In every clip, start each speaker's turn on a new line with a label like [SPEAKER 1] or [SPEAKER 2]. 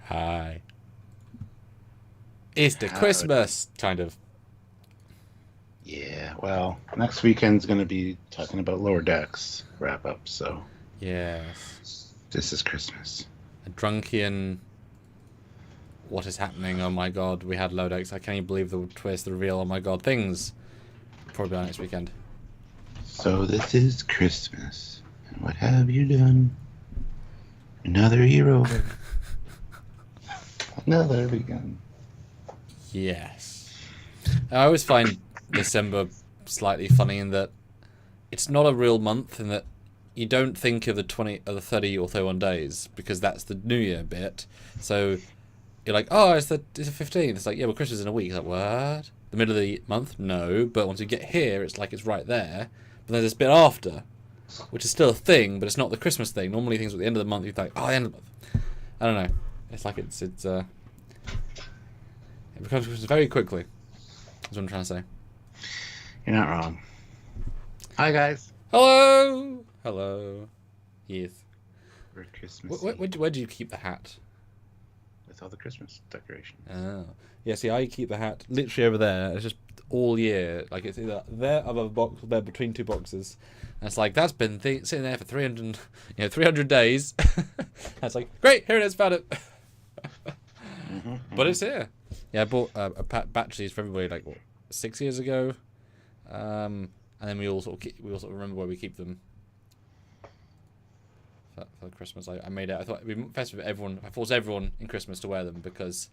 [SPEAKER 1] Hi. It's the Christmas, kind of.
[SPEAKER 2] Yeah, well, next weekend's going to be talking about Lower Decks wrap-up, so...
[SPEAKER 1] Yes.
[SPEAKER 2] This is Christmas.
[SPEAKER 1] A drunkian... What is happening? Oh my god, we had Lower Decks. I can't even believe the twist, the reveal. Oh my god, things. Probably on next weekend.
[SPEAKER 2] So this is Christmas. And what have you done? Another hero. Another begun.
[SPEAKER 1] Yes. I always find December slightly funny in that it's not a real month, in that you don't think of the 30 or 31 days because that's the New Year bit. So you're like, oh, it's the 15th. It's like, yeah, well, Christmas is in a week. It's like, what? The middle of the month? No. But once you get here, it's like it's right there. But there's this bit after, which is still a thing, but it's not the Christmas thing. Normally things at the end of the month, you think, oh, the end of the month. I don't know. It's like it becomes Christmas very quickly. That's what I'm trying to say.
[SPEAKER 2] You're not wrong. Hi, guys.
[SPEAKER 1] Hello! Hello. Yes.
[SPEAKER 2] For Christmas.
[SPEAKER 1] Where do you keep the hat?
[SPEAKER 2] With all the Christmas decorations.
[SPEAKER 1] Oh. Yeah, see, I keep the hat literally over there. It's just all year. Like, it's either there above a box or there between two boxes. And it's like, that's been sitting there for 300 days. That's like, great, here it is, found it. But it's here. Yeah, I bought a batch of these for everybody, like, what, 6 years ago? And then we all sort of remember where we keep them for Christmas. I made it. I thought it'd be festive for everyone. I forced everyone in Christmas to wear them because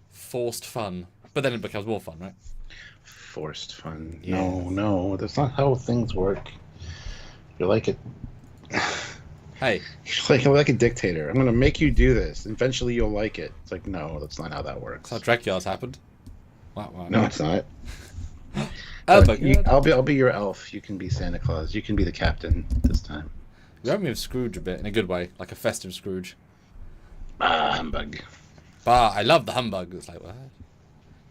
[SPEAKER 1] forced fun. But then it becomes more fun, right?
[SPEAKER 2] Forced fun.
[SPEAKER 1] Yeah.
[SPEAKER 2] No, that's not how things work. You're like a...
[SPEAKER 1] Hey.
[SPEAKER 2] You're like a dictator. I'm going to make you do this. Eventually you'll like it. It's like, no, that's not how that works.
[SPEAKER 1] That's how Trekyards happened. Wow.
[SPEAKER 2] No, it's not. I'll be your elf. You can be Santa Claus. You can be the captain this time.
[SPEAKER 1] You remind me of Scrooge a bit, in a good way, like a festive Scrooge.
[SPEAKER 2] Humbug.
[SPEAKER 1] Bah, I love the humbug. It's like, what?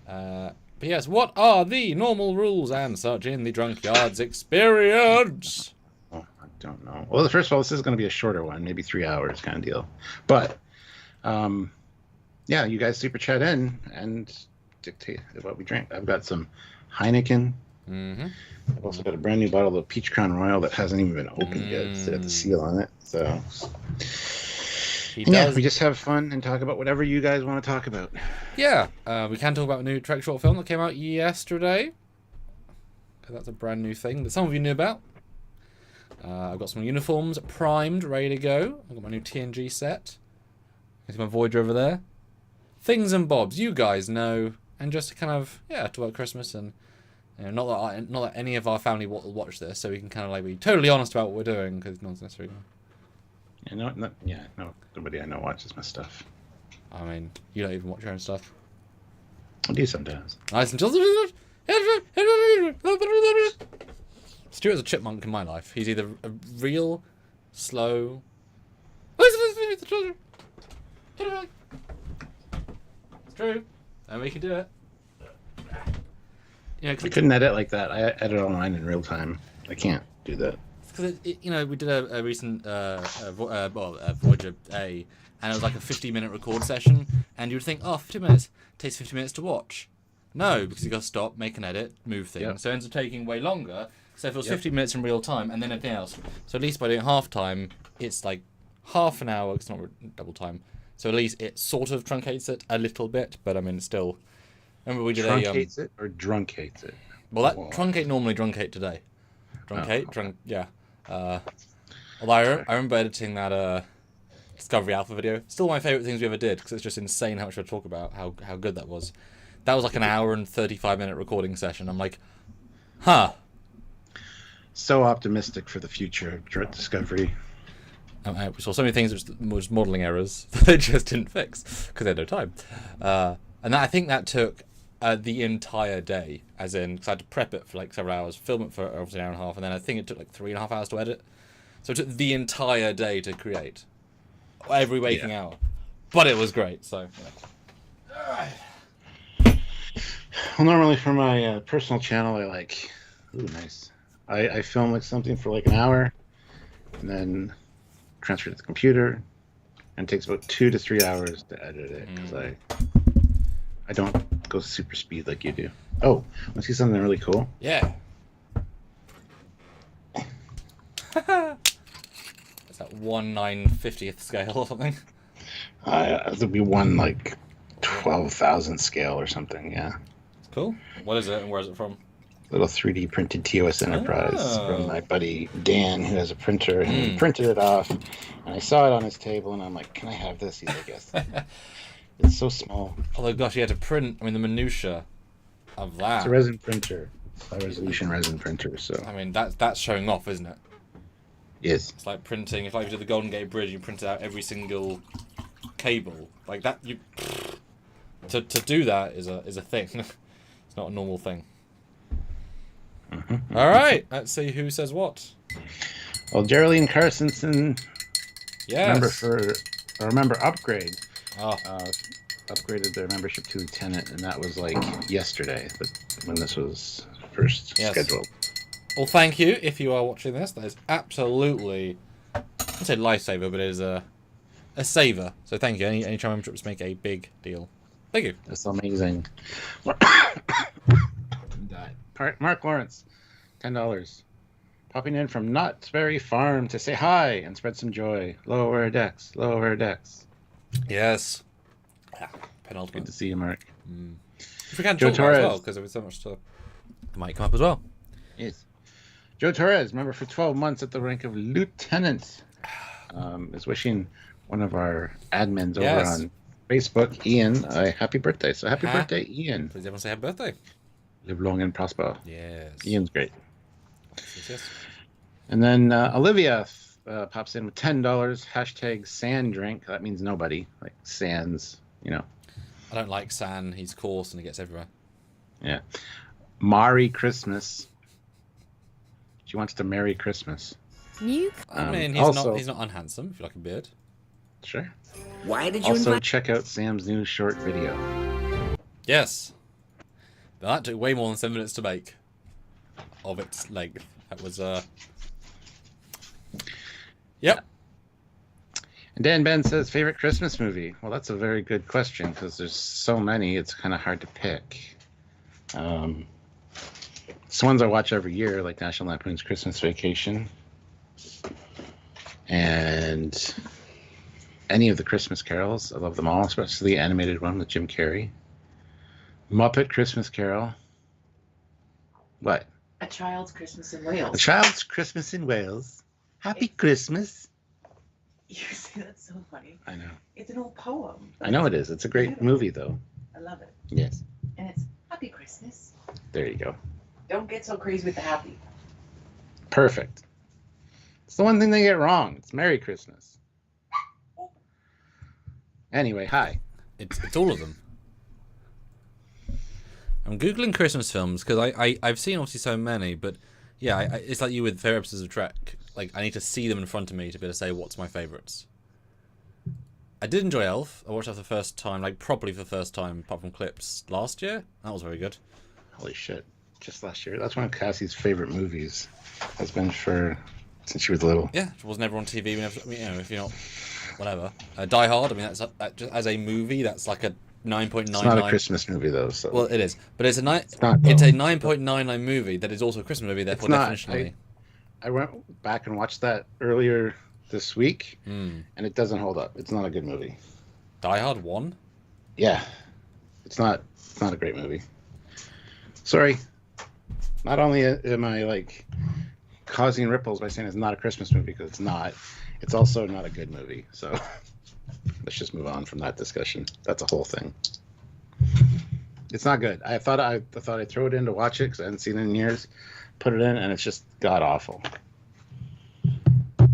[SPEAKER 1] But yes, what are the normal rules and such in the Drunkyards experience?
[SPEAKER 2] Oh, I don't know. Well, first of all, this is going to be a shorter one, maybe 3 hours kind of deal. But, yeah, you guys super chat in and dictate what we drink. I've got some Heineken. I've also got a brand new bottle of Peach Crown Royal that hasn't even been opened yet. It's got the seal on it. So, yeah, we just have fun and talk about whatever you guys want to talk about.
[SPEAKER 1] Yeah, we can talk about a new Trek short film that came out yesterday. That's a brand new thing that some of you knew about. I've got some uniforms primed, ready to go. I've got my new TNG set. There's my Voyager over there. Things and bobs, you guys know. And just to kind of, talk about Christmas and... not that any of our family will watch this, so we can kind of like be totally honest about what we're doing, because no one's necessarily.
[SPEAKER 2] Nobody I know watches my stuff.
[SPEAKER 1] I mean, you don't even watch your own stuff.
[SPEAKER 2] I do sometimes.
[SPEAKER 1] Stuart's a chipmunk in my life. He's either a real slow. It's true, and we can do it.
[SPEAKER 2] I couldn't edit like that. I edit online in real time. I can't do that.
[SPEAKER 1] Because we did a recent Voyager A, and it was like a 50-minute record session, and you would think, 50 minutes takes 50 minutes to watch. No, because you got to stop, make an edit, move things. Yep. So it ends up taking way longer. So if it was 50 minutes in real time, and then everything else. So at least by doing half time, it's like half an hour. It's not double time. So at least it sort of truncates it a little bit, but I mean, it's still. Remember we did
[SPEAKER 2] truncates it or drunkates it?
[SPEAKER 1] Well, that truncate normally, drunkate today. Drunkate, yeah. Although I remember editing that Discovery Alpha video. Still my favourite things we ever did, because it's just insane how much I talk about how good that was. That was like an hour and 35-minute recording session. I'm like,
[SPEAKER 2] So optimistic for the future of Discovery.
[SPEAKER 1] We saw so many things that was modelling errors that they just didn't fix because they had no time. And I think that took the entire day, as in, because I had to prep it for like several hours, film it for obviously an hour and a half, and then I think it took like 3.5 hours to edit. So it took the entire day to create, every waking hour. But it was great, so.
[SPEAKER 2] Well, normally for my personal channel, I film like something for like an hour, and then transfer it to the computer, and it takes about 2 to 3 hours to edit it because I don't go super speed like you do. Oh, want to see something really cool?
[SPEAKER 1] Yeah. Is that 1/950th scale or something?
[SPEAKER 2] It'll be one like 12,000 scale or something. Yeah.
[SPEAKER 1] Cool. What is it and where is it from?
[SPEAKER 2] Little 3D printed TOS Enterprise from my buddy Dan, who has a printer, and he printed it off. And I saw it on his table, and I'm like, "Can I have this?" He's like, "Yes." It's so small.
[SPEAKER 1] Although, gosh, you had to print. I mean, the minutia of that.
[SPEAKER 2] It's a resin printer, high resolution resin printer. So
[SPEAKER 1] I mean, that's showing off, isn't it?
[SPEAKER 2] yes,
[SPEAKER 1] It's like printing. If like you did the Golden Gate Bridge, you printed out every single cable like that. You to do that is a thing. It's not a normal thing. All right, let's see who says what.
[SPEAKER 2] Well, Geraldine Carsonson.
[SPEAKER 1] Yes.
[SPEAKER 2] Remember upgrade.
[SPEAKER 1] Oh.
[SPEAKER 2] Upgraded their membership to lieutenant, and that was like yesterday, but when this was first scheduled.
[SPEAKER 1] Well, thank you if you are watching this. That is absolutely, I'd say lifesaver, but it is a saver. So thank you. Any time memberships make a big deal. Thank you.
[SPEAKER 2] That's amazing. Mark Lawrence, $10. Popping in from Knott's Berry Farm to say hi and spread some joy. Lower decks, lower decks.
[SPEAKER 1] Yes. Penultimate.
[SPEAKER 2] Good to see you, Mark.
[SPEAKER 1] If we can
[SPEAKER 2] Joe
[SPEAKER 1] talk about it as
[SPEAKER 2] Torres.
[SPEAKER 1] well, because there was so much stuff. It might come up as well.
[SPEAKER 2] Yes. Joe Torres, member for 12 months at the rank of lieutenant, is wishing one of our admins over on Facebook, Ian, a happy birthday. So happy birthday, Ian.
[SPEAKER 1] Please everyone say happy birthday.
[SPEAKER 2] Live long and prosper.
[SPEAKER 1] Yes.
[SPEAKER 2] Ian's great.
[SPEAKER 1] Yes.
[SPEAKER 2] And then Olivia pops in with $10. Hashtag sand drink. That means nobody. Like sands, you know.
[SPEAKER 1] I don't like San. He's coarse and he gets everywhere.
[SPEAKER 2] Yeah. Merry Christmas. She wants to Merry Christmas.
[SPEAKER 1] I mean, he's not unhandsome, if you like a beard.
[SPEAKER 2] Sure.
[SPEAKER 3] Why did you
[SPEAKER 2] Also,
[SPEAKER 3] invite?
[SPEAKER 2] check out Sam's new short video.
[SPEAKER 1] Yes. That took way more than 7 minutes to make. Of its length. That was, Yep.
[SPEAKER 2] And Dan Ben says, favorite Christmas movie? Well, that's a very good question, because there's so many, it's kind of hard to pick. Some ones I watch every year, like National Lampoon's Christmas Vacation. And any of the Christmas carols. I love them all, especially the animated one with Jim Carrey. Muppet Christmas Carol. What?
[SPEAKER 3] A Child's Christmas in Wales.
[SPEAKER 2] A Child's Christmas in Wales. Happy Christmas.
[SPEAKER 3] You say that's so funny.
[SPEAKER 2] I know.
[SPEAKER 3] It's an old poem.
[SPEAKER 2] I know it is. It's a great movie, though.
[SPEAKER 3] I love it.
[SPEAKER 2] Yes.
[SPEAKER 3] And it's Happy Christmas.
[SPEAKER 2] There you go.
[SPEAKER 3] Don't get so crazy with the happy.
[SPEAKER 2] Perfect. It's the one thing they get wrong. It's Merry Christmas. Anyway, hi.
[SPEAKER 1] It's all of them. I'm Googling Christmas films, because I've seen obviously so many, but yeah, it's like you with favorite episodes of Trek. Like, I need to see them in front of me to be able to say what's my favourites. I did enjoy Elf. I watched that for the first time, like properly for the first time, apart from clips, last year. That was very good.
[SPEAKER 2] Holy shit. Just last year. That's one of Cassie's favorite movies. Has been since she was little.
[SPEAKER 1] Yeah, it was never on TV. Whenever, you know, if you're not, whatever. Die Hard. I mean, that just as a movie, that's like a 9.99.
[SPEAKER 2] It's not a Christmas movie though. So.
[SPEAKER 1] Well, it is, but it's a
[SPEAKER 2] not,
[SPEAKER 1] it's a 9.99 movie that is also a Christmas movie. Therefore, definitionally,
[SPEAKER 2] I went back and watched that earlier this week, and it doesn't hold up. It's not a good movie.
[SPEAKER 1] Die Hard 1?
[SPEAKER 2] Yeah, it's not a great movie. Sorry. Not only am I like causing ripples by saying it's not a Christmas movie, because it's not. It's also not a good movie. So let's just move on from that discussion. That's a whole thing. It's not good. I thought I'd throw it in to watch it because I hadn't seen it in years. Put it in, and it's just god awful.
[SPEAKER 1] One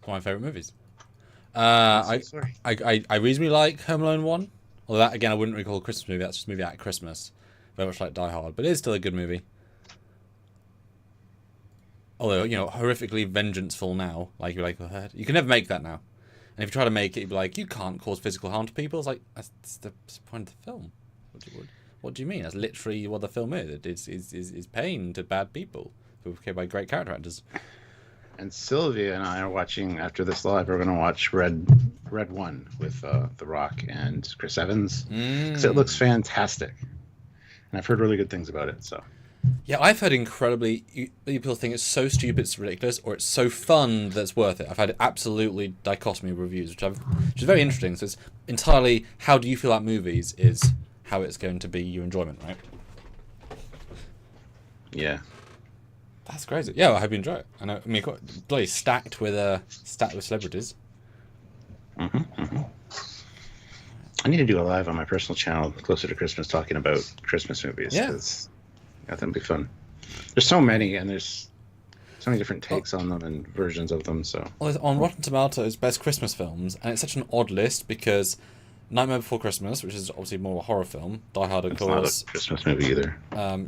[SPEAKER 1] of my favorite movies.
[SPEAKER 2] Sorry.
[SPEAKER 1] I reasonably like Home Alone 1. Although that, again, I wouldn't recall a Christmas movie. That's just a movie at Christmas. Very much like Die Hard. But it is still a good movie. Although, you know, horrifically vengeful now. Like, you're like, you can never make that now. And if you try to make it, you'd be like, you can't cause physical harm to people. It's like, that's the point of the film. What do you mean? That's literally what the film is. It's pain to bad people who are by great character actors.
[SPEAKER 2] And Sylvia and I are watching, after this live, we're going to watch Red 1 with The Rock and Chris Evans. Because it looks fantastic. And I've heard really good things about it, so.
[SPEAKER 1] Yeah, I've heard people think it's so stupid it's ridiculous, or it's so fun that's worth it. I've had absolutely dichotomy reviews, which is very interesting. So it's entirely how do you feel about movies is how it's going to be your enjoyment, right?
[SPEAKER 2] Yeah.
[SPEAKER 1] That's crazy. Yeah, well, I hope you enjoy it. I mean, bloody stacked with celebrities.
[SPEAKER 2] I need to do a live on my personal channel closer to Christmas talking about Christmas movies.
[SPEAKER 1] Yeah.
[SPEAKER 2] I think it'd be fun. There's so many, and there's so many different takes on them and versions of them. So
[SPEAKER 1] well, on Rotten Tomatoes, best Christmas films, and it's such an odd list because Nightmare Before Christmas, which is obviously more of a horror film, Die Hard, of course.
[SPEAKER 2] It's not a Christmas movie either.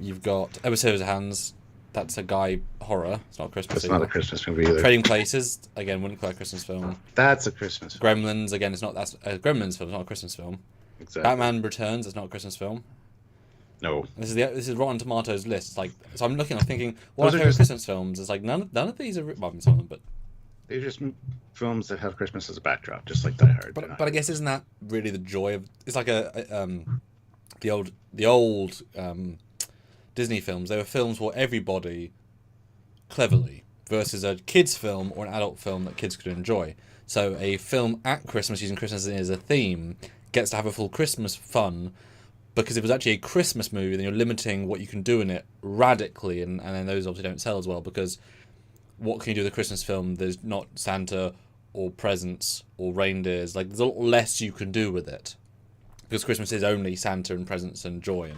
[SPEAKER 1] You've got Edward Scissorhands. That's a guy horror. It's not a Christmas.
[SPEAKER 2] It's not a Christmas movie either.
[SPEAKER 1] Trading Places, again, wouldn't call it a Christmas film.
[SPEAKER 2] That's a Christmas film.
[SPEAKER 1] Gremlins, again, that's a Gremlins film. It's not a Christmas film.
[SPEAKER 2] Exactly.
[SPEAKER 1] Batman Returns. It's not a Christmas film.
[SPEAKER 2] No.
[SPEAKER 1] This is Rotten Tomatoes list. It's like, so I'm thinking, what are favorite Christmas films? It's like none of these are. Well, I mean, some of them, but
[SPEAKER 2] they're just films that have Christmas as a backdrop, just like Die Hard.
[SPEAKER 1] But I guess isn't that really the joy of? It's like the old Disney films. They were films for everybody, cleverly, versus a kids film or an adult film that kids could enjoy. So a film at Christmas using Christmas as a theme gets to have a full Christmas fun. Because if it was actually a Christmas movie, then you're limiting what you can do in it radically, and then those obviously don't sell as well, because what can you do with a Christmas film? There's not Santa or presents or reindeers. Like, there's a lot less you can do with it. Because Christmas is only Santa and presents and joy.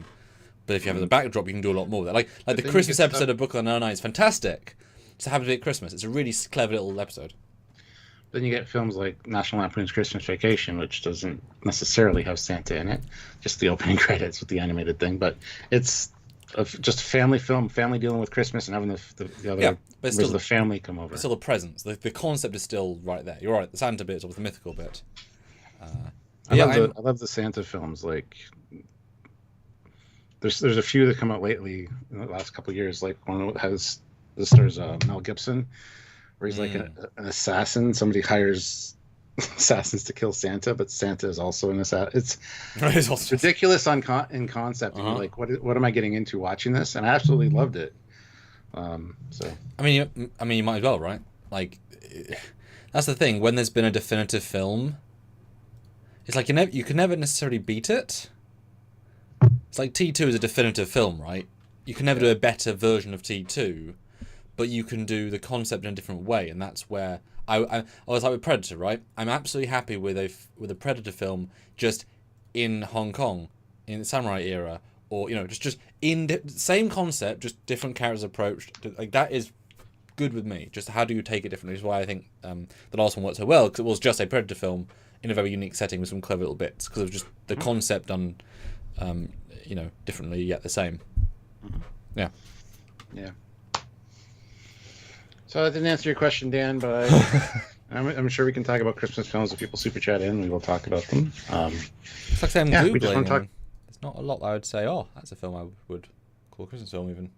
[SPEAKER 1] But if you have the backdrop, you can do a lot more with it. Like the Christmas episode of Brooklyn Nine-Nine is fantastic. Just happens to be at Christmas. It's a really clever little episode.
[SPEAKER 2] Then you get films like National Lampoon's Christmas Vacation, which doesn't necessarily have Santa in it, just the opening credits with the animated thing. But it's just a family film, family dealing with Christmas and having the other members of the family come over.
[SPEAKER 1] It's still the presents. The concept is still right there. You're right. The Santa bit is the mythical bit.
[SPEAKER 2] I love the Santa films. Like there's a few that come out lately in the last couple of years. Like one that stars Mel Gibson, where he's like an assassin. Somebody hires assassins to kill Santa, but Santa is also an assassin. It's ridiculous in concept. And you're like, what am I getting into watching this? And I absolutely loved it. So
[SPEAKER 1] I mean, you might as well, right? Like, that's the thing. When there's been a definitive film, it's like you can never necessarily beat it. It's like T2 is a definitive film, right? You can never do a better version of T2, but you can do the concept in a different way, and that's where I was like with Predator, right? I'm absolutely happy with a Predator film just in Hong Kong, in the samurai era, or just in same concept, just different characters approached. Like, that is good with me. Just how do you take it differently? Which is why I think the last one worked so well, because it was just a Predator film in a very unique setting with some clever little bits, because it was just the concept done, differently yet the same. Yeah.
[SPEAKER 2] Yeah. So I didn't answer your question, Dan, but I'm sure we can talk about Christmas films if people super chat in. We will talk about them.
[SPEAKER 1] It's like I'm Googling.
[SPEAKER 2] We just want to talk.
[SPEAKER 1] There's not a lot that I would say, oh, that's a film I would call a Christmas film even.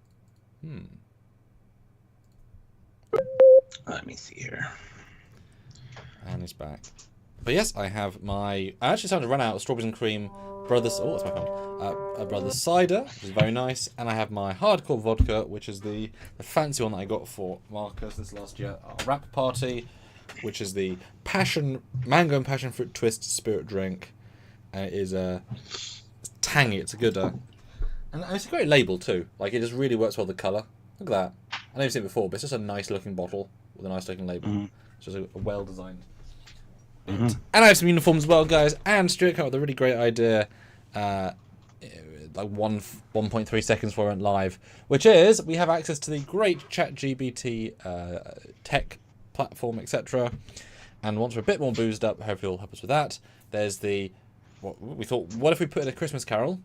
[SPEAKER 2] Let me see here.
[SPEAKER 1] And it's back. But yes, I have I actually started to run out of Strawberries and Cream Brothers. Oh, that's my phone. Brothers Cider, which is very nice. And I have my Hardcore Vodka, which is the fancy one that I got for Marcus this last year. Our Wrap Party, which is the mango and passion fruit twist spirit drink. It is it's tangy. It's a good. And it's a great label too. Like, it just really works well with the colour. Look at that. I've never seen it before, but it's just a nice looking bottle with a nice looking label. It's just a well designed. And I have some uniforms as well, guys. And Stuart came up with a really great idea, like 1.3 seconds before I went live, which is we have access to the great ChatGPT tech platform, etc. And once we're a bit more boozed up, hopefully it'll help us with that. There's we thought, what if we put in a Christmas carol,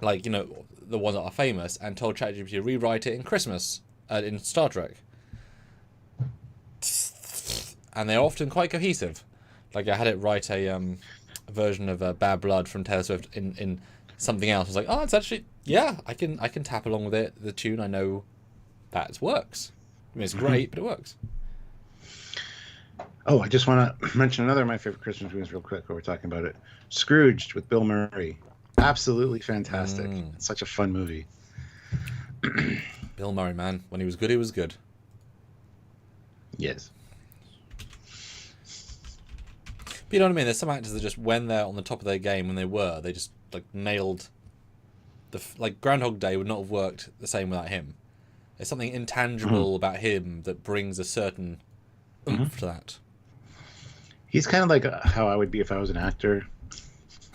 [SPEAKER 1] like, the ones that are famous, and told ChatGPT to rewrite it in Christmas, in Star Trek. And they're often quite cohesive. Like, I had it write a version of Bad Blood from Taylor Swift in something else. I was like, oh, it's actually, yeah, I can tap along with it. The tune, I know that works. mean, it's great, but it works.
[SPEAKER 2] Oh, I just want to mention another of my favorite Christmas movies real quick while we're talking about it. Scrooged with Bill Murray. Absolutely fantastic. It's such a fun movie.
[SPEAKER 1] Bill Murray, man. When he was good, he was good.
[SPEAKER 2] Yes.
[SPEAKER 1] But you know what I mean? There's some actors that just, when they're on the top of their game, they just like nailed like Groundhog Day would not have worked the same without him. There's something intangible about him that brings a certain oomph to that.
[SPEAKER 2] He's kind of like how I would be if I was an actor.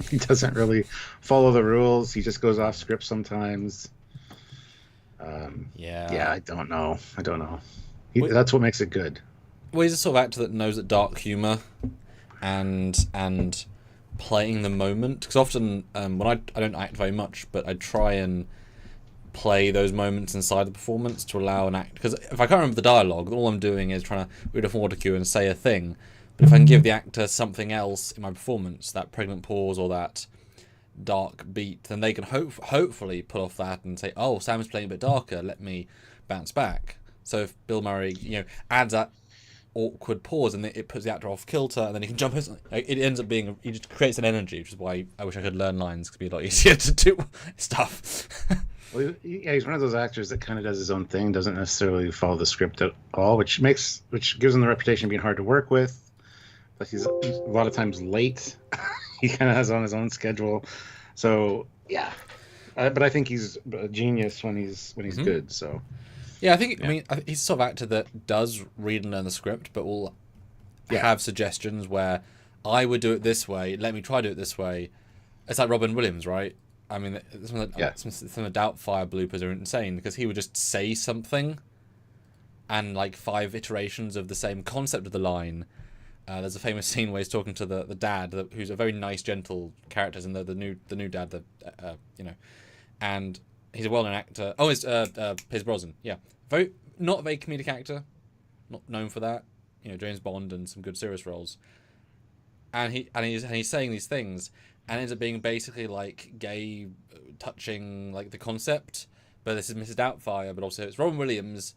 [SPEAKER 2] He doesn't really follow the rules. He just goes off script sometimes. Yeah, I don't know. That's what makes it good.
[SPEAKER 1] Well, he's a sort of actor that knows that dark humor and playing the moment. Because often, when I don't act very much, but I try and play those moments inside the performance to allow an act. Because if I can't remember the dialogue, all I'm doing is trying to read off water cue and say a thing. But if I can give the actor something else in my performance, that pregnant pause or that dark beat, then they can hopefully pull off that and say, "Oh, Sam's playing a bit darker. Let me bounce back." So if Bill Murray, adds that awkward pause and it puts the actor off kilter, and then he can jump in. It ends up being he just creates an energy, which is why I wish I could learn lines. It could be a lot easier to do stuff.
[SPEAKER 2] Well, yeah, he's one of those actors that kind of does his own thing, doesn't necessarily follow the script at all, which gives him the reputation of being hard to work with. But he's a lot of times late. He kind of has on his own schedule, so yeah. But I think he's a genius when he's good. So
[SPEAKER 1] yeah, I think he's the sort of actor that does read and learn the script, but will have suggestions where I would do it this way. Let me try to do it this way. It's like Robin Williams, right? I mean, some of the Doubtfire bloopers are insane because he would just say something, and like 5 iterations of the same concept of the line. There's a famous scene where he's talking to the dad, who's a very nice, gentle character, and the new dad, and he's a well-known actor. Oh, it's Pierce Brosnan. Yeah, not a very comedic actor, not known for that. James Bond and some good serious roles. And he's saying these things, and it ends up being basically like gay touching, like the concept. But this is Mrs. Doubtfire, but also it's Robin Williams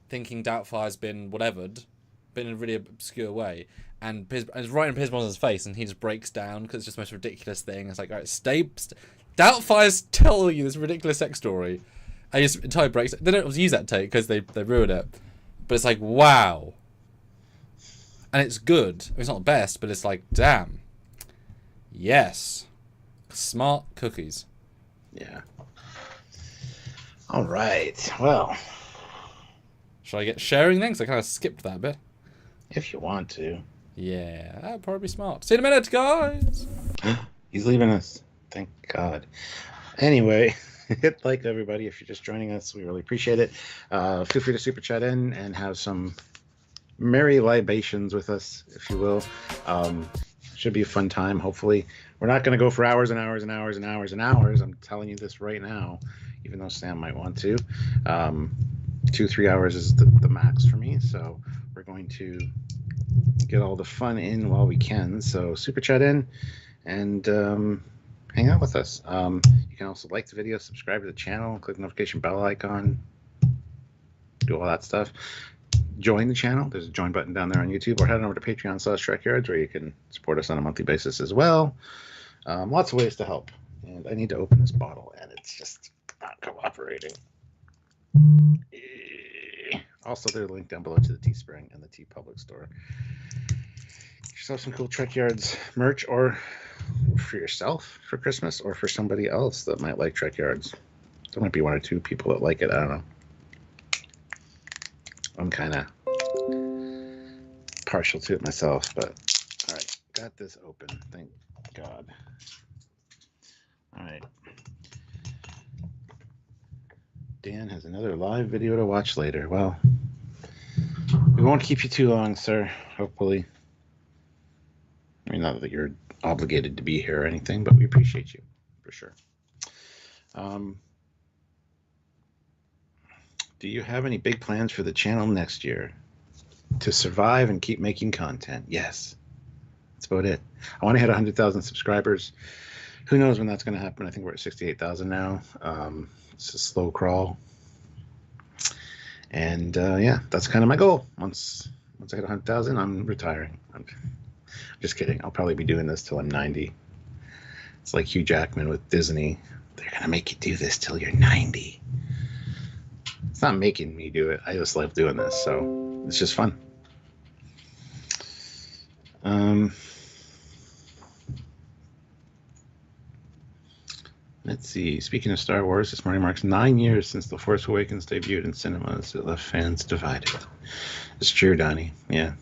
[SPEAKER 1] thinking Doubtfire's been whatever'd. But in a really obscure way, and it's right in Pierce Brosnan's face, and he just breaks down because it's just the most ridiculous thing. It's like, all right, Doubtfire's telling you this ridiculous sex story, and he just entirely breaks. They don't use that take because they ruin it, but it's like, wow, and it's good. It's not the best, but it's like, damn, yes, smart cookies.
[SPEAKER 2] Yeah. All right. Well,
[SPEAKER 1] should I get sharing then? Because I kind of skipped that bit.
[SPEAKER 2] If you want to.
[SPEAKER 1] Yeah, that'd probably be smart. See you in a minute, guys.
[SPEAKER 2] He's leaving us. Thank God. Anyway, hit like, everybody. If you're just joining us, we really appreciate it. Feel free to super chat in and have some merry libations with us, if you will. Should be a fun time, hopefully. We're not going to go for hours and hours and hours and hours and hours. I'm telling you this right now, even though Sam might want to. 2-3 hours is the max for me, so we're going to get all the fun in while we can. So super chat in and hang out with us. You can also like the video, subscribe to the channel, click the notification bell icon, do all that stuff. Join the channel. There's a join button down there on YouTube, or head on over to Patreon/Trekyards, where you can support us on a monthly basis as well. Lots of ways to help. And I need to open this bottle, and it's just not cooperating. Also, there's a link down below to the Teespring and the TeePublic store. Get yourself some cool Trekyards merch, or for yourself for Christmas, or for somebody else that might like Trekyards. There might be 1 or 2 people that like it. I don't know. I'm kind of partial to it myself, but all right, got this open. Thank God. All right. Dan has another live video to watch later. Well, we won't keep you too long, sir, hopefully. I mean, not that you're obligated to be here or anything, but we appreciate you, for sure. Do you have any big plans for the channel next year? To survive and keep making content? Yes. That's about it. I want to hit 100,000 subscribers. Who knows when that's going to happen? I think we're at 68,000 now. It's a slow crawl. And yeah, that's kind of my goal. Once I hit 100,000, I'm retiring. I'm just kidding. I'll probably be doing this till I'm 90. It's like Hugh Jackman with Disney. They're gonna make you do this till you're 90. It's not making me do it. I just love doing this, so it's just fun. Let's see. Speaking of Star Wars, this morning marks 9 years since The Force Awakens debuted in cinemas. It left fans divided. It's true, Donnie. Yeah.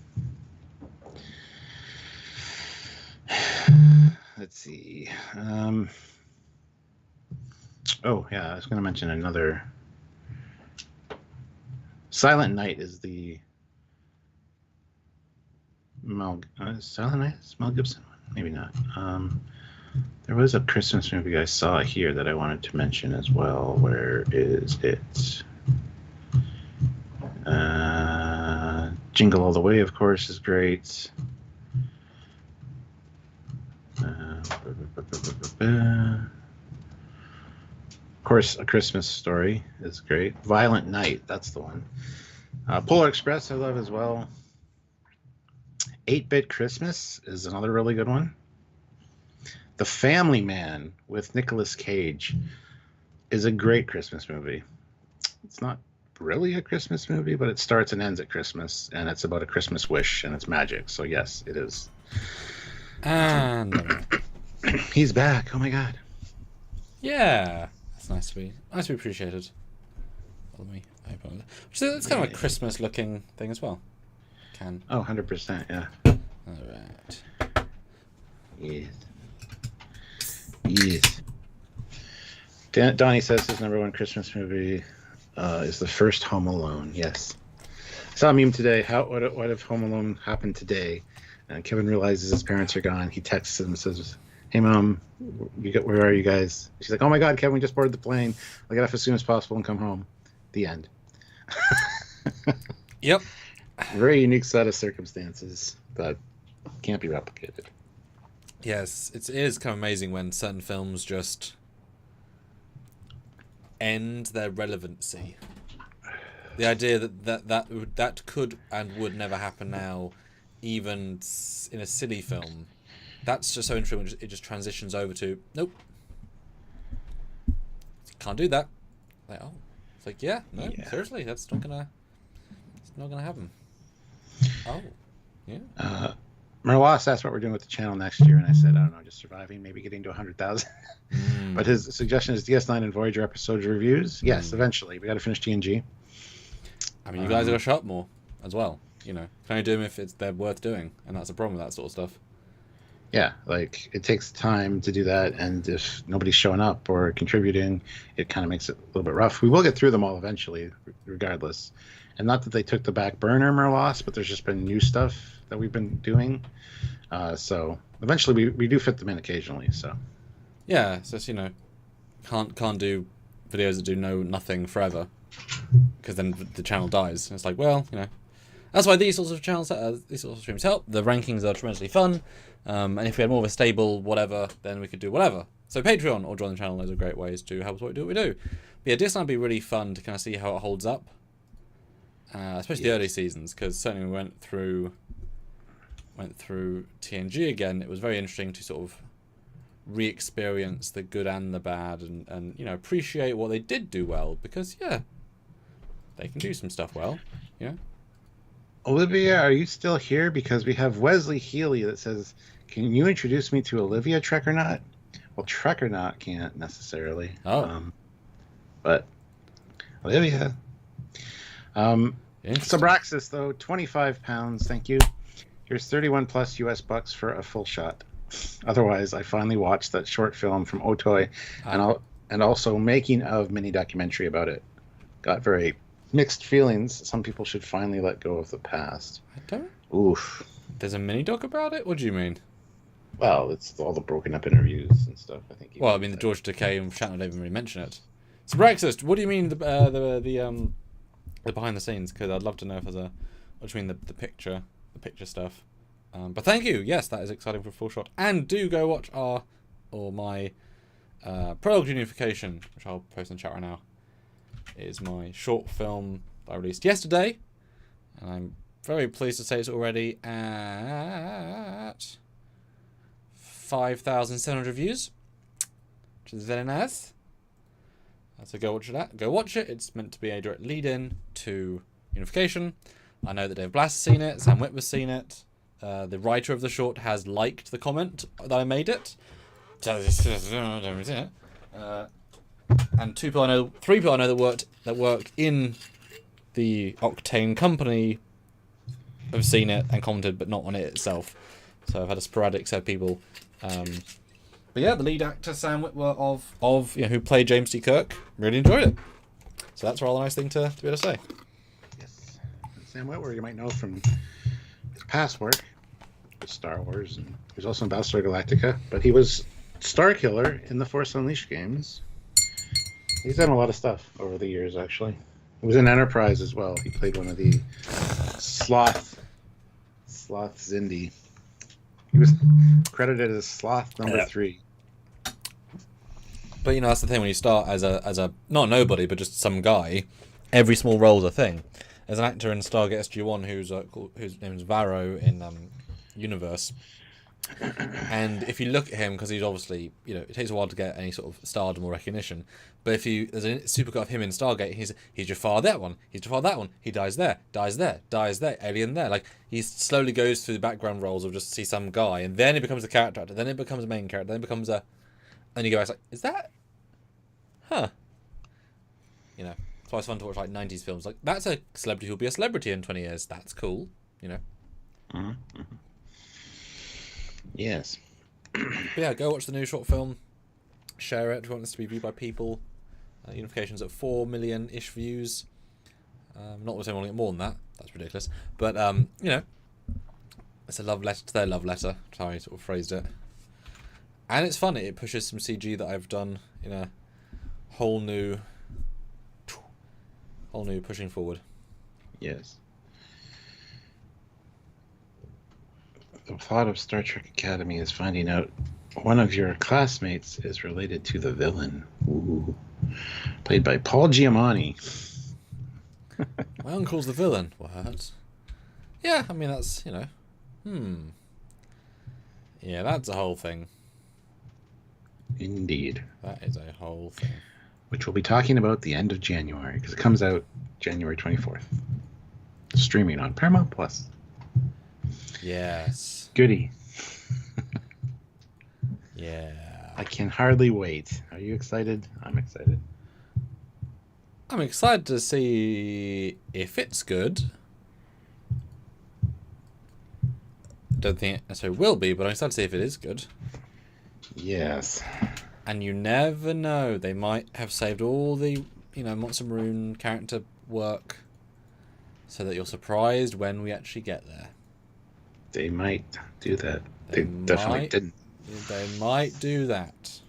[SPEAKER 2] Let's see. Oh, yeah. I was going to mention another. Silent Night is the Silent Night is Mel Gibson one? Maybe not. There was a Christmas movie I saw here that I wanted to mention as well. Where is it? Jingle All the Way, of course, is great. Of course, A Christmas Story is great. Violent Night, that's the one. Polar Express I love as well. 8-Bit Christmas is another really good one. The Family Man with Nicolas Cage is a great Christmas movie. It's not really a Christmas movie, but it starts and ends at Christmas, and it's about a Christmas wish, and it's magic. So yes, it is.
[SPEAKER 1] And
[SPEAKER 2] he's back. Oh my god.
[SPEAKER 1] yeah, that's nice to be appreciated. Let me open it. So it's kind of a Christmas-looking thing as well.
[SPEAKER 2] Oh, 100%, yeah.
[SPEAKER 1] All right.
[SPEAKER 2] Yes. Yes. Donnie says his number one Christmas movie is the first Home Alone. Yes. I saw a meme today. What if Home Alone happened today? And Kevin realizes his parents are gone. He texts him and says, "Hey, Mom, where are you guys?" She's like, "Oh my God, Kevin, we just boarded the plane. I'll get off as soon as possible and come home." The end.
[SPEAKER 1] Yep.
[SPEAKER 2] Very unique set of circumstances that can't be replicated.
[SPEAKER 1] Yes, it is kind of amazing when certain films just end their relevancy. The idea that could and would never happen now, even in a silly film, that's just so interesting. It just transitions over to nope, can't do that. Like, oh, it's like yeah, seriously, it's not gonna happen. Oh, yeah.
[SPEAKER 2] Merloss asked what we're doing with the channel next year, and I said, I don't know, just surviving, maybe getting to 100,000. But his suggestion is DS9 and Voyager episodes reviews. Yes, eventually. We got to finish TNG.
[SPEAKER 1] I mean, you guys got to show up more as well. You know, can only do them if they're worth doing, and that's the problem with that sort of stuff.
[SPEAKER 2] Yeah, like it takes time to do that, and if nobody's showing up or contributing, it kind of makes it a little bit rough. We will get through them all eventually, regardless. And not that they took the back burner, Merloss, but there's just been new stuff that we've been doing. So eventually we do fit them in occasionally. So
[SPEAKER 1] yeah, so it's, you know, can't do videos that do nothing forever, because then the channel dies. And it's like, well, you know, that's why these sorts of channels, these sorts of streams help. The rankings are tremendously fun, and if we had more of a stable whatever, then we could do whatever. So Patreon or join the channel, those are great ways to help us what we do. But yeah, DS9 would be really fun to kind of see how it holds up. Especially the early seasons, because certainly we went through TNG again. It was very interesting to sort of re-experience the good and the bad, and you know, appreciate what they did do well, because yeah, they can do some stuff well, you know.
[SPEAKER 2] Olivia, are you still here? Because we have Wesley Healy that says, "Can you introduce me to Olivia Trekyards?" Well, Trekyards can't necessarily.
[SPEAKER 1] Oh.
[SPEAKER 2] But Olivia. Subraxis, though, £25, thank you. Here's 31 plus US bucks for a full shot. Otherwise, I finally watched that short film from Otoy, and also making of mini documentary about it. Got very mixed feelings. Some people should finally let go of the past.
[SPEAKER 1] I don't.
[SPEAKER 2] Oof.
[SPEAKER 1] There's a mini doc about it. What do you mean?
[SPEAKER 2] Well, it's all the broken up interviews and stuff. I think.
[SPEAKER 1] Well, I mean, the George Takei and Shatner don't even really mention it. Subraxis, what do you mean the behind the scenes? Because I'd love to know if there's a. What do you mean the picture stuff? But thank you. Yes, that is exciting for a full shot. And do go watch my Prologue Unification, which I'll post in the chat right now. It is my short film I released yesterday, and I'm very pleased to say it's already at 5,700 views, which is very nice. So go watch that. Go watch it. It's meant to be a direct lead-in to Unification. I know that Dave Blass has seen it. Sam Witwer's seen it. The writer of the short has liked the comment that I made it. And three people I know that work in the Octane company have seen it and commented, but not on it itself. So I've had a sporadic set of people. But yeah, the lead actor Sam Witwer of who played James T. Kirk really enjoyed it. So that's a rather nice thing to be able to say.
[SPEAKER 2] Yes, and Sam Witwer you might know from his past work with Star Wars, and he was also in Battlestar Galactica. But he was Starkiller in the Force Unleashed games. He's done a lot of stuff over the years, actually. He was in Enterprise as well. He played one of the Sloth Zindi. He was credited as Sloth number 3.
[SPEAKER 1] But that's the thing when you start as a not nobody but just some guy, every small role's a thing. As an actor in Stargate SG-1 whose name is Varro in Universe, and if you look at him, because he's obviously it takes a while to get any sort of stardom or recognition. But there's a supercut of him in Stargate, he's Jafar that one, he's Jafar that one, he dies there, alien there. Like he slowly goes through the background roles of just see some guy, and then he becomes a character actor, then it becomes a main character, then it becomes a, and you go back like, is that, huh? It's always fun to watch like 90s films. Like that's a celebrity who'll be a celebrity in 20 years. That's cool,
[SPEAKER 2] Mm-hmm. Yes.
[SPEAKER 1] But yeah, go watch the new short film. Share it if you want this to be viewed by people. Unification's at 4 million-ish views. Not that anyone will get more than that. That's ridiculous. But, it's a love letter to their love letter. That's how I sort of phrased it. And it's fun. It pushes some CG that I've done in a whole new pushing forward.
[SPEAKER 2] Yes. The plot of Star Trek Academy is finding out one of your classmates is related to the villain. Ooh. Played by Paul Giamatti.
[SPEAKER 1] My uncle's the villain. What? Yeah, I mean, that's, Yeah, that's a whole thing.
[SPEAKER 2] Indeed.
[SPEAKER 1] That is a whole thing.
[SPEAKER 2] Which we'll be talking about the end of January, because it comes out January 24th. Streaming on Paramount Plus.
[SPEAKER 1] Yes.
[SPEAKER 2] Goody.
[SPEAKER 1] Yeah.
[SPEAKER 2] I can hardly wait. Are you excited? I'm excited.
[SPEAKER 1] I'm excited to see if it's good. Don't think it necessarily will be, but I'm excited to see if it is good.
[SPEAKER 2] Yes.
[SPEAKER 1] And you never know. They might have saved all the, Monster Maroon character work so that you're surprised when we actually get there.
[SPEAKER 2] They might do that. They definitely didn't.
[SPEAKER 1] They might do that.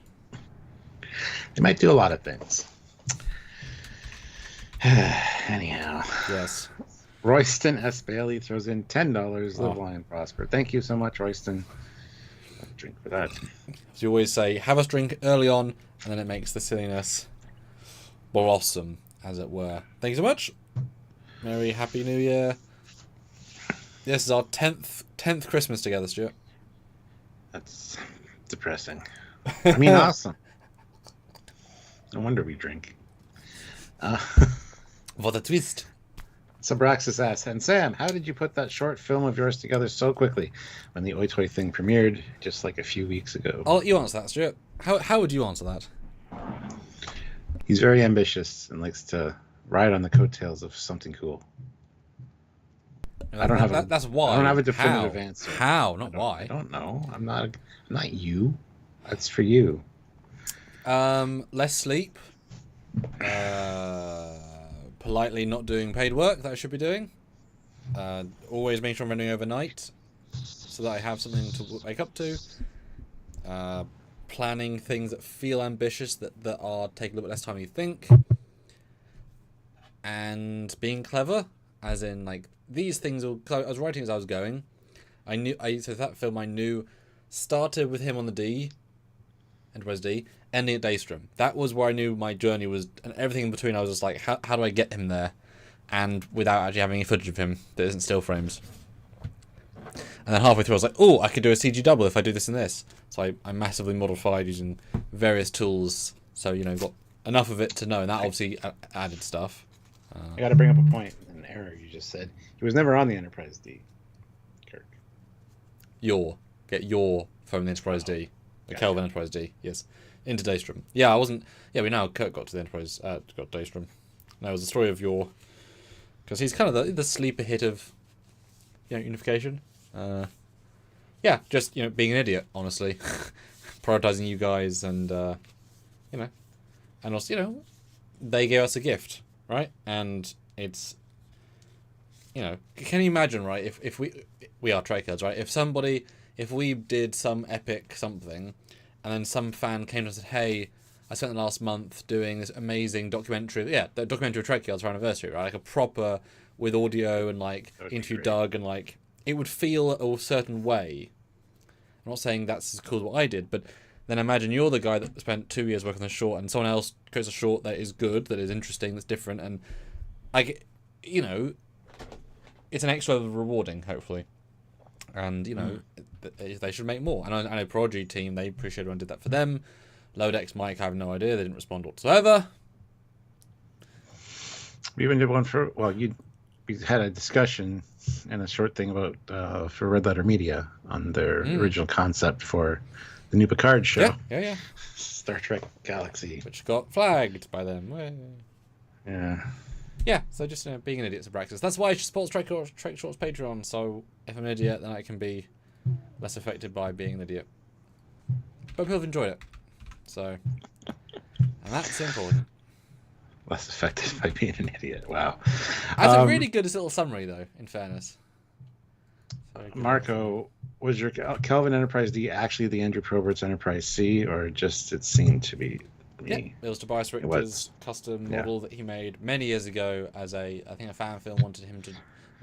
[SPEAKER 2] They might do a lot of things. Anyhow.
[SPEAKER 1] Yes.
[SPEAKER 2] Royston S. Bailey throws in $10. Live long and prosper. Thank you so much, Royston. Have a drink for that.
[SPEAKER 1] As you always say, have us drink early on, and then it makes the silliness blossom, as it were. Thank you so much. Merry Happy New Year. This is our 10th Christmas together, Stuart.
[SPEAKER 2] That's depressing. I mean, awesome. No wonder we drink.
[SPEAKER 1] What a twist.
[SPEAKER 2] Sabraxis asks, and Sam, how did you put that short film of yours together so quickly when the Oi Toy thing premiered just like a few weeks ago?
[SPEAKER 1] I'll let you answer that, Stuart. How would you answer that?
[SPEAKER 2] He's very ambitious and likes to ride on the coattails of something cool.
[SPEAKER 1] I don't have that's why.
[SPEAKER 2] I don't have a definitive answer.
[SPEAKER 1] How? Not why.
[SPEAKER 2] I don't know. I'm not you. That's for you.
[SPEAKER 1] Less sleep. Politely not doing paid work that I should be doing. Always make sure I'm running overnight so that I have something to wake up to. Planning things that feel ambitious that are take a little bit less time than you think. And being clever, as in like these things. I was writing as I was going. So that film I knew started with him on the D, Enterprise D, ending at Daystrom. That was where I knew my journey was, and everything in between I was just like, how do I get him there? and without actually having any footage of him that isn't still frames. And then halfway through I was like, oh, I could do a CG double if I do this and this. So I massively modified using various tools, so got enough of it to know, and that obviously added stuff.
[SPEAKER 2] I got to bring up a point, an error you just said. He was never on the Enterprise D, Kirk.
[SPEAKER 1] Get your from the Enterprise D. The
[SPEAKER 2] Gotcha.
[SPEAKER 1] Kelvin Enterprise D, yes. Into Daystrom. Yeah, I wasn't... Yeah, we know Kirk got to the Enterprise... got Daystrom. That was the story of your... Because he's kind of the sleeper hit of unification. Yeah, just, being an idiot, honestly. Prioritizing you guys and, And also, they gave us a gift, right? And it's... can you imagine, right, if we are Trekyards, right? If we did some epic something, and then some fan came to us and said, hey, I spent the last month doing this amazing documentary, the documentary of Trekyards for anniversary, right? Like a proper, with audio and interview Doug, and it would feel a certain way. I'm not saying that's as cool as what I did, but then imagine you're the guy that spent 2 years working on a short, and someone else creates a short that is good, that is interesting, that's different, and it's an extra rewarding, hopefully. And, they should make more. And I know Prodigy team, they appreciated when I did that for them. Lodex Mike, I have no idea. They didn't respond whatsoever.
[SPEAKER 2] We even did one for... Well, we had a discussion and a short thing about for Red Letter Media on their original concept for the new Picard show.
[SPEAKER 1] Yeah.
[SPEAKER 2] Star Trek Galaxy.
[SPEAKER 1] Which got flagged by them.
[SPEAKER 2] Yeah.
[SPEAKER 1] Yeah, so just being an idiot's a practice. That's why I should support Trek Shorts Patreon, so if I'm an idiot, then I can be less affected by being an idiot. But people have enjoyed it. So, and that's important.
[SPEAKER 2] Less affected by being an idiot. Wow.
[SPEAKER 1] That's a really good little summary, though, in fairness.
[SPEAKER 2] Marco, was your Kelvin Enterprise D actually the Andrew Probert's Enterprise C, or just it seemed to be...
[SPEAKER 1] Yeah, it was Tobias Richter's custom model that he made many years ago as I think a fan film was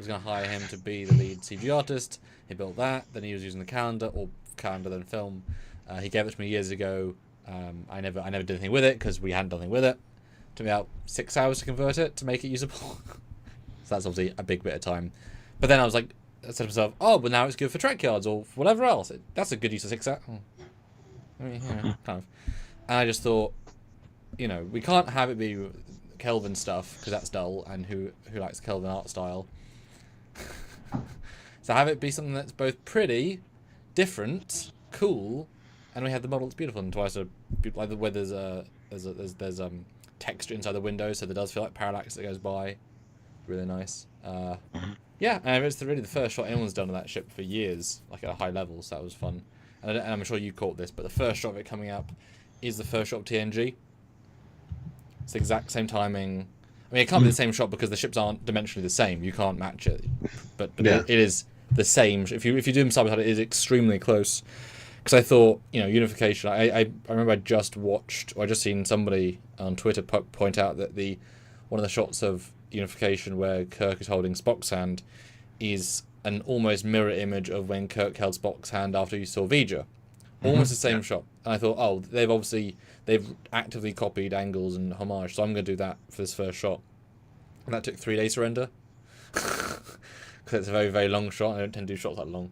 [SPEAKER 1] going to hire him to be the lead CG artist. He built that, then he was using the calendar then film. He gave it to me years ago. I never did anything with it because we hadn't done anything with it. It took me about 6 hours to convert it to make it usable. So that's obviously a big bit of time. But then I was like, I said to myself, oh, but now it's good for Trekyards or whatever else. That's a good use of 6 hours. I mean, kind of. And I just thought, we can't have it be Kelvin stuff because that's dull, and who likes Kelvin art style. So have it be something that's both pretty, different, cool, and we have the model that's beautiful. And twice where there's texture inside the window, so there does feel like parallax that goes by. Really nice. Yeah, and it's really the first shot anyone's done of that ship for years, like at a high level. So that was fun. And I'm sure you caught this, but the first shot of it coming up is the first shot of TNG. It's the exact same timing. I mean, it can't be the same shot because the ships aren't dimensionally the same. You can't match it, but it is the same. If you do them side by side, it is extremely close. Because I thought, unification. I remember I just seen somebody on Twitter point out that one of the shots of unification where Kirk is holding Spock's hand is an almost mirror image of when Kirk held Spock's hand after you saw V'Ger. Almost the same shot. And I thought, oh, they've actively copied angles and homage, so I'm going to do that for this first shot. And that took 3 days to render. Because it's a very, very long shot. I don't tend to do shots that long.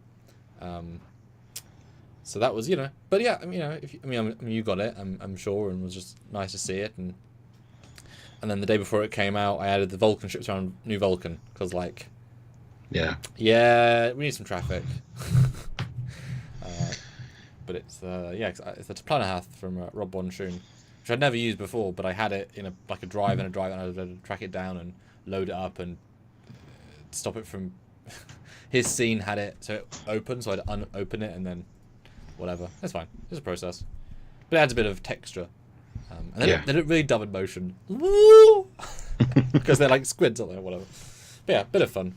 [SPEAKER 1] So that was, But yeah, you got it, I'm sure, and it was just nice to see it. And then the day before it came out, I added the Vulcan ships around New Vulcan. Because, yeah, we need some traffic. But it's the Planahath from Rob Bonshun, which I'd never used before, but I had it in a drive, and I was able to track it down and load it up and stop it from... His scene had it so it opened, so I'd unopen it and then whatever. That's fine. It's a process. But it adds a bit of texture. And they look really dumb in motion. Woo! Because they're like squids, aren't they, or whatever. But yeah, bit of fun.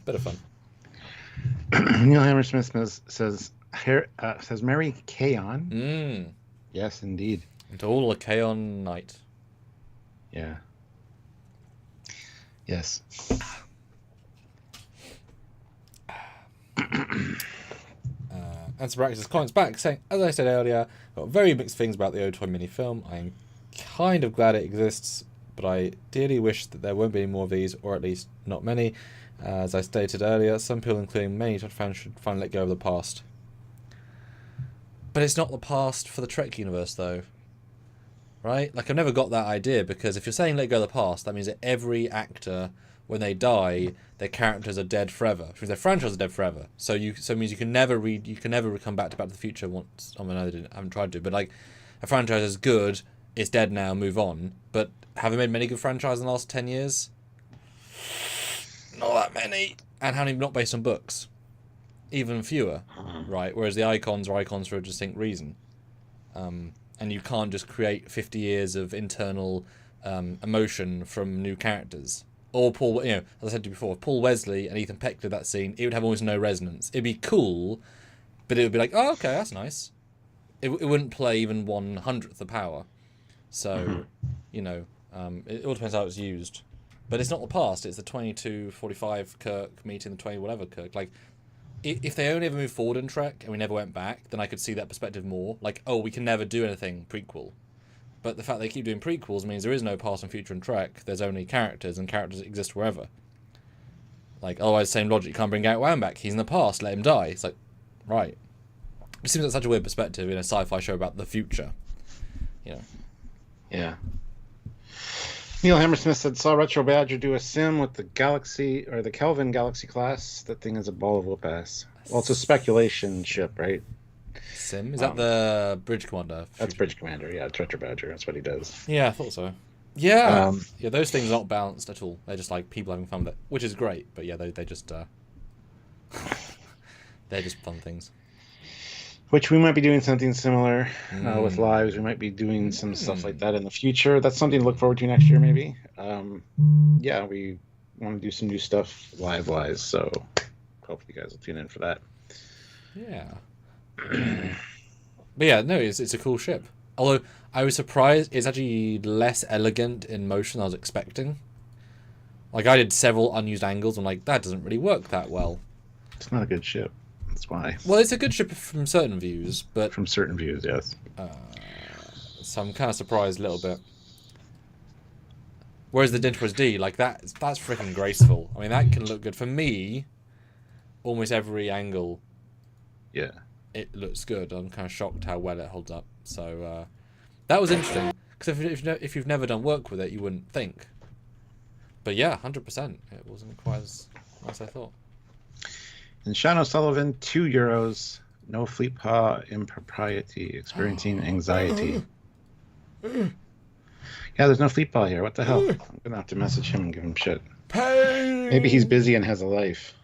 [SPEAKER 2] Neil Hammersmith says Mary Kaon. Yes, indeed.
[SPEAKER 1] And to all a Kaon night.
[SPEAKER 2] Yeah. Yes.
[SPEAKER 1] And Sabrax's comments back saying, as I said earlier, got very mixed things about the Otoy mini film. I'm kind of glad it exists, but I dearly wish that there won't be any more of these, or at least not many. As I stated earlier, some people, including many fans, should finally let go of the past. But it's not the past for the Trek universe, though. Right? Like, I've never got that idea, because if you're saying let go of the past, that means that every actor, when they die, their characters are dead forever. Which means their franchise is dead forever. So it means you can never come back to Back to the Future once. I mean, I haven't tried to, but like, a franchise is good, it's dead now, move on. But have they made many good franchises in the last 10 years? Not that many. And how many not based on books? Even fewer, right? Whereas the icons are icons for a distinct reason. And you can't just create 50 years of internal emotion from new characters. Or Paul, as I said to you before, if Paul Wesley and Ethan Peck did that scene, it would have almost no resonance. It'd be cool, but it would be like, oh, okay, that's nice. It wouldn't play even 1/100th the power. So, it all depends how it's used. But it's not the past, it's the 2245 Kirk meeting the 20 whatever Kirk. Like, if they only ever moved forward in Trek and we never went back, then I could see that perspective more. Like, oh, we can never do anything prequel. But the fact they keep doing prequels means there is no past and future in Trek. There's only characters, and characters exist wherever. Like, otherwise, same logic. You can't bring Garrett Wang back. He's in the past. Let him die. It's like, right. It seems like such a weird perspective in a sci-fi show about the future.
[SPEAKER 2] Yeah. Neil Hammersmith said, saw Retro Badger do a sim with the Galaxy, or the Kelvin Galaxy class. That thing is a ball of whoop ass. Well, it's a speculation ship, right?
[SPEAKER 1] Sim? Is that the Bridge Commander?
[SPEAKER 2] That's Bridge Commander, yeah. It's Retro Badger. That's what he does.
[SPEAKER 1] Yeah, I thought so. Yeah. Yeah, those things are not balanced at all. They're just like people having fun with it, which is great. But yeah, they just they're just fun things.
[SPEAKER 2] Which we might be doing something similar with lives. We might be doing some stuff like that in the future. That's something to look forward to next year, maybe. Yeah, we want to do some new stuff live-wise, so hopefully you guys will tune in for that.
[SPEAKER 1] Yeah. But yeah, no, it's a cool ship. Although I was surprised, it's actually less elegant in motion than I was expecting. Like, I did several unused angles, and like, that doesn't really work that well.
[SPEAKER 2] It's not a good ship. That's why.
[SPEAKER 1] Well, it's a good ship from certain views, but...
[SPEAKER 2] From certain views, yes.
[SPEAKER 1] So I'm kind of surprised a little bit. Whereas the Enterprise D, like, that's freaking graceful. I mean, that can look good. For me, almost every angle...
[SPEAKER 2] Yeah.
[SPEAKER 1] It looks good. I'm kind of shocked how well it holds up. So, that was interesting. Because if you've never done work with it, you wouldn't think. But yeah, 100%. It wasn't quite as nice as I thought.
[SPEAKER 2] And Sean O'Sullivan, €2. No fleet paw impropriety. Experiencing anxiety. Yeah, there's no fleet paw here. What the hell? I'm going to have to message him and give him shit.
[SPEAKER 1] Pain!
[SPEAKER 2] Maybe he's busy and has a life.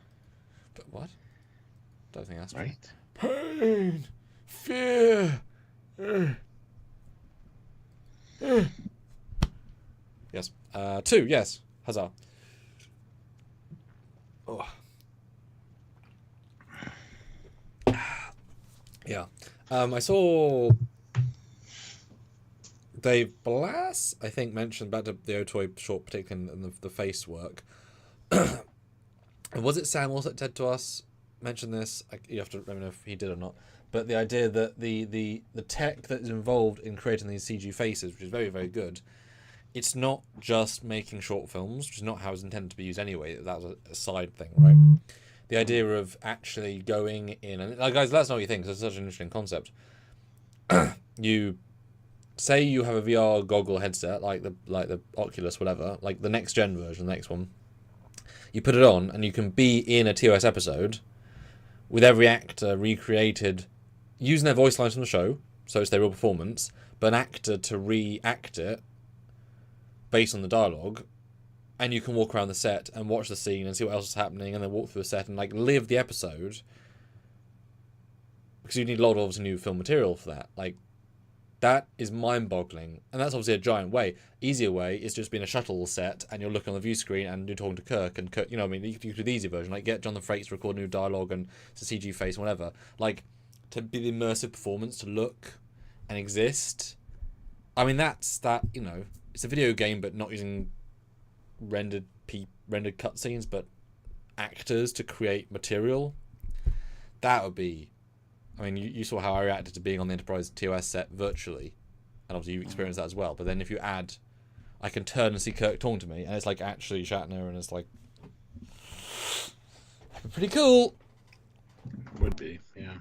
[SPEAKER 1] But what? Don't think that's
[SPEAKER 2] right.
[SPEAKER 1] Pain! Fear! Yes. 2, yes. Huzzah. Oh. Yeah. I saw Dave Blass, I think, mentioned about the Otoy short, particularly in the face work. And was it Sam also that said to us, mentioned this? You have to let me know if he did or not. But the idea that the tech that is involved in creating these CG faces, which is very, very good, it's not just making short films, which is not how it's intended to be used anyway. That was a side thing, right? The idea of actually going in, and guys, let us know what you think, because it's such an interesting concept. You say you have a VR goggle headset, like the Oculus, whatever, like the next gen version, the next one. You put it on, and you can be in a TOS episode with every actor recreated using their voice lines from the show, so it's their real performance, but an actor to re-act it based on the dialogue. And you can walk around the set and watch the scene and see what else is happening, and then walk through the set and like live the episode. Because you need a lot of obviously new film material for that. Like, that is mind-boggling, and that's obviously a giant way. Easier way is just being a shuttle set, and you're looking on the view screen and you're talking to Kirk, and Kirk, you know what I mean? You could do the easy version, like get Jonathan Frakes to record new dialogue and it's a CG face and whatever. Like, to be the immersive performance, to look and exist. I mean, that's that. It's a video game, but not using rendered cutscenes, but actors to create material. That would be... I mean, you saw how I reacted to being on the Enterprise TOS set virtually, and obviously you experienced that as well. But then if you add I can turn and see Kirk talking to me, and it's like actually Shatner, and it's like pretty cool.
[SPEAKER 2] Would be, yeah.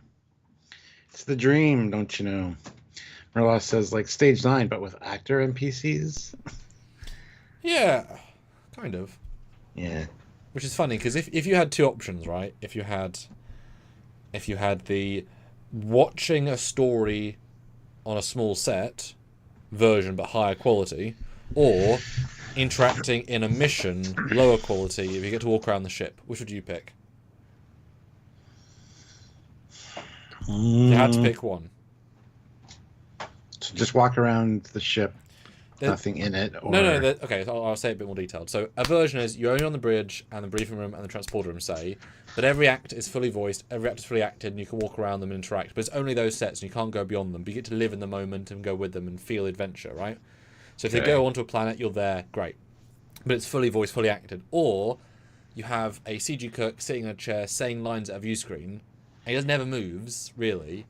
[SPEAKER 2] It's the dream, don't you know? Merlos says like Stage 9, but with actor NPCs.
[SPEAKER 1] Yeah, kind of.
[SPEAKER 2] Yeah.
[SPEAKER 1] Which is funny because if you had two options, right? If you had the watching a story on a small set version but higher quality, or interacting in a mission lower quality if you get to walk around the ship, which would you pick? If you had to pick one.
[SPEAKER 2] So just walk around the ship, nothing in it. Or...
[SPEAKER 1] No. Okay, so I'll say it a bit more detailed. So a version is you're only on the bridge and the briefing room and the transporter room, say, but every act is fully voiced, every act is fully acted, and you can walk around them and interact. But it's only those sets, and you can't go beyond them. But you get to live in the moment and go with them and feel adventure, right? So if they go onto a planet, you're there, great. But it's fully voiced, fully acted. Or you have a CG Kirk sitting in a chair saying lines at a view screen, and he just never moves, really.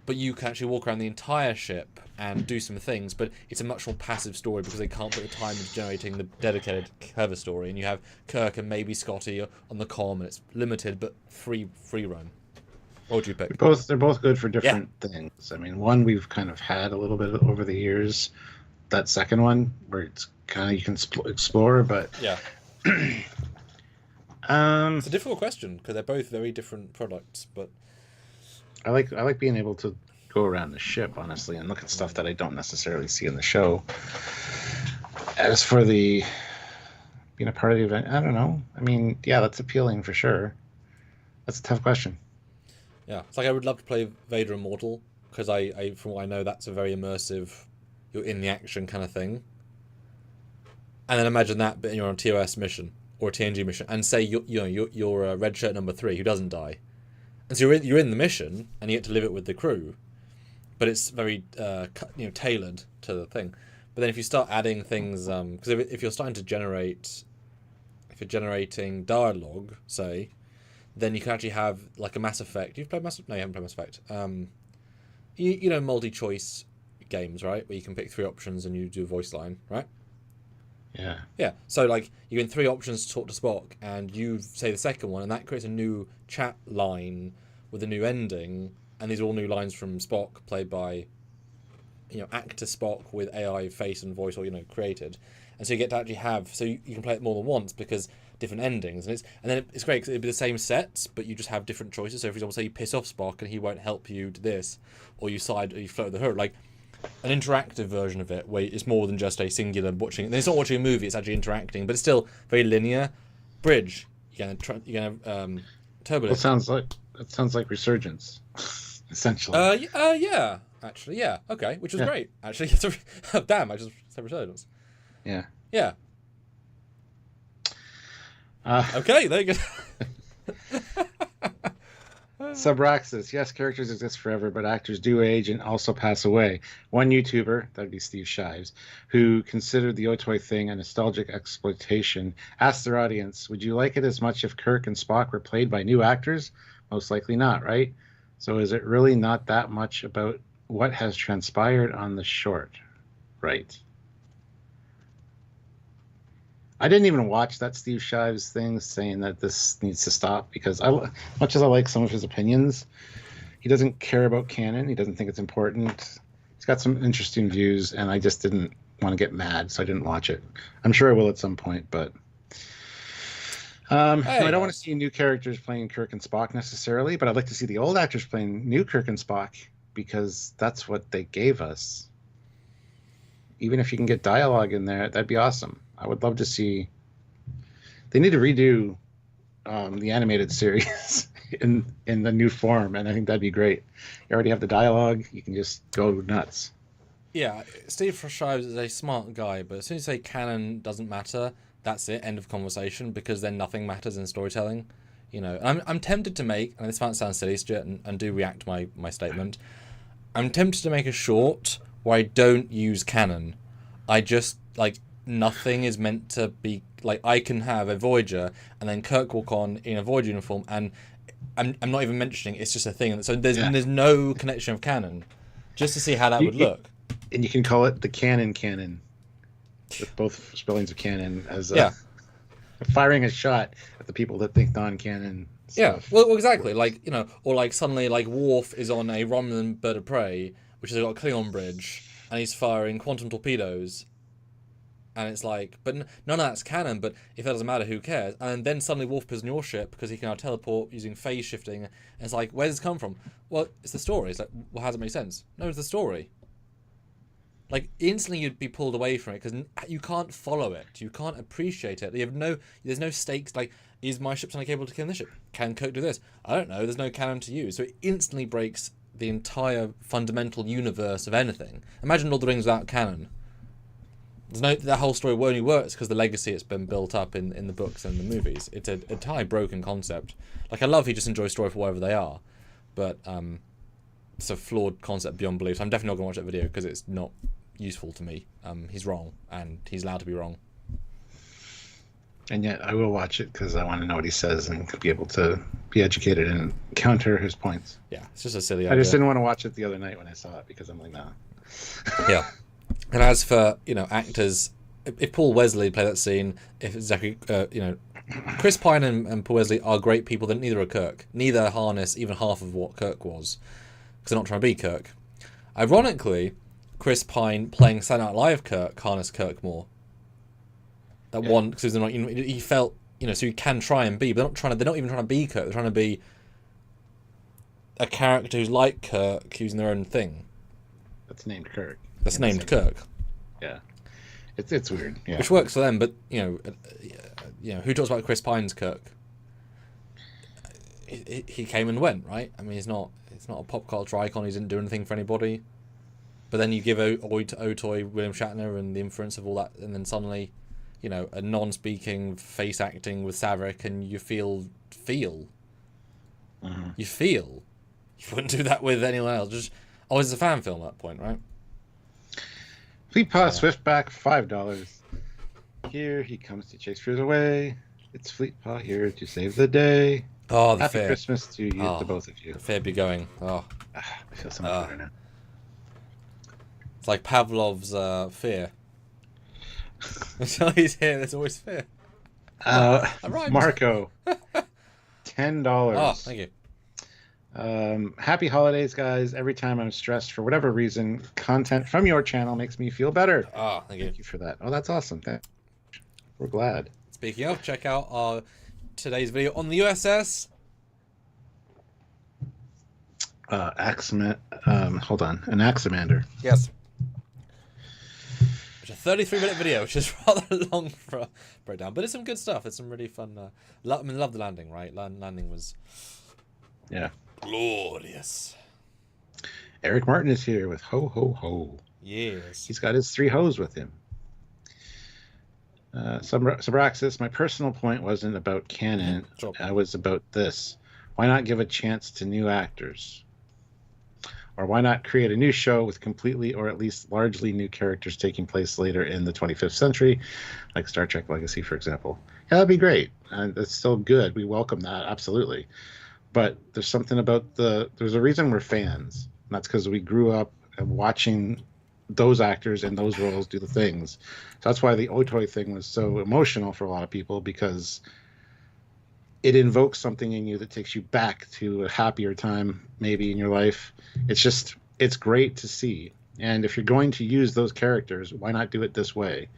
[SPEAKER 1] But you can actually walk around the entire ship and do some things, but it's a much more passive story because they can't put the time into generating the dedicated cover story. And you have Kirk and maybe Scotty on the comm, and it's limited but free roam. What would you pick?
[SPEAKER 2] They're both good for different things. I mean, one we've kind of had a little bit over the years. That second one, where it's kind of you can explore, but
[SPEAKER 1] yeah. It's a difficult question because they're both very different products, but
[SPEAKER 2] I like being able to go around the ship, honestly, and look at stuff that I don't necessarily see in the show. As for the being a part of the event, I don't know. I mean, yeah, that's appealing for sure. That's a tough question.
[SPEAKER 1] Yeah, it's like I would love to play Vader Immortal because I from what I know, that's a very immersive, you're in the action kind of thing. And then imagine that, but you're on a TOS mission or a TNG mission, and say you're red shirt number 3 who doesn't die. And so you're in the mission, and you get to live it with the crew, but it's very tailored to the thing. But then if you start adding things, because if you're starting to generate, if you're generating dialogue, say, then you can actually have like a Mass Effect. You've played Mass Effect? No, you haven't played Mass Effect. You know, multi-choice games, right? Where you can pick 3 options and you do a voice line, right?
[SPEAKER 2] Yeah.
[SPEAKER 1] Yeah. So like you get 3 options to talk to Spock, and you say the second one, and that creates a new chat line with a new ending, and these are all new lines from Spock, played by, actor Spock with AI face and voice, or created, and so you get to actually have, so you can play it more than once because different endings, and then it's great because it'd be the same sets, but you just have different choices. So for example, say you piss off Spock and he won't help you do this, or you float the hood, like an interactive version of it where it's more than just a singular watching. And it's not watching a movie; it's actually interacting, but it's still very linear. Bridge, you're gonna turbo.
[SPEAKER 2] Well, it sounds like Resurgence, essentially.
[SPEAKER 1] Yeah, actually, yeah, okay, which was great. Actually, damn, I just said Resurgence.
[SPEAKER 2] Yeah.
[SPEAKER 1] Yeah. Okay, there you go.
[SPEAKER 2] Subraxis, yes, characters exist forever, but actors do age and also pass away. One YouTuber, that'd be Steve Shives, who considered the Otoy thing a nostalgic exploitation, asked their audience, would you like it as much if Kirk and Spock were played by new actors? Most likely not, right? So is it really not that much about what has transpired on the short? Right. I didn't even watch that Steve Shives thing saying that this needs to stop because much as I like some of his opinions, he doesn't care about canon. He doesn't think it's important. He's got some interesting views, and I just didn't want to get mad, so I didn't watch it. I'm sure I will at some point, but no, I don't want to see new characters playing Kirk and Spock necessarily, but I'd like to see the old actors playing new Kirk and Spock because that's what they gave us. Even if you can get dialogue in there, that'd be awesome. I would love to see. They need to redo the animated series in the new form, and I think that'd be great. You already have the dialogue; you can just go nuts.
[SPEAKER 1] Yeah, Steve Shives is a smart guy, but as soon as you say canon doesn't matter, that's it. End of conversation, because then nothing matters in storytelling. I'm tempted to make, and this might sound silly, Stuart, and do react to my statement. I'm tempted to make a short where I don't use canon. I just nothing is meant to be I can have a Voyager and then Kirk walk on in a Voyager uniform, and I'm not even mentioning it's just a thing. So there's no connection of canon, just to see how that would look.
[SPEAKER 2] And you can call it the canon. with both spellings of canon as
[SPEAKER 1] Yeah.
[SPEAKER 2] firing a shot at the people that think non-canon
[SPEAKER 1] Yeah,
[SPEAKER 2] stuff.
[SPEAKER 1] well, exactly. Like, you know, or like suddenly, like Worf is on a Romulan bird of prey, which has got a Klingon bridge, and he's firing quantum torpedoes, and it's like, but none of that's canon. But if that doesn't matter, who cares? And then suddenly Worf appears on your ship because he can now teleport using phase shifting, and it's like, where does this come from? Well, it's the story. It's like, well, how does it make sense? No, it's the story. Like, instantly you'd be pulled away from it because you can't follow it. You can't appreciate it. There's no stakes. Like, is my ship suddenly capable to kill this ship? Can Kirk do this? I don't know. There's no canon to use. So it instantly breaks the entire fundamental universe of anything. Imagine Lord of the Rings without canon. That whole story only works because the legacy it's been built up in the books and the movies. It's a entirely broken concept. Like, I love he just enjoys story for whatever they are. But it's a flawed concept beyond belief. So I'm definitely not going to watch that video because it's not useful to me. He's wrong, and he's allowed to be wrong.
[SPEAKER 2] And yet I will watch it because I want to know what he says and be able to be educated and counter his points.
[SPEAKER 1] Yeah, it's just a silly
[SPEAKER 2] idea. I just didn't want to watch it the other night when I saw it because I'm like, nah.
[SPEAKER 1] Yeah. And as for, you know, actors, if Paul Wesley played that scene, if Zachary, you know, Chris Pine and Paul Wesley are great people, then neither are Kirk. Neither harness even half of what Kirk was, because they're not trying to be Kirk. Ironically, Chris Pine playing Saturday Night Live Kirk harnessed Kirk more. That one, because they're not, you know, he felt, you know, so you can try and be, but they're not even trying to be Kirk. They're trying to be a character who's like Kirk, who's in their own thing.
[SPEAKER 2] That's named Kirk.
[SPEAKER 1] That's named Kirk.
[SPEAKER 2] Yeah, it's weird. Yeah,
[SPEAKER 1] which works for them, but you know, who talks about Chris Pine's Kirk? He came and went, right? I mean, it's not a pop culture icon. He didn't do anything for anybody. But then you give Oi to Otoy, William Shatner, and the inference of all that, and then suddenly, you know, a non-speaking face acting with Savik, and you feel.
[SPEAKER 2] Mm-hmm.
[SPEAKER 1] You feel. You wouldn't do that with anyone else. Just it's a fan film at that point, right?
[SPEAKER 2] Fleetpaw Swiftback, $5. Here he comes to chase fears away. It's Fleetpaw here to save the day.
[SPEAKER 1] Oh, the
[SPEAKER 2] Happy
[SPEAKER 1] fair.
[SPEAKER 2] Christmas to you, to both of you.
[SPEAKER 1] The fair be going. Oh,
[SPEAKER 2] I feel so much better now.
[SPEAKER 1] It's like Pavlov's fear. Until he's here, there's always fear.
[SPEAKER 2] Marco, $10.
[SPEAKER 1] Oh, thank you.
[SPEAKER 2] Happy holidays, guys. Every time I'm stressed for whatever reason, content from your channel makes me feel better.
[SPEAKER 1] Oh, thank you.
[SPEAKER 2] Thank you for that. Oh, that's awesome. We're glad.
[SPEAKER 1] Speaking of, check out our today's video on the USS.
[SPEAKER 2] Hold on. An Aximander.
[SPEAKER 1] Yes. It's a 33-minute video, which is rather long for a breakdown, but it's some good stuff. It's some really fun. I mean, love the landing, right? Landing was glorious.
[SPEAKER 2] Eric Martin is here with Ho Ho Ho.
[SPEAKER 1] Yes.
[SPEAKER 2] He's got his 3 hoes with him. Subraxis, my personal point wasn't about canon.
[SPEAKER 1] Sure.
[SPEAKER 2] I was about this. Why not give a chance to new actors? Or why not create a new show with completely or at least largely new characters taking place later in the 25th century, like Star Trek Legacy, for example? Yeah, that'd be great. And that's still good. We welcome that, absolutely. But there's something about there's a reason we're fans. And that's because we grew up watching those actors in those roles do the things. So that's why the Otoy thing was so emotional for a lot of people, because it invokes something in you that takes you back to a happier time maybe in your life. It's great to see. And if you're going to use those characters, why not do it this way?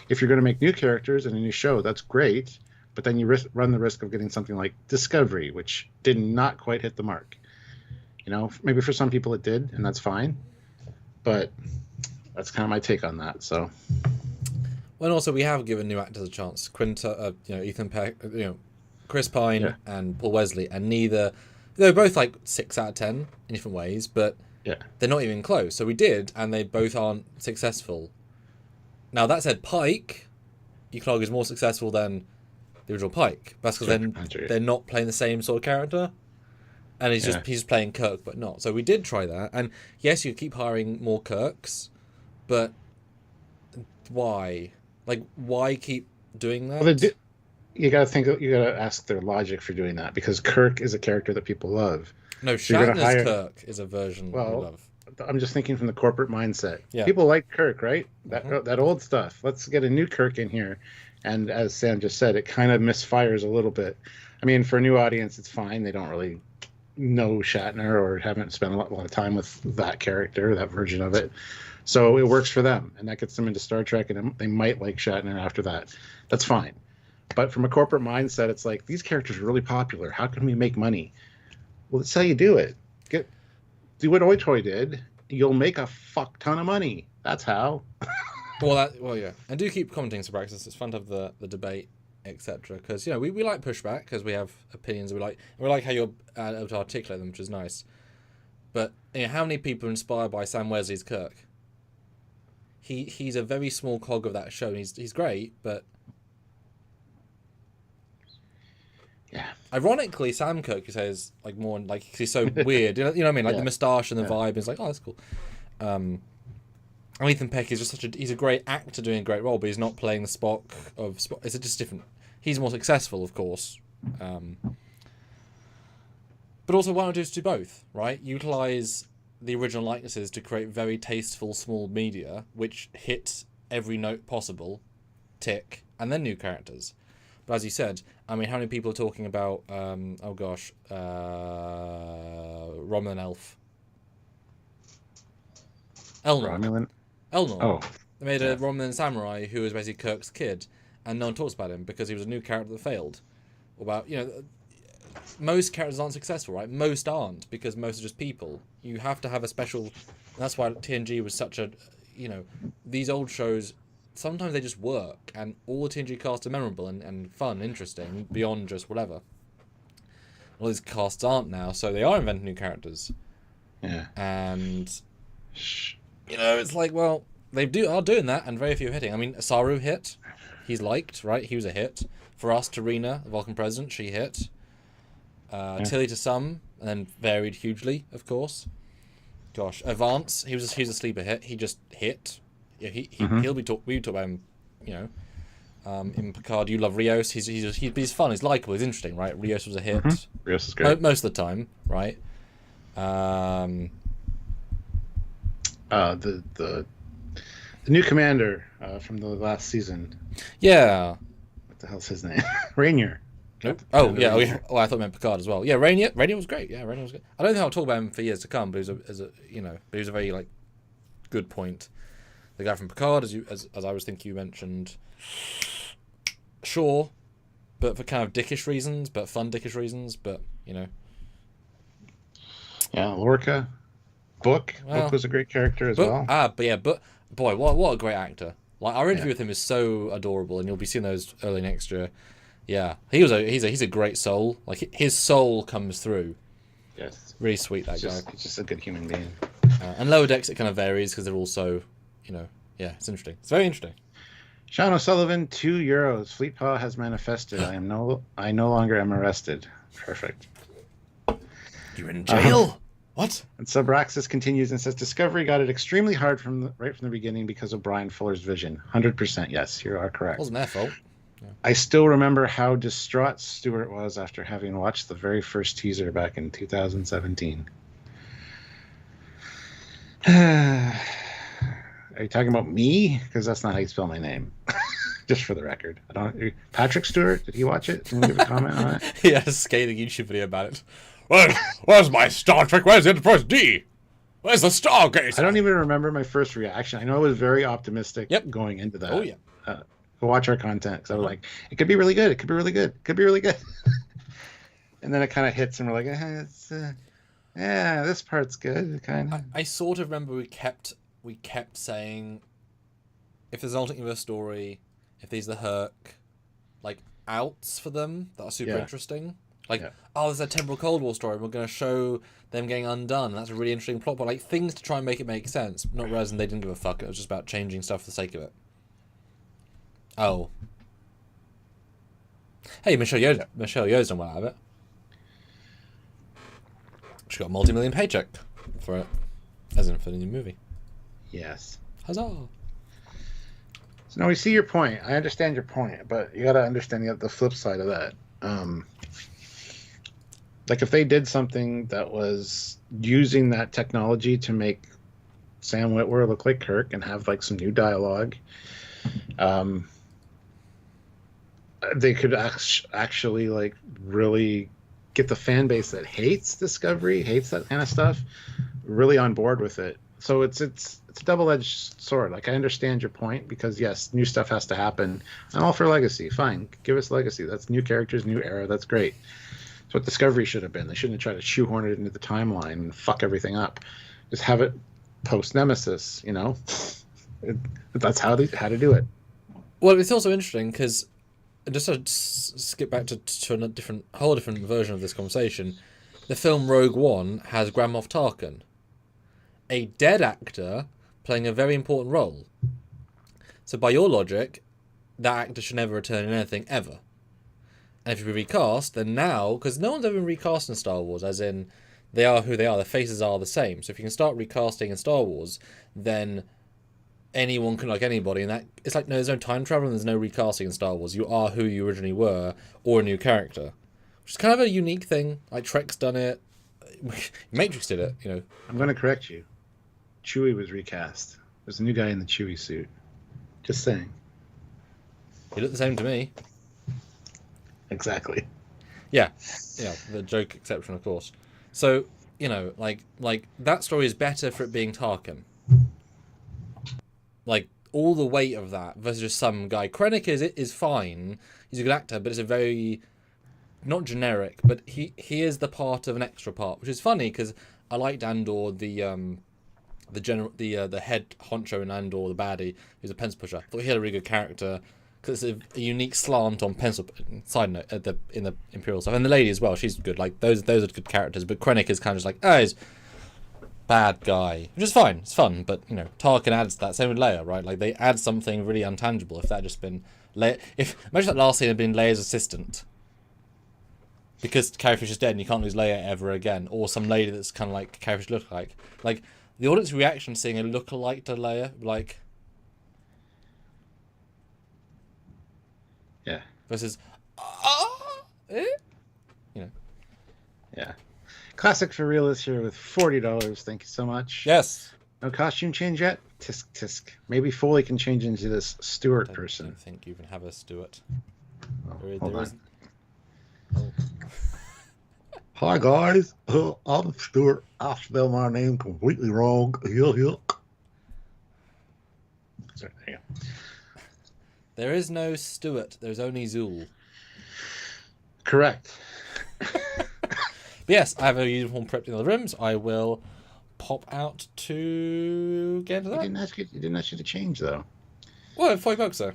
[SPEAKER 2] If you're going to make new characters in a new show, that's great, but then you run the risk of getting something like Discovery, which did not quite hit the mark. You know, maybe for some people it did, and that's fine. But that's kind of my take on that. So,
[SPEAKER 1] well, also we have given new actors a chance. Ethan Peck, Chris Pine and Paul Wesley, and they're both like 6 out of 10 in different ways, but they're not even close. So we did, and they both aren't successful. Now that said, Pike, you can argue, is more successful than the original Pike. That's because they're not playing the same sort of character. And he's playing Kirk, but not. So we did try that. And yes, you keep hiring more Kirks, but why? Like, why keep doing that?
[SPEAKER 2] Well, you gotta ask their logic for doing that, because Kirk is a character that people love.
[SPEAKER 1] No, Shatner's Kirk is a version we love.
[SPEAKER 2] I'm just thinking from the corporate mindset.
[SPEAKER 1] Yeah.
[SPEAKER 2] People like Kirk, right? That old stuff. Let's get a new Kirk in here. And as Sam just said, it kind of misfires a little bit. I mean, for a new audience, it's fine. They don't really know Shatner or haven't spent a lot of time with that character, that version of it. So it works for them, and that gets them into Star Trek, and they might like Shatner after that. That's fine. But from a corporate mindset, it's like, these characters are really popular. How can we make money? Well, that's how you do it. Do what Oi Toy did. You'll make a fuck ton of money. That's how.
[SPEAKER 1] Well, yeah. And do keep commenting, Subraxis. It's fun to have the debate, etc. Because, you know, we like pushback because we have opinions. We like how you're able to articulate them, which is nice. But, you know, how many people are inspired by Sam Wesley's Kirk? He's a very small cog of that show. And he's great, but...
[SPEAKER 2] Yeah.
[SPEAKER 1] Ironically, Sam Kirk, you say, is like more like he's so weird. You know what I mean? Like the moustache and the vibe is like, oh, that's cool. And Ethan Peck is just he's a great actor doing a great role, but he's not playing the Spock of Spock. It's just different. He's more successful, of course. But also, why not just do both, right? Utilize the original likenesses to create very tasteful small media, which hit every note possible, tick, and then new characters. But as you said, I mean, how many people are talking about, Romulan Elf? Elnor. Oh. They made a Romulan samurai who was basically Kirk's kid, and no one talks about him because he was a new character that failed. About, you know, most characters aren't successful, right? Most aren't, because most are just people. You have to have a special... That's why TNG was such a... You know, these old shows... Sometimes they just work, and all the TNG casts are memorable and fun, interesting, beyond just whatever. All these casts aren't now, so they are inventing new characters.
[SPEAKER 2] Yeah.
[SPEAKER 1] And, you know, it's like, well, they are doing that, and very few are hitting. I mean, Saru hit. He's liked, right? He was a hit. For us, Tarina, the Vulcan president, she hit. Tilly to some, and then varied hugely, of course. Gosh, Advance, he was a sleeper hit. He just hit. Yeah, he'll be we talk about him, you know, in Picard. You love Rios. He's fun. He's likable. He's interesting, right? Rios was a hit.
[SPEAKER 2] Rios is great
[SPEAKER 1] most of the time, right?
[SPEAKER 2] The new commander from the last season.
[SPEAKER 1] Yeah.
[SPEAKER 2] What the hell's his name? Rainier.
[SPEAKER 1] Nope. Oh yeah. Oh, I thought I meant Picard as well. Yeah, Rainier. Rainier was great. Yeah, Rainier was good. I don't think I'll talk about him for years to come, but he was a very good point. The guy from Picard, as I was thinking you mentioned, sure, but for kind of dickish reasons, but fun dickish reasons, but, you know.
[SPEAKER 2] Yeah, Lorca. Book was a great character as well.
[SPEAKER 1] But boy, what a great actor. Like, our interview with him is so adorable, and you'll be seeing those early next year. Yeah, he's a great soul. Like, his soul comes through.
[SPEAKER 2] Yes.
[SPEAKER 1] Really sweet, that guy.
[SPEAKER 2] He's just a good human being.
[SPEAKER 1] And Lower Decks, it kind of varies, because they're also... You know, yeah, it's interesting. It's very interesting.
[SPEAKER 2] Sean O'Sullivan, €2. Fleetpaw has manifested. I no longer am arrested. Perfect.
[SPEAKER 1] You're in jail. What?
[SPEAKER 2] And Subraxis continues and says Discovery got it extremely hard right from the beginning because of Brian Fuller's vision. 100%. Yes, you are correct.
[SPEAKER 1] It wasn't their fault. Yeah.
[SPEAKER 2] I still remember how distraught Stewart was after having watched the very first teaser back in 2017. Are you talking about me? Because that's not how you spell my name. Just for the record. Patrick Stewart, did he watch it? Can you give a comment on it?
[SPEAKER 1] He had a scathing YouTube video about it. Where's my Star Trek? Where's the Enterprise D? Where's the Stargazer?
[SPEAKER 2] I don't even remember my first reaction. I know I was very optimistic going into that.
[SPEAKER 1] Oh, yeah.
[SPEAKER 2] Go watch our content. Because I was like, it could be really good. It could be really good. It could be really good. And then it kind of hits and we're like, this part's good. Kind of.
[SPEAKER 1] I sort of remember we kept saying, if there's an alternate universe story, if these are the Herc, outs for them that are super interesting. There's a temporal Cold War story, and we're going to show them getting undone. That's a really interesting plot, but things to try and make it make sense. Not realizing they didn't give a fuck. It was just about changing stuff for the sake of it. Oh. Hey, Michelle Yeoh's done well out of it. She got a multi-million paycheck for it, as in for the new movie.
[SPEAKER 2] Yes.
[SPEAKER 1] Huzzah!
[SPEAKER 2] So now we see your point. I understand your point, but you got to understand the flip side of that. If they did something that was using that technology to make Sam Witwer look like Kirk and have like some new dialogue. They could actually like really get the fan base that hates Discovery, hates that kind of stuff, really on board with it. So it's a double-edged sword. Like, I understand your point, because yes, new stuff has to happen. I'm all for legacy. Fine, give us legacy. That's new characters, new era. That's great. That's what Discovery should have been. They shouldn't have tried to shoehorn it into the timeline and fuck everything up. Just have it post Nemesis. You know, that's how to do it.
[SPEAKER 1] Well, it's also interesting because, just to skip back to a whole different version of this conversation, the film Rogue One has Grand Moff Tarkin, a dead actor playing a very important role. So by your logic, that actor should never return in anything ever. And if you recast, then now, because no one's ever been recast in Star Wars, as in they are who they are, their faces are the same. So if you can start recasting in Star Wars, then anyone can like anybody, and that it's like, no, there's no time travel and there's no recasting in Star Wars. You are who you originally were, or a new character, which is kind of a unique thing. Like Trek's done it, Matrix did it. You know,
[SPEAKER 2] I'm going to correct you. Chewie was recast. There's a new guy in the Chewie suit. Just saying.
[SPEAKER 1] He looked the same to me.
[SPEAKER 2] Exactly.
[SPEAKER 1] Yeah, the joke exception, of course. So you know, like that story is better for it being Tarkin. Like, all the weight of that versus just some guy. Krennic is fine. He's a good actor, but it's a very, not generic, but he is the part of an extra part, which is funny because I liked Andor, the head honcho in Andor, the baddie, who's a pencil pusher. I thought he had a really good character because it's a unique slant on pencil. Side note, in the Imperial stuff, and the lady as well. She's good. Like those are good characters, but Krennic is kind of just like, oh, he's bad guy, which is fine. It's fun, but you know, Tarkin adds that. Same with Leia, right? Like they add something really untangible. If that had just been Leia, imagine that last scene had been Leia's assistant, because Carrie Fisher's dead and you can't lose Leia ever again, or some lady that's kind of like Carrie Fisher look like the audience reaction seeing a look-alike to Leia, like
[SPEAKER 2] yeah,
[SPEAKER 1] versus you know.
[SPEAKER 2] Yeah. Classic for Realists here with $40. Thank you so much.
[SPEAKER 1] Yes.
[SPEAKER 2] No costume change yet? Tisk tisk. Maybe Foley can change into this Stewart person.
[SPEAKER 1] I don't think you even have a Stewart.
[SPEAKER 2] Oh,
[SPEAKER 1] There is. Oh.
[SPEAKER 2] Hi guys, I'm Stewart. I spelled my name completely wrong. Sorry, there you go.
[SPEAKER 1] There is no Stewart. There's only Zool.
[SPEAKER 2] Correct.
[SPEAKER 1] But yes, I have a uniform prepped in the room, so I will pop out to get into that.
[SPEAKER 2] You didn't ask you to change though.
[SPEAKER 1] Well, $40 though.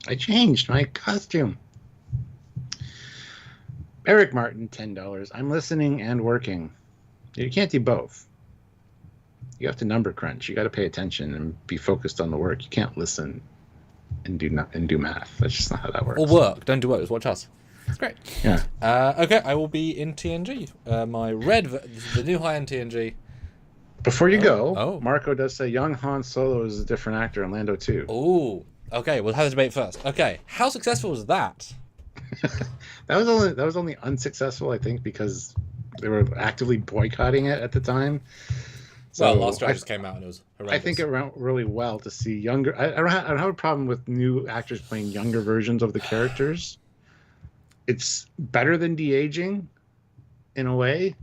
[SPEAKER 2] I changed my costume. Eric Martin, $10. I'm listening and working. You can't do both. You have to number crunch. You got to pay attention and be focused on the work. You can't listen and do math. That's just not how that works.
[SPEAKER 1] Or work. Don't do work. Just watch us. It's great.
[SPEAKER 2] Yeah.
[SPEAKER 1] Okay, I will be in TNG. My the new high-end TNG.
[SPEAKER 2] Before you go, Marco does say young Han Solo is a different actor in Lando 2.
[SPEAKER 1] Oh, okay. We'll have the debate first. Okay, how successful was that?
[SPEAKER 2] That was only unsuccessful, I think, because they were actively boycotting it at the time. So
[SPEAKER 1] Well, Last Jedi just came out and it was horrendous.
[SPEAKER 2] I think it went really well to see younger. I don't have a problem with new actors playing younger versions of the characters. It's better than de-aging, in a way,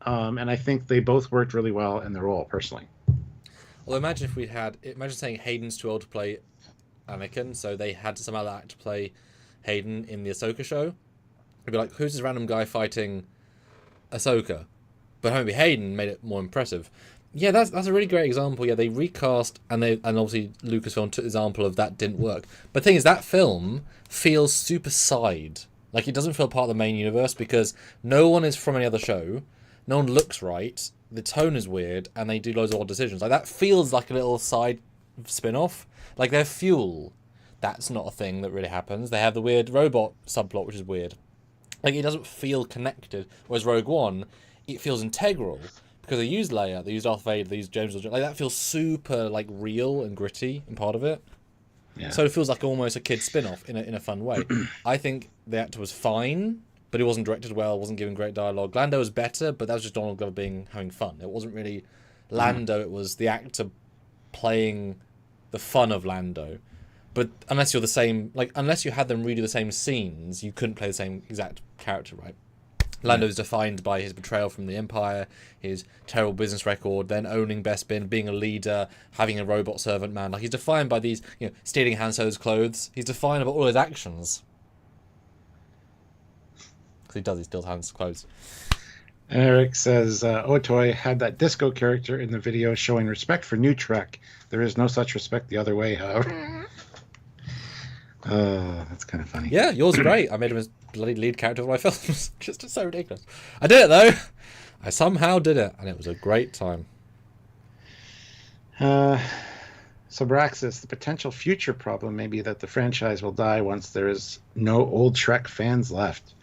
[SPEAKER 2] and I think they both worked really well in their role, personally.
[SPEAKER 1] Well, imagine saying Hayden's too old to play Anakin, so they had some other actor play Hayden in the Ahsoka show. It'd be like, who's this random guy fighting Ahsoka? But maybe Hayden made it more impressive. Yeah, that's a really great example. Yeah, they recast and obviously Lucasfilm took the example of that didn't work. But the thing is, that film feels super side. Like, it doesn't feel part of the main universe because no one is from any other show. No one looks right. The tone is weird, and they do loads of odd decisions. Like, that feels like a little side spin-off. Like, their fuel, that's not a thing that really happens. They have the weird robot subplot, which is weird. Like, it doesn't feel connected. Whereas Rogue One, it feels integral. Because they used Leia, they used Darth Vader, they used James Earl Jones. Like, that feels super, like, real and gritty in part of it. Yeah. So it feels like almost a kid's spin-off in a fun way. I think the actor was fine, but he wasn't directed well, wasn't given great dialogue. Lando was better, but that was just Donald Glover having fun. It wasn't really Lando, it was the actor playing the fun of Lando. But unless you're the same, like, unless you had them redo the same scenes, you couldn't play the same exact character, right? Lando's defined by his betrayal from the Empire, his terrible business record, then owning Bespin, being a leader, having a robot servant man. Like, he's defined by these, stealing Han Solo's clothes. He's defined by all his actions. Because he steals Han's clothes.
[SPEAKER 2] Eric says, Otoy had that disco character in the video showing respect for new Trek. There is no such respect the other way, however. That's kind of funny.
[SPEAKER 1] Yeah, yours are great. I made him as bloody lead character of my films. Just so ridiculous. I did it, though. I somehow did it, and it was a great time.
[SPEAKER 2] So Braxis, the potential future problem may be that the franchise will die once there is no old Trek fans left.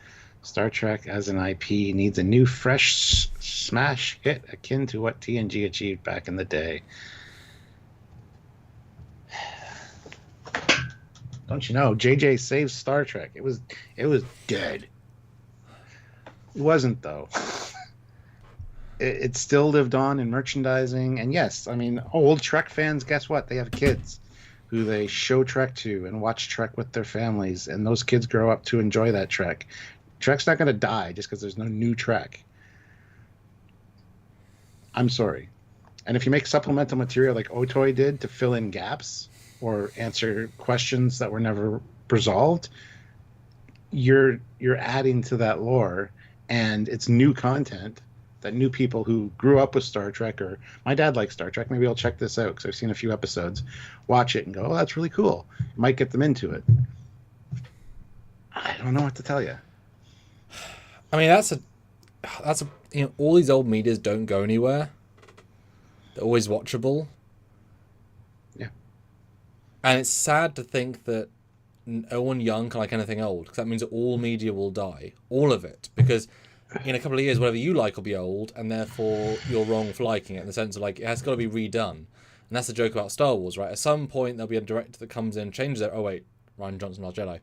[SPEAKER 2] Star Trek as an IP needs a new, fresh smash hit akin to what TNG achieved back in the day. Don't you know? JJ saved Star Trek. It was dead. It wasn't, though. It still lived on in merchandising. And yes, I mean, old Trek fans, guess what? They have kids who they show Trek to and watch Trek with their families. And those kids grow up to enjoy that Trek. Trek's not going to die just because there's no new Trek. I'm sorry. And if you make supplemental material like Otoy did to fill in gaps or answer questions that were never resolved, you're adding to that lore, and it's new content that new people who grew up with Star Trek, or my dad likes Star Trek, maybe I'll check this out because I've seen a few episodes, watch it and go, oh, that's really cool. It might get them into it. I don't know what to tell you.
[SPEAKER 1] I mean, that's a all these old medias don't go anywhere. They're always watchable.
[SPEAKER 2] Yeah.
[SPEAKER 1] And it's sad to think that no one young can like anything old, because that means that all media will die. All of it. Because in a couple of years, whatever you like will be old, and therefore you're wrong for liking it, in the sense of, like, it has got to be redone. And that's the joke about Star Wars, right? At some point, there'll be a director that comes in, changes it. Oh, wait, Rian Johnson, Last Jedi.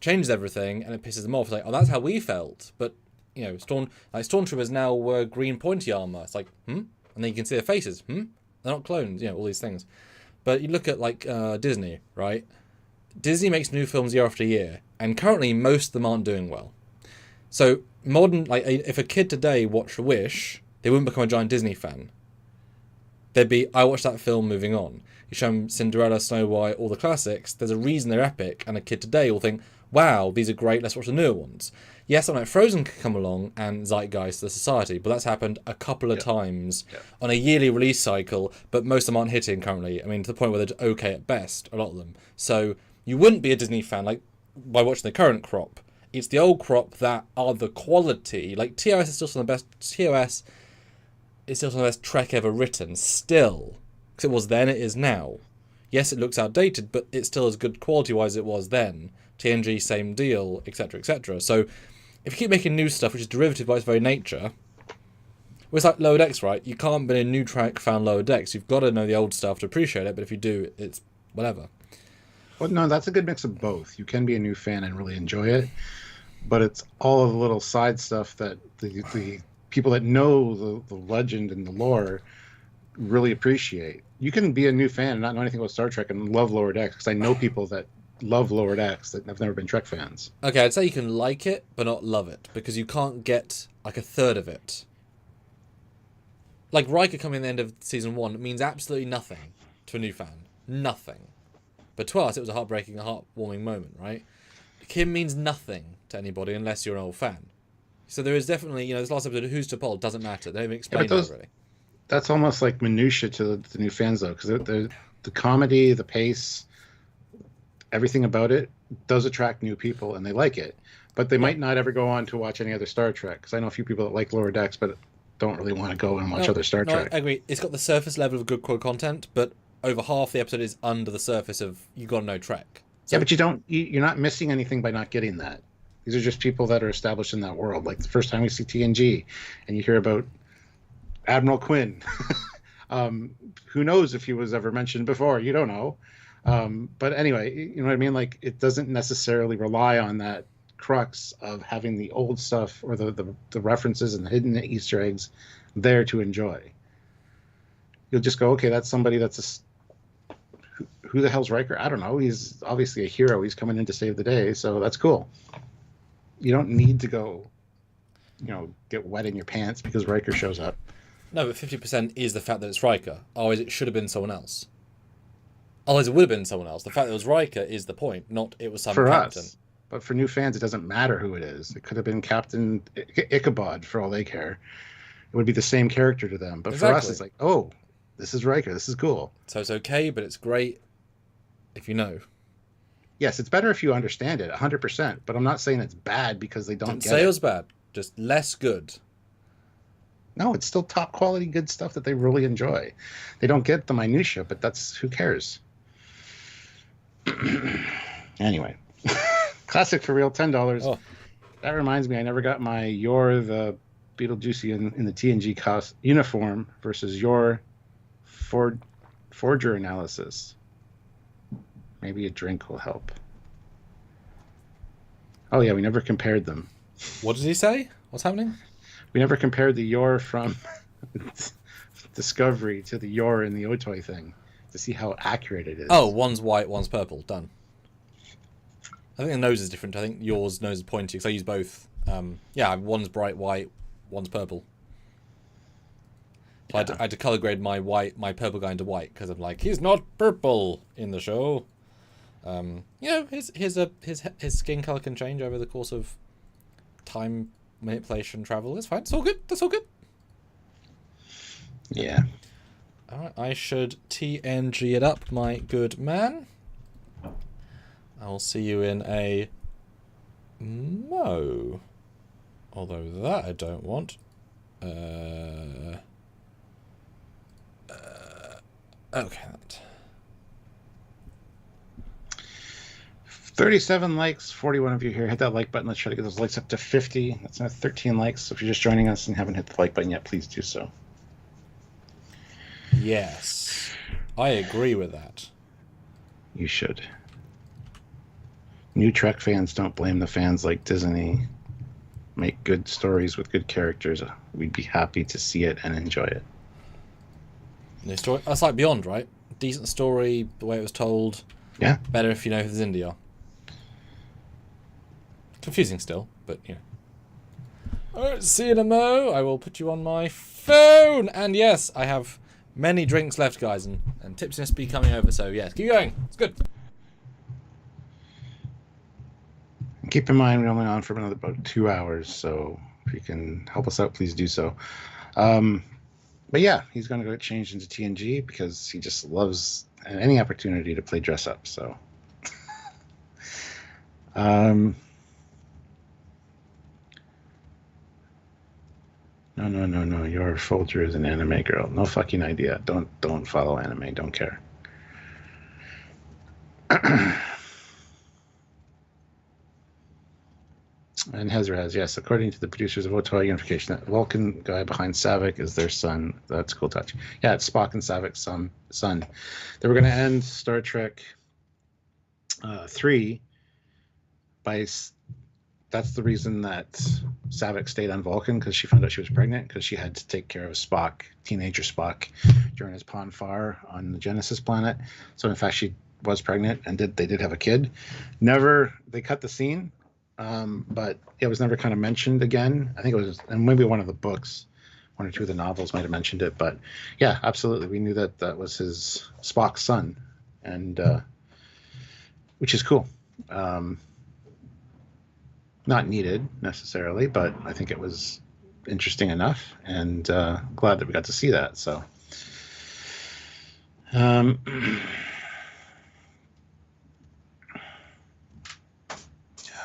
[SPEAKER 1] Changes everything, and it pisses them off. It's like, oh, that's how we felt. But, Stormtroopers now wear green pointy armor. It's like, And then you can see their faces. They're not clones, all these things. But you look at, like, Disney, right? Disney makes new films year after year, and currently most of them aren't doing well. So if a kid today watched Wish, they wouldn't become a giant Disney fan. They'd be, I watched that film, moving on. You show them Cinderella, Snow White, all the classics, there's a reason they're epic, and a kid today will think, wow, these are great, let's watch the newer ones. Yes, something like Frozen could come along and zeitgeist the society, but that's happened a couple of times on a yearly release cycle, but most of them aren't hitting currently. I mean, to the point where they're okay at best, a lot of them. So you wouldn't be a Disney fan like by watching the current crop. It's the old crop that are the quality. Like, TOS is still some of the best. TOS is still some of the best Trek ever written, still. Because it was then, it is now. Yes, it looks outdated, but it's still as good quality-wise as it was then. TNG, same deal, etc., etc. So, if you keep making new stuff, which is derivative by its very nature, well, it's like Lower Decks, right? You can't be a new Trek fan Lower Decks. You've got to know the old stuff to appreciate it, but if you do, it's whatever.
[SPEAKER 2] Well, no, that's a good mix of both. You can be a new fan and really enjoy it, but it's all of the little side stuff that the people that know the legend and the lore really appreciate. You can be a new fan and not know anything about Star Trek and love Lower Decks, because I know people that love Lower Decks that have never been Trek fans.
[SPEAKER 1] Okay, I'd say you can like it, but not love it, because you can't get like a third of it. Like, Riker coming at the end of season 1 means absolutely nothing to a new fan. Nothing. But to us, it was a heartbreaking, heartwarming moment, right? Kim means nothing to anybody unless you're an old fan. So there is definitely, this last episode of Who's to Poll doesn't matter. They don't even explain that really.
[SPEAKER 2] That's almost like minutia to the new fans, though, because the comedy, the pace, everything about it does attract new people, and they like it. But they might not ever go on to watch any other Star Trek, because I know a few people that like Lower Decks, but don't really want to go and watch other Star Trek.
[SPEAKER 1] I agree. It's got the surface level of good quality content, but over half the episode is under the surface of you got to know Trek. So,
[SPEAKER 2] yeah, but you're not missing anything by not getting that. These are just people that are established in that world. Like the first time we see TNG, and you hear about Admiral Quinn. Who knows if he was ever mentioned before? You don't know. But anyway, you know what I mean? Like, it doesn't necessarily rely on that crux of having the old stuff or the references and the hidden Easter eggs there to enjoy. You'll just go, okay, that's somebody that's who the hell's Riker? I don't know. He's obviously a hero. He's coming in to save the day, so that's cool. You don't need to go, get wet in your pants because Riker shows up.
[SPEAKER 1] No, but 50% is the fact that it's Riker. Otherwise, it should have been someone else. Otherwise, it would have been someone else. The fact that it was Riker is the point, not it was some
[SPEAKER 2] For
[SPEAKER 1] captain.
[SPEAKER 2] us. But for new fans, it doesn't matter who it is. It could have been Captain Ichabod, for all they care. It would be the same character to them. But for us, it's like, oh, this is Riker. This is cool.
[SPEAKER 1] So it's okay, but it's great if you know.
[SPEAKER 2] Yes, it's better if you understand it, 100%. But I'm not saying it's bad because they don't get it.
[SPEAKER 1] Say it was bad, just less good.
[SPEAKER 2] No, it's still top quality, good stuff that they really enjoy. They don't get the minutia, but who cares? Anyway, classic for real, $10. Oh. That reminds me, I never got my You're the Beetlejuice in the TNG uniform versus your forger analysis. Maybe a drink will help. Oh yeah, we never compared them.
[SPEAKER 1] What did he say? What's happening?
[SPEAKER 2] We never compared the Yor from Discovery to the Yor in the Otoy thing to see how accurate it is.
[SPEAKER 1] Oh, one's white, one's purple. Done. I think the nose is different. I think yours nose is pointy because I use both. Yeah, one's bright white, one's purple. So I had to color grade my purple guy into white because I'm like, he's not purple in the show. His skin color can change over the course of time, manipulation, travel. It's fine. It's all good. That's all good.
[SPEAKER 2] Yeah.
[SPEAKER 1] All right. I should TNG it up, my good man. I will see you in a mo. Although that I don't want. Okay. That.
[SPEAKER 2] 37 likes, 41 of you here. Hit that like button. Let's try to get those likes up to 50. That's now 13 likes. So if you're just joining us and haven't hit the like button yet, please do so.
[SPEAKER 1] Yes. I agree with that.
[SPEAKER 2] You should. New Trek fans don't blame the fans like Disney. Make good stories with good characters. We'd be happy to see it and enjoy it.
[SPEAKER 1] New story. That's like Beyond, right? Decent story, the way it was told.
[SPEAKER 2] Yeah.
[SPEAKER 1] Better if you know who the Xindi are. Confusing still, but yeah. Alright, see you in a mo. I will put you on my phone. And yes, I have many drinks left, guys, and tipsiness be coming over. So yes, keep going. It's good.
[SPEAKER 2] And keep in mind, we're only on for about 2 hours, so if you can help us out, please do so. But yeah, he's going to go change into TNG because he just loves any opportunity to play dress up. So, No. Your Folger is an anime girl. No fucking idea. Don't follow anime. Don't care. And Hezra has, yes, according to the producers of Otoy Unification, that Vulcan guy behind Savick is their son. That's a cool touch. Yeah, it's Spock and Savick's son. They were going to end Star Trek 3 by... That's the reason that Savick stayed on Vulcan, because she found out she was pregnant, because she had to take care of Spock, teenager Spock, during his Pon farr on the Genesis planet. So in fact, she was pregnant, and they did have a kid. They cut the scene, but it was never kind of mentioned again. I think it was, and maybe one of the books, one or two of the novels might have mentioned it. But yeah, absolutely, we knew that was his Spock's son, and which is cool. Not needed necessarily, but I think it was interesting enough, and glad that we got to see that. So,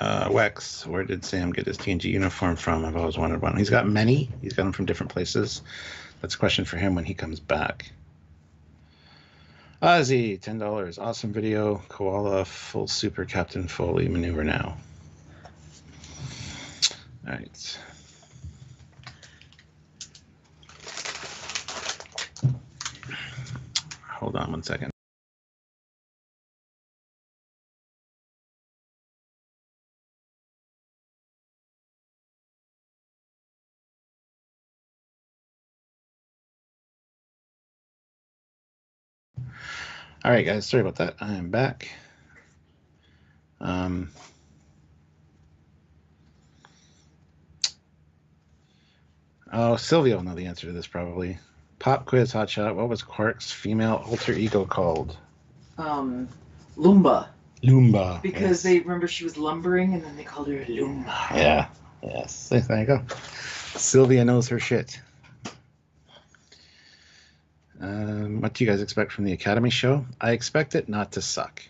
[SPEAKER 2] Wex, where did Sam get his TNG uniform from? I've always wanted one. He's got many. He's got them from different places. That's a question for him when he comes back. Ozzy, $10. Awesome video. Koala, full super Captain Foley maneuver now. All right. Hold on one second. All right, guys. Sorry about that. I am back. Oh, Sylvia will know the answer to this probably. Pop quiz, hotshot. What was Quark's female alter ego called?
[SPEAKER 3] Lumba.
[SPEAKER 2] Lumba.
[SPEAKER 3] Because they remember she was lumbering and then they called her Lumba.
[SPEAKER 2] Yeah. Yes. There you go. Sylvia knows her shit. What do you guys expect from the Academy show? I expect it not to suck.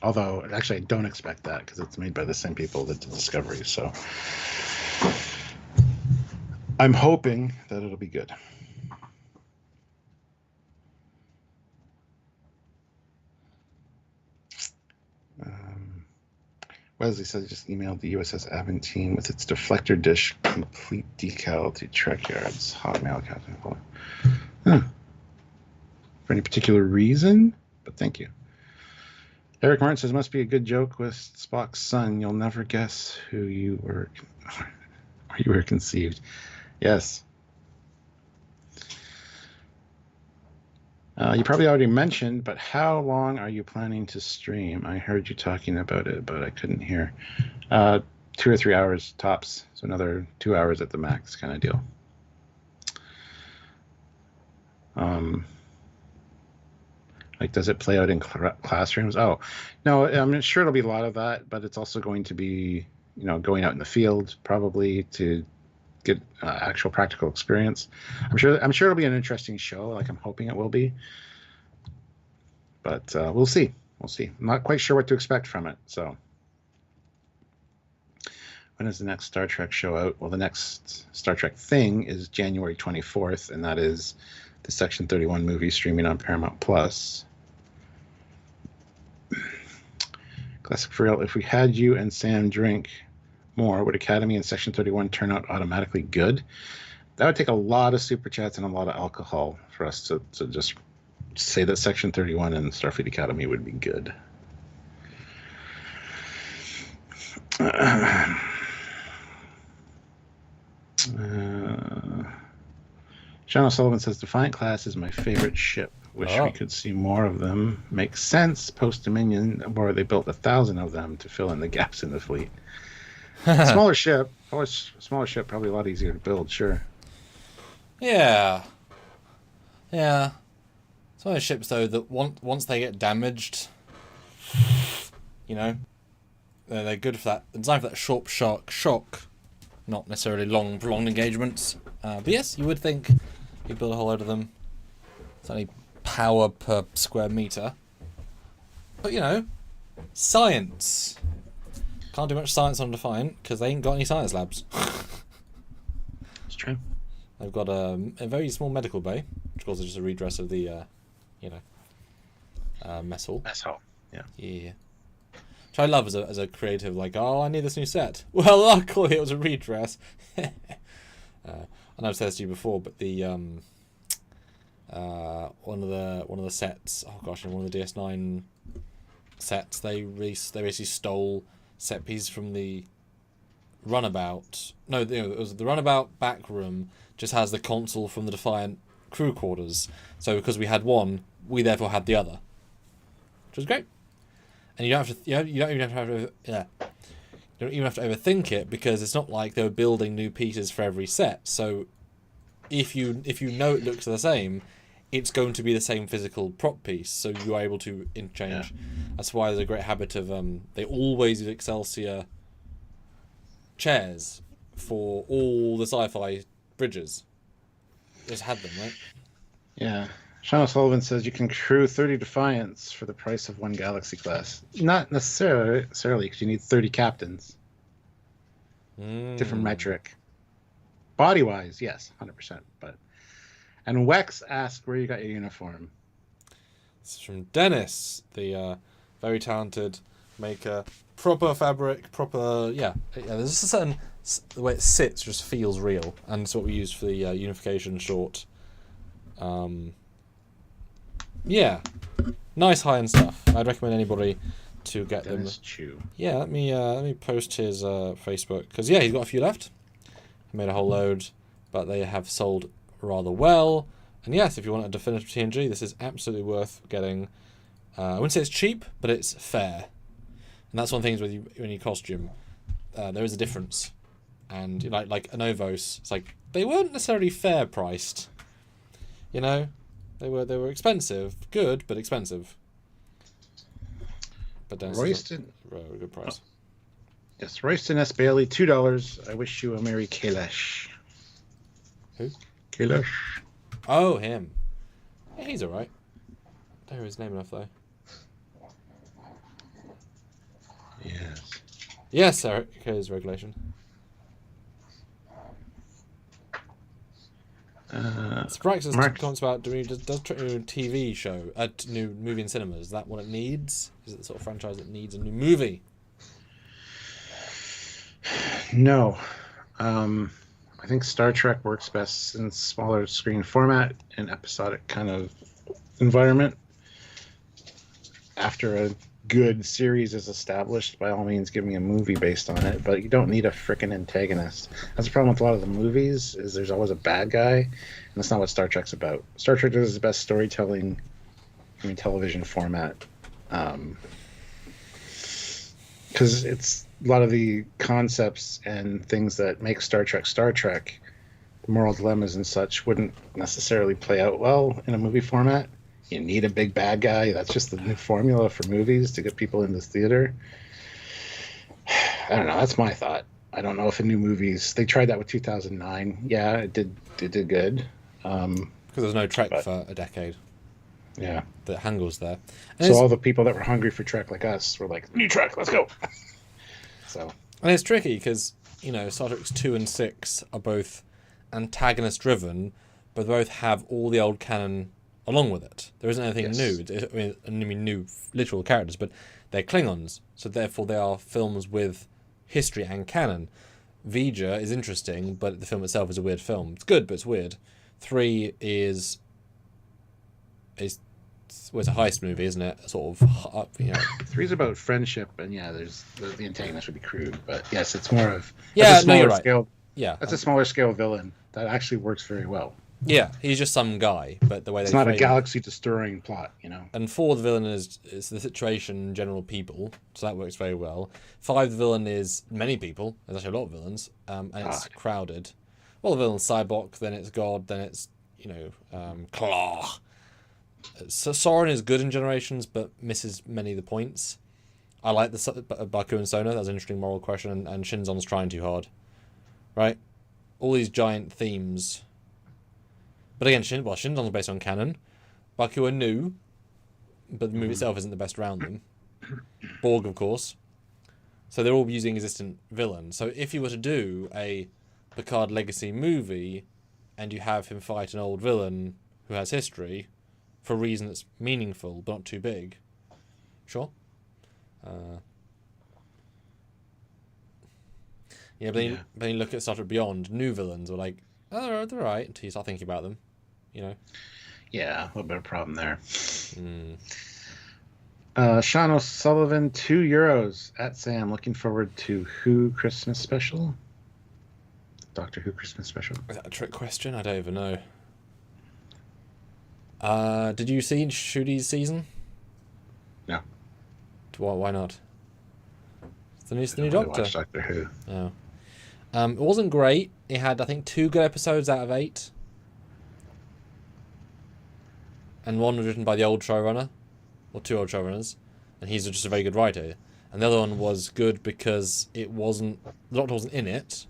[SPEAKER 2] Although, actually, I don't expect that because it's made by the same people that did Discovery. So I'm hoping that it'll be good. Wesley says he just emailed the USS Aventine with its deflector dish complete decal to Trekyards Hotmail account. Huh. For any particular reason? But thank you. Eric Martin says, must be a good joke with Spock's son. You'll never guess who you were conceived. Yes. You probably already mentioned, but how long are you planning to stream? I heard you talking about it, but I couldn't hear. 2 or 3 hours tops. So another 2 hours at the max kind of deal. Like, does it play out in classrooms? Oh, no, I'm sure it'll be a lot of that, but it's also going to be, going out in the field probably to get actual practical experience. I'm sure it'll be an interesting show. Like, I'm hoping it will be, but we'll see. We'll see. I'm not quite sure what to expect from it. So, when is the next Star Trek show out? Well, the next Star Trek thing is January 24th, and that is the Section 31 movie streaming on Paramount Plus. Classic for real. If we had you and Sam drink more, would Academy and Section 31 turn out automatically good? That would take a lot of super chats and a lot of alcohol for us to just say that Section 31 and Starfleet Academy would be good. Sean O'Sullivan says, Defiant Class is my favorite ship. Wish we could see more of them. Makes sense post-Dominion, where they built 1,000 of them to fill in the gaps in the fleet. Smaller ship, probably a lot easier to build, sure.
[SPEAKER 1] Yeah. Some of the ships, though, that once they get damaged, they're good for that. They're designed for that short shock, not necessarily long, prolonged engagements. But yes, you would think you build a whole load of them. It's only power per square meter. But, science. Can't do much science on Defiant because they ain't got any science labs.
[SPEAKER 2] It's true.
[SPEAKER 1] They've got a very small medical bay, which of course is just a redress of the, mess hall.
[SPEAKER 2] Mess hall, yeah.
[SPEAKER 1] Yeah. Which I love as a creative, like, I need this new set. Well, luckily it was a redress. I know I've said this to you before, but the one of the sets, in one of the DS9 sets, they basically stole set pieces from the runabout. No, it was the runabout back room. Just has the console from the Defiant crew quarters. So because we had one, we therefore had the other, which was great. And you don't even have to overthink it, because it's not like they were building new pieces for every set. So if you know it looks the same, it's going to be the same physical prop piece, so you are able to interchange. Yeah. That's why there's a great habit of they always use Excelsior chairs for all the sci-fi bridges. Just had them, right?
[SPEAKER 2] Yeah. Sean O'Sullivan says you can crew 30 Defiants for the price of one Galaxy class. Not necessarily, because you need 30 captains. Different metric. Body-wise, yes, 100%. And Wex asked where you got your uniform.
[SPEAKER 1] It's from Dennis, the very talented maker. Proper fabric, proper... Yeah, there's a certain... The way it sits just feels real. And it's what we use for the unification short. Yeah. Nice high-end stuff. I'd recommend anybody to get
[SPEAKER 2] Dennis
[SPEAKER 1] them.
[SPEAKER 2] Chu.
[SPEAKER 1] Yeah, let me post his Facebook. Because, yeah, he's got a few left. He made a whole load. but they have sold rather well. And yes, if you want a definitive TNG, this is absolutely worth getting. I wouldn't say it's cheap, but it's fair. And that's one of the things when you costume, there is a difference. And like Anovos, it's like they weren't necessarily fair priced. You know, they were expensive, good but expensive. But then
[SPEAKER 2] Royston,
[SPEAKER 1] a good price.
[SPEAKER 2] Yes, Royston S. Bailey, $2. I wish you a Merry Kailash.
[SPEAKER 1] Who?
[SPEAKER 2] Kailash.
[SPEAKER 1] Oh, him. Yeah, he's alright. Don't know his name enough though.
[SPEAKER 2] Yes.
[SPEAKER 1] Yes, Eric, here's regulation. Strikes us comments about does a TV show, a new movie in cinemas. Is that what it needs? Is it the sort of franchise that needs a new movie?
[SPEAKER 2] No. I think Star Trek works best in smaller screen format and episodic kind of environment. After a good series is established, by all means give me a movie based on it, but you don't need a frickin' antagonist. That's the problem with a lot of the movies, is there's always a bad guy, and that's not what Star Trek's about. Star Trek is the best storytelling television format, because it's a lot of the concepts and things that make Star Trek, the moral dilemmas and such, wouldn't necessarily play out well in a movie format. You need a big bad guy. That's just the new formula for movies to get people into theater. I don't know. That's my thought. I don't know if in new movies, they tried that with 2009. Yeah, it did good.
[SPEAKER 1] Because there's no Trek for a decade.
[SPEAKER 2] Yeah.
[SPEAKER 1] The Hangul's there.
[SPEAKER 2] So all the people that were hungry for Trek like us were like, new Trek, let's go. So.
[SPEAKER 1] And it's tricky because, Star Trek 2 and 6 are both antagonist driven, but both have all the old canon along with it. There isn't anything new. I mean new literal characters, but they're Klingons, so therefore they are films with history and canon. Vija is interesting, but the film itself is a weird film. It's good, but it's weird. 3 is it's a heist movie, isn't it? Sort of,
[SPEAKER 2] 3 is about friendship, and there's the antagonist would be crude, but yes, it's more of
[SPEAKER 1] you're right.
[SPEAKER 2] Scale.
[SPEAKER 1] Yeah,
[SPEAKER 2] that's a smaller scale villain that actually works very well.
[SPEAKER 1] Yeah, he's just some guy, but the way
[SPEAKER 2] it's not a galaxy-destroying plot,
[SPEAKER 1] And 4, the villain is the situation, general people, so that works very well. 5, the villain is many people. There's actually a lot of villains, and it's crowded. Well, the villain's Cybok, then it's God, then it's Claw. So Soren is good in Generations, but misses many of the points. I like the Baku and Sona. That's an interesting moral question, and Shinzon's trying too hard, right? All these giant themes. But again, Shinzon's based on canon. Baku are new, but the movie itself isn't the best around them. Borg, of course. So they're all using existent villains. So if you were to do a Picard Legacy movie, and you have him fight an old villain who has history, for a reason that's meaningful, but not too big, sure. But then you look at Star Trek Beyond, new villains are like, oh, they're right, until you start thinking about them.
[SPEAKER 2] Yeah, a little bit of a problem there. Sean O'Sullivan, €2 at Sam. Looking forward to Who Christmas special? Doctor Who Christmas special?
[SPEAKER 1] Is that a trick question? I don't even know. Did you see Shooty's season?
[SPEAKER 2] No.
[SPEAKER 1] Why not? It's the new
[SPEAKER 2] really
[SPEAKER 1] Doctor.
[SPEAKER 2] Watch Doctor Who.
[SPEAKER 1] Oh. It wasn't great. It had, I think, 2 good episodes out of 8. And one was written by the old showrunner, or 2 old showrunners, and he's just a very good writer. And the other one was good because the Doctor wasn't in it,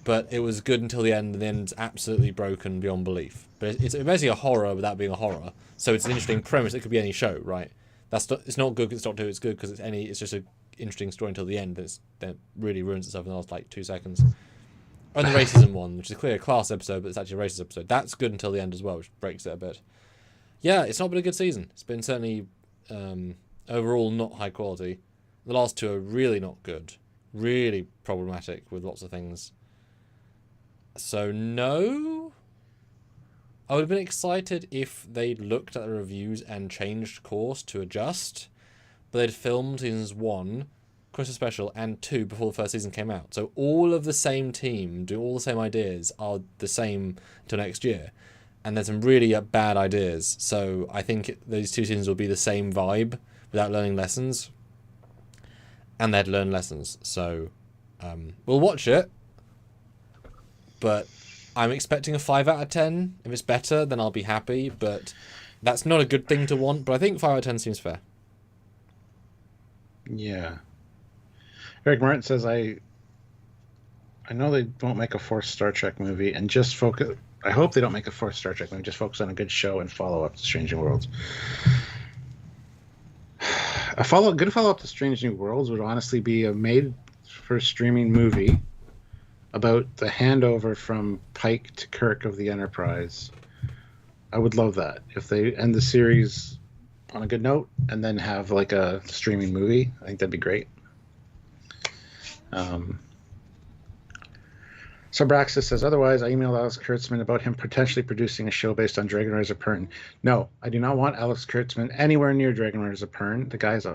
[SPEAKER 1] but it was good until the end, and the end's absolutely broken beyond belief. But it's basically a horror without being a horror, so it's an interesting premise. It could be any show, right? It's not good because it's Doctor Who. It's good because it's just an interesting story until the end, but then it really ruins itself in the last 2 seconds. And the racism one, which is clearly a class episode, but it's actually a racist episode. That's good until the end as well, which breaks it a bit. Yeah, it's not been a good season. It's been certainly overall not high quality. The last 2 are really not good. Really problematic with lots of things. So no. I would have been excited if they'd looked at the reviews and changed course to adjust. But they'd filmed seasons 1 Christmas special and 2 before the first season came out. So all of the same team doing all the same ideas are the same until next year. And there's some really bad ideas. So I think those 2 seasons will be the same vibe without learning lessons. And they'd learn lessons. So we'll watch it. But I'm expecting a 5 out of 10. If it's better, then I'll be happy. But that's not a good thing to want. But I think 5 out of 10 seems fair.
[SPEAKER 2] Yeah. Eric Martin says, I know they won't make a 4th Star Trek movie and just focus... I hope they don't make a 4th Star Trek movie, just focus on a good show and follow up to Strange New Worlds. A good follow-up to Strange New Worlds would honestly be a made-for-streaming movie about the handover from Pike to Kirk of the Enterprise. I would love that. If they end the series on a good note and then have like a streaming movie, I think that'd be great. Subraxis says, otherwise, I emailed Alex Kurtzman about him potentially producing a show based on Dragon Riders of Pern. No, I do not want Alex Kurtzman anywhere near Dragon Riders of Pern. The guy's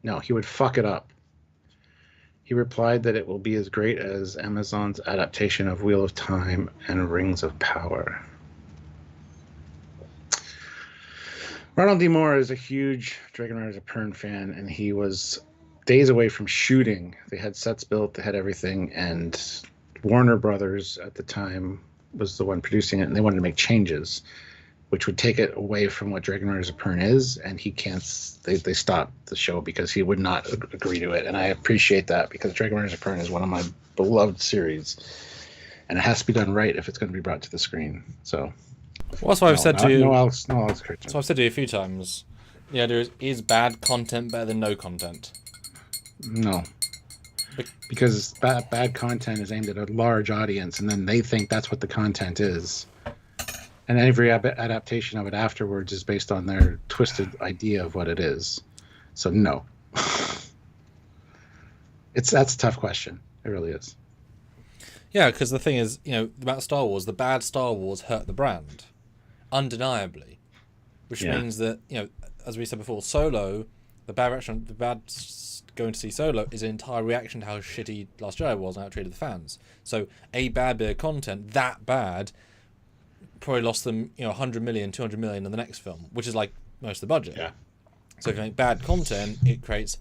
[SPEAKER 2] no, he would fuck it up. He replied that it will be as great as Amazon's adaptation of Wheel of Time and Rings of Power. Ronald D. Moore is a huge Dragon Riders of Pern fan, and he was days away from shooting. They had sets built, they had everything, and Warner Brothers at the time was the one producing it, and they wanted to make changes, which would take it away from what Dragon Riders of Pern is, and he can't. They stopped the show because he would not agree to it, and I appreciate that because Dragon Riders of Pern is one of my beloved series, and it has to be done right if it's going to be brought to the screen. So,
[SPEAKER 1] well, that's what I've said to you.
[SPEAKER 2] No Alex Kurtzman.
[SPEAKER 1] That's what I've said to you a few times. The idea is bad content better than no content?
[SPEAKER 2] No. Because bad content is aimed at a large audience, and then they think that's what the content is. And every adaptation of it afterwards is based on their twisted idea of what it is. So no. That's a tough question. It really is.
[SPEAKER 1] Yeah, because the thing is, about Star Wars, the bad Star Wars hurt the brand. Undeniably. Which means that, as we said before, Solo, the bad going to see Solo is an entire reaction to how shitty Last Jedi was and how it treated the fans. So a bad bit of content, that bad, probably lost them 100 million, 200 million in the next film, which is like most of the budget.
[SPEAKER 2] Yeah.
[SPEAKER 1] So if you make bad content, it creates...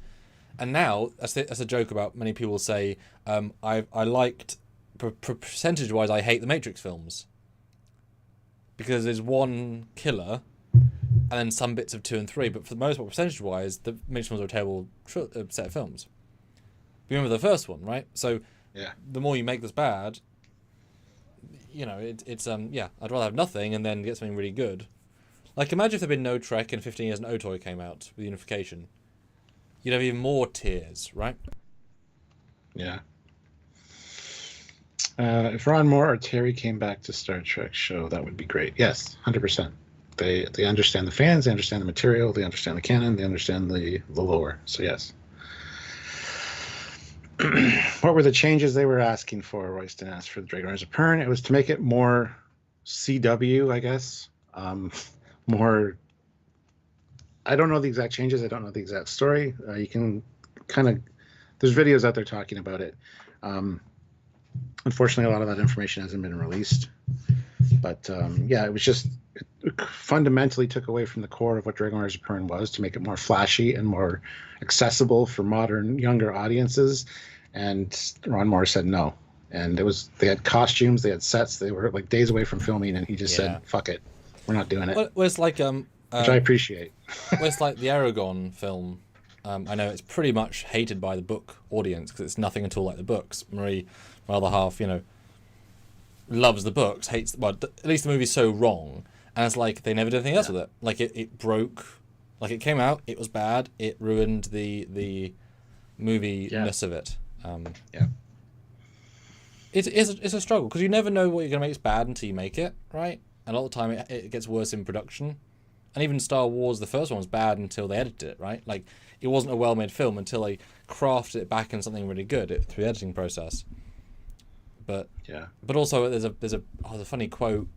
[SPEAKER 1] And now, that's a joke about many people say, I liked... Percentage-wise, I hate the Matrix films. Because there's one killer... and then some bits of 2 and 3, but for the most part, percentage-wise, the Matrix films are a terrible set of films. Remember the first one, right? So, the more you make this bad, it's I'd rather have nothing and then get something really good. Like, imagine if there'd been no Trek in 15 years and Otoy came out with Unification. You'd have even more tears, right?
[SPEAKER 2] Yeah. If Ron Moore or Terry came back to Star Trek show, that would be great. Yes, 100%. They understand the fans, they understand the material, they understand the canon, they understand the lore. So yes. What were the changes they were asking for? Royston asked for the Dragon Riders of Pern. It was to make it more CW, I guess. More. I don't know the exact changes. I don't know the exact story. You can kind of. There's videos out there talking about it. Unfortunately, a lot of that information hasn't been released. But it was just. It fundamentally took away from the core of what Dragon Riders of Pern was to make it more flashy and more accessible for modern, younger audiences. And Ron Moore said no. And they had costumes, they had sets, they were like days away from filming, and he just said, "Fuck it, we're not doing it."
[SPEAKER 1] Well, it's like
[SPEAKER 2] which I appreciate.
[SPEAKER 1] Well, it's like the Aragon film. I know it's pretty much hated by the book audience because it's nothing at all like the books. Marie, my other half, loves the books, hates. Well, at least the movie's so wrong. And it's like they never did anything else with it. Like it broke, like it came out, it was bad, it ruined the movie-ness of it. It's a struggle because you never know what you're going to make is bad until you make it, right? And a lot of the time it gets worse in production. And even Star Wars, the first one was bad until they edited it, right? Like it wasn't a well-made film until they crafted it back into something really good through the editing process. But also there's a funny quote.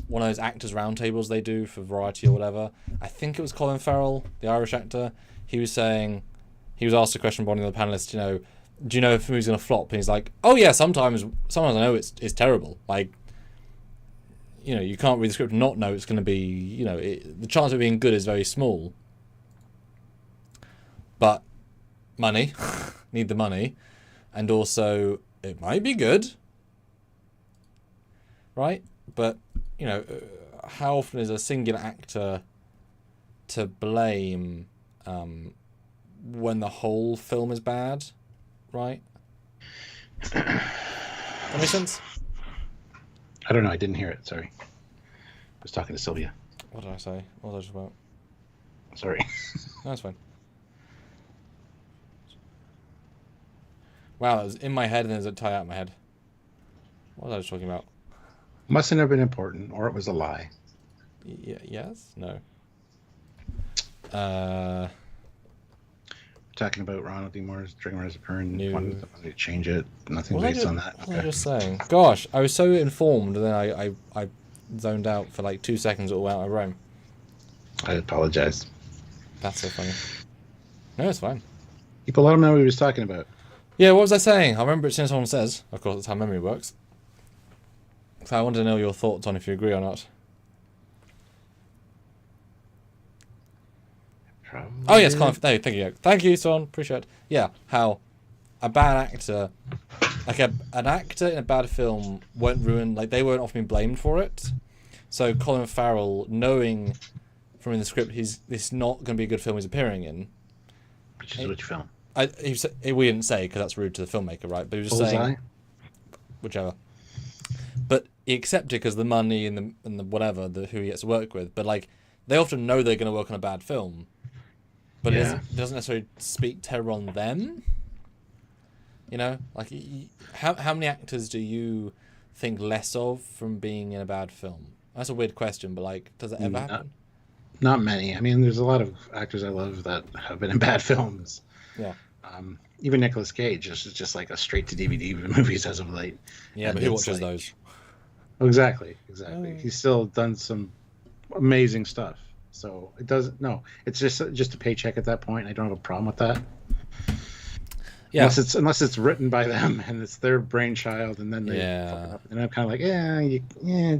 [SPEAKER 1] One of those actors roundtables they do for Variety or whatever. I think it was Colin Farrell, the Irish actor. He was saying, he was asked a question by one of the panelists, you know, do you know if a movie's going to flop? And he's like, oh yeah, sometimes I know it's terrible. Like, you know, you can't read the script and not know it's going to be, you know, the chance of it being good is very small. But money, need the money, and also it might be good, right? But, you know, how often is a singular actor to blame when the whole film is bad, right? That makes sense?
[SPEAKER 2] I don't know. I didn't hear it. Sorry. I was talking to Sylvia.
[SPEAKER 1] What did I say? What was I just about?
[SPEAKER 2] Sorry.
[SPEAKER 1] No, it's fine. Wow, it was in my head and there's a tie out in my head. What was I just talking about?
[SPEAKER 2] Mustn't have been important, or it was a lie.
[SPEAKER 1] Yes? No.
[SPEAKER 2] Talking about Ronald D. Moore's Dragon Rise of Kern.
[SPEAKER 1] No.
[SPEAKER 2] Wanted to change it. Nothing
[SPEAKER 1] What
[SPEAKER 2] based on that.
[SPEAKER 1] What was I just saying? Gosh, I was so informed and then I zoned out for like 2 seconds all out of my brain.
[SPEAKER 2] I apologize.
[SPEAKER 1] That's so funny. No, it's fine.
[SPEAKER 2] People let him know what he was talking about.
[SPEAKER 1] Yeah, what was I saying? I remember it as soon as someone says. Of course, that's how memory works. So I wanted to know your thoughts on if you agree or not.
[SPEAKER 2] Probably.
[SPEAKER 1] Oh yes, Colin. Thank you. Thank you, Son. Appreciate it. Yeah, how a bad actor, like an actor in a bad film, won't ruin. Like they won't often be blamed for it. So Colin Farrell, knowing from in the script this is not going to be a good film he's appearing in.
[SPEAKER 2] Which is which film?
[SPEAKER 1] We didn't say because that's rude to the filmmaker, right? But he was just
[SPEAKER 2] Bullseye?
[SPEAKER 1] saying, whichever. But he accepted because the money and the whatever, who he gets to work with. But like, they often know they're going to work on a bad film, but
[SPEAKER 2] Yeah.
[SPEAKER 1] it doesn't necessarily speak terror on them. You know, like how many actors do you think less of from being in a bad film? That's a weird question, but like, does it ever happen?
[SPEAKER 2] Not many. I mean, there's a lot of actors I love that have been in bad films.
[SPEAKER 1] Yeah.
[SPEAKER 2] Even Nicolas Cage is just like a straight to DVD movies as of late.
[SPEAKER 1] Yeah,
[SPEAKER 2] And
[SPEAKER 1] but who
[SPEAKER 2] it's
[SPEAKER 1] watches
[SPEAKER 2] like-
[SPEAKER 1] those?
[SPEAKER 2] Exactly.
[SPEAKER 1] Oh.
[SPEAKER 2] He's still done some amazing stuff. So it doesn't. No, it's just a paycheck at that point. I don't have a problem with that.
[SPEAKER 1] Yeah.
[SPEAKER 2] Unless it's written by them and it's their brainchild, and then they
[SPEAKER 1] Yeah.
[SPEAKER 2] fuck it up. And I'm kind of like, yeah.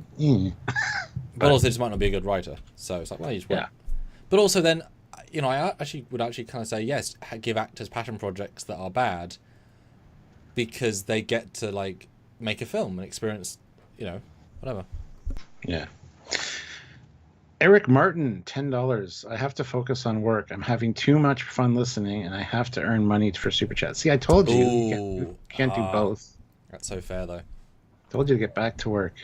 [SPEAKER 1] But also, just might not be a good writer. So it's like, well, you just work.
[SPEAKER 2] Yeah.
[SPEAKER 1] But also, then, you know, I would actually kind of say yes, give actors passion projects that are bad, because they get to like make a film and experience, you know, whatever.
[SPEAKER 2] Yeah. Eric Martin, $10. I have to focus on work. I'm having too much fun listening, and I have to earn money for Super Chat. See, I told you. You can't do both.
[SPEAKER 1] That's so fair, though.
[SPEAKER 2] Told you to get back to work.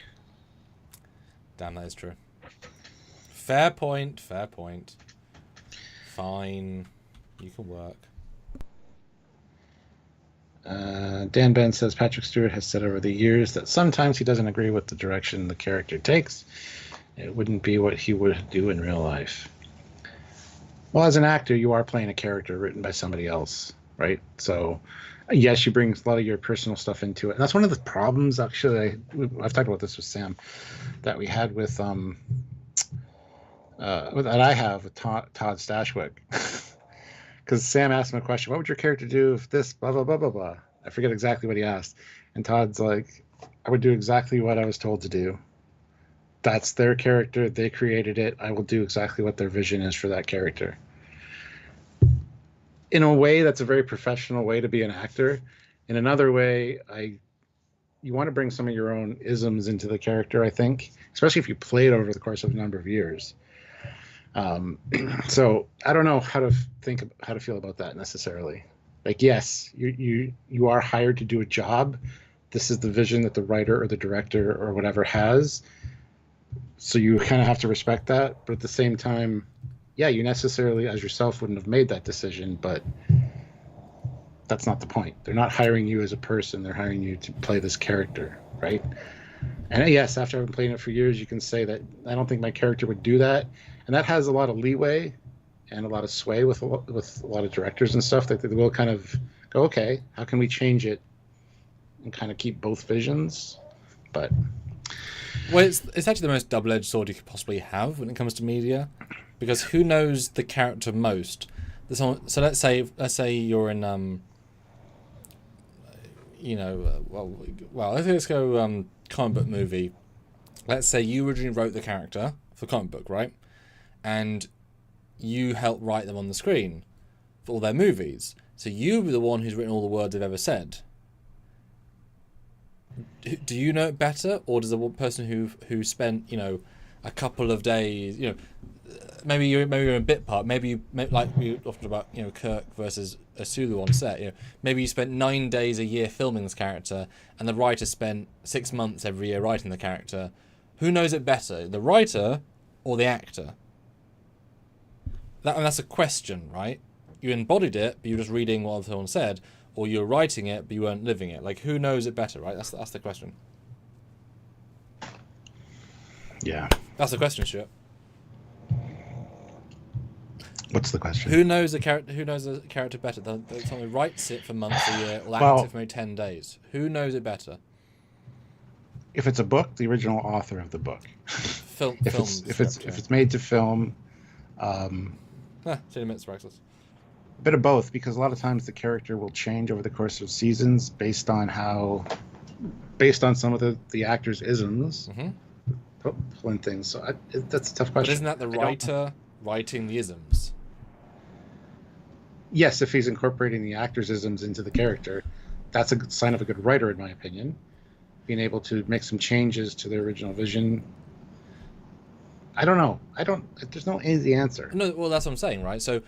[SPEAKER 1] Damn, that is true. Fair point. Fair point. Fine. You can work.
[SPEAKER 2] Dan Ben says Patrick Stewart has said over the years that sometimes he doesn't agree with the direction the character takes. It wouldn't be what he would do in real life. Well, as an actor, you are playing a character written by somebody else, right? So, yes, you bring a lot of your personal stuff into it. And that's one of the problems, actually. I've talked about this with Sam, that we had with that I have with Todd Stashwick. Because Sam asked him a question, what would your character do if this, blah, blah, blah, blah, blah. I forget exactly what he asked. And Todd's like, I would do exactly what I was told to do. That's their character. They created it. I will do exactly what their vision is for that character. In a way, that's a very professional way to be an actor. In another way, you want to bring some of your own isms into the character, I think, especially if you play it over the course of a number of years. So I don't know how to feel about that necessarily. Like, yes, you are hired to do a job. This is the vision that the writer or the director or whatever has. So you kind of have to respect that. But at the same time, yeah, you necessarily as yourself wouldn't have made that decision, but that's not the point. They're not hiring you as a person. They're hiring you to play this character, right? And yes, after I've been playing it for years, you can say that I don't think my character would do that. And that has a lot of leeway and a lot of sway with a lot of directors and stuff that they will kind of go, okay, how can we change it and kind of keep both visions? But
[SPEAKER 1] well, it's actually the most double-edged sword you could possibly have when it comes to media, because who knows the character most? So let's say you're in let's go comic book movie. Let's say you originally wrote the character for comic book, right? And you helped write them on the screen for all their movies. So you were the one who's written all the words they've ever said. Do you know it better, or does the one person who spent a couple of days, maybe you're in a bit part, like we often about Kirk versus a Sulu on set, maybe you spent 9 days a year filming this character, and the writer spent 6 months every year writing the character. Who knows it better, the writer or the actor? That's a question, right? You embodied it, but you're just reading what someone said, or you're writing it, but you weren't living it. Like, who knows it better, right? That's the question.
[SPEAKER 2] Yeah.
[SPEAKER 1] That's the question, Stuart.
[SPEAKER 2] What's the question?
[SPEAKER 1] Who knows the character better? Someone who writes it for months a year, or acts it for maybe 10 days. Who knows it better?
[SPEAKER 2] If it's a book, the original author of the book. If it's made to film,
[SPEAKER 1] 10 minutes practice.
[SPEAKER 2] A bit of both, because a lot of times the character will change over the course of seasons based on some of the actor's isms. And things. So that's a tough question.
[SPEAKER 1] But isn't that the writer writing the isms?
[SPEAKER 2] Yes, if he's incorporating the actor's isms into the character, that's a sign of a good writer, in my opinion. Being able to make some changes to the original vision. I don't know. There's no easy answer.
[SPEAKER 1] No, well, that's what I'm saying, right? So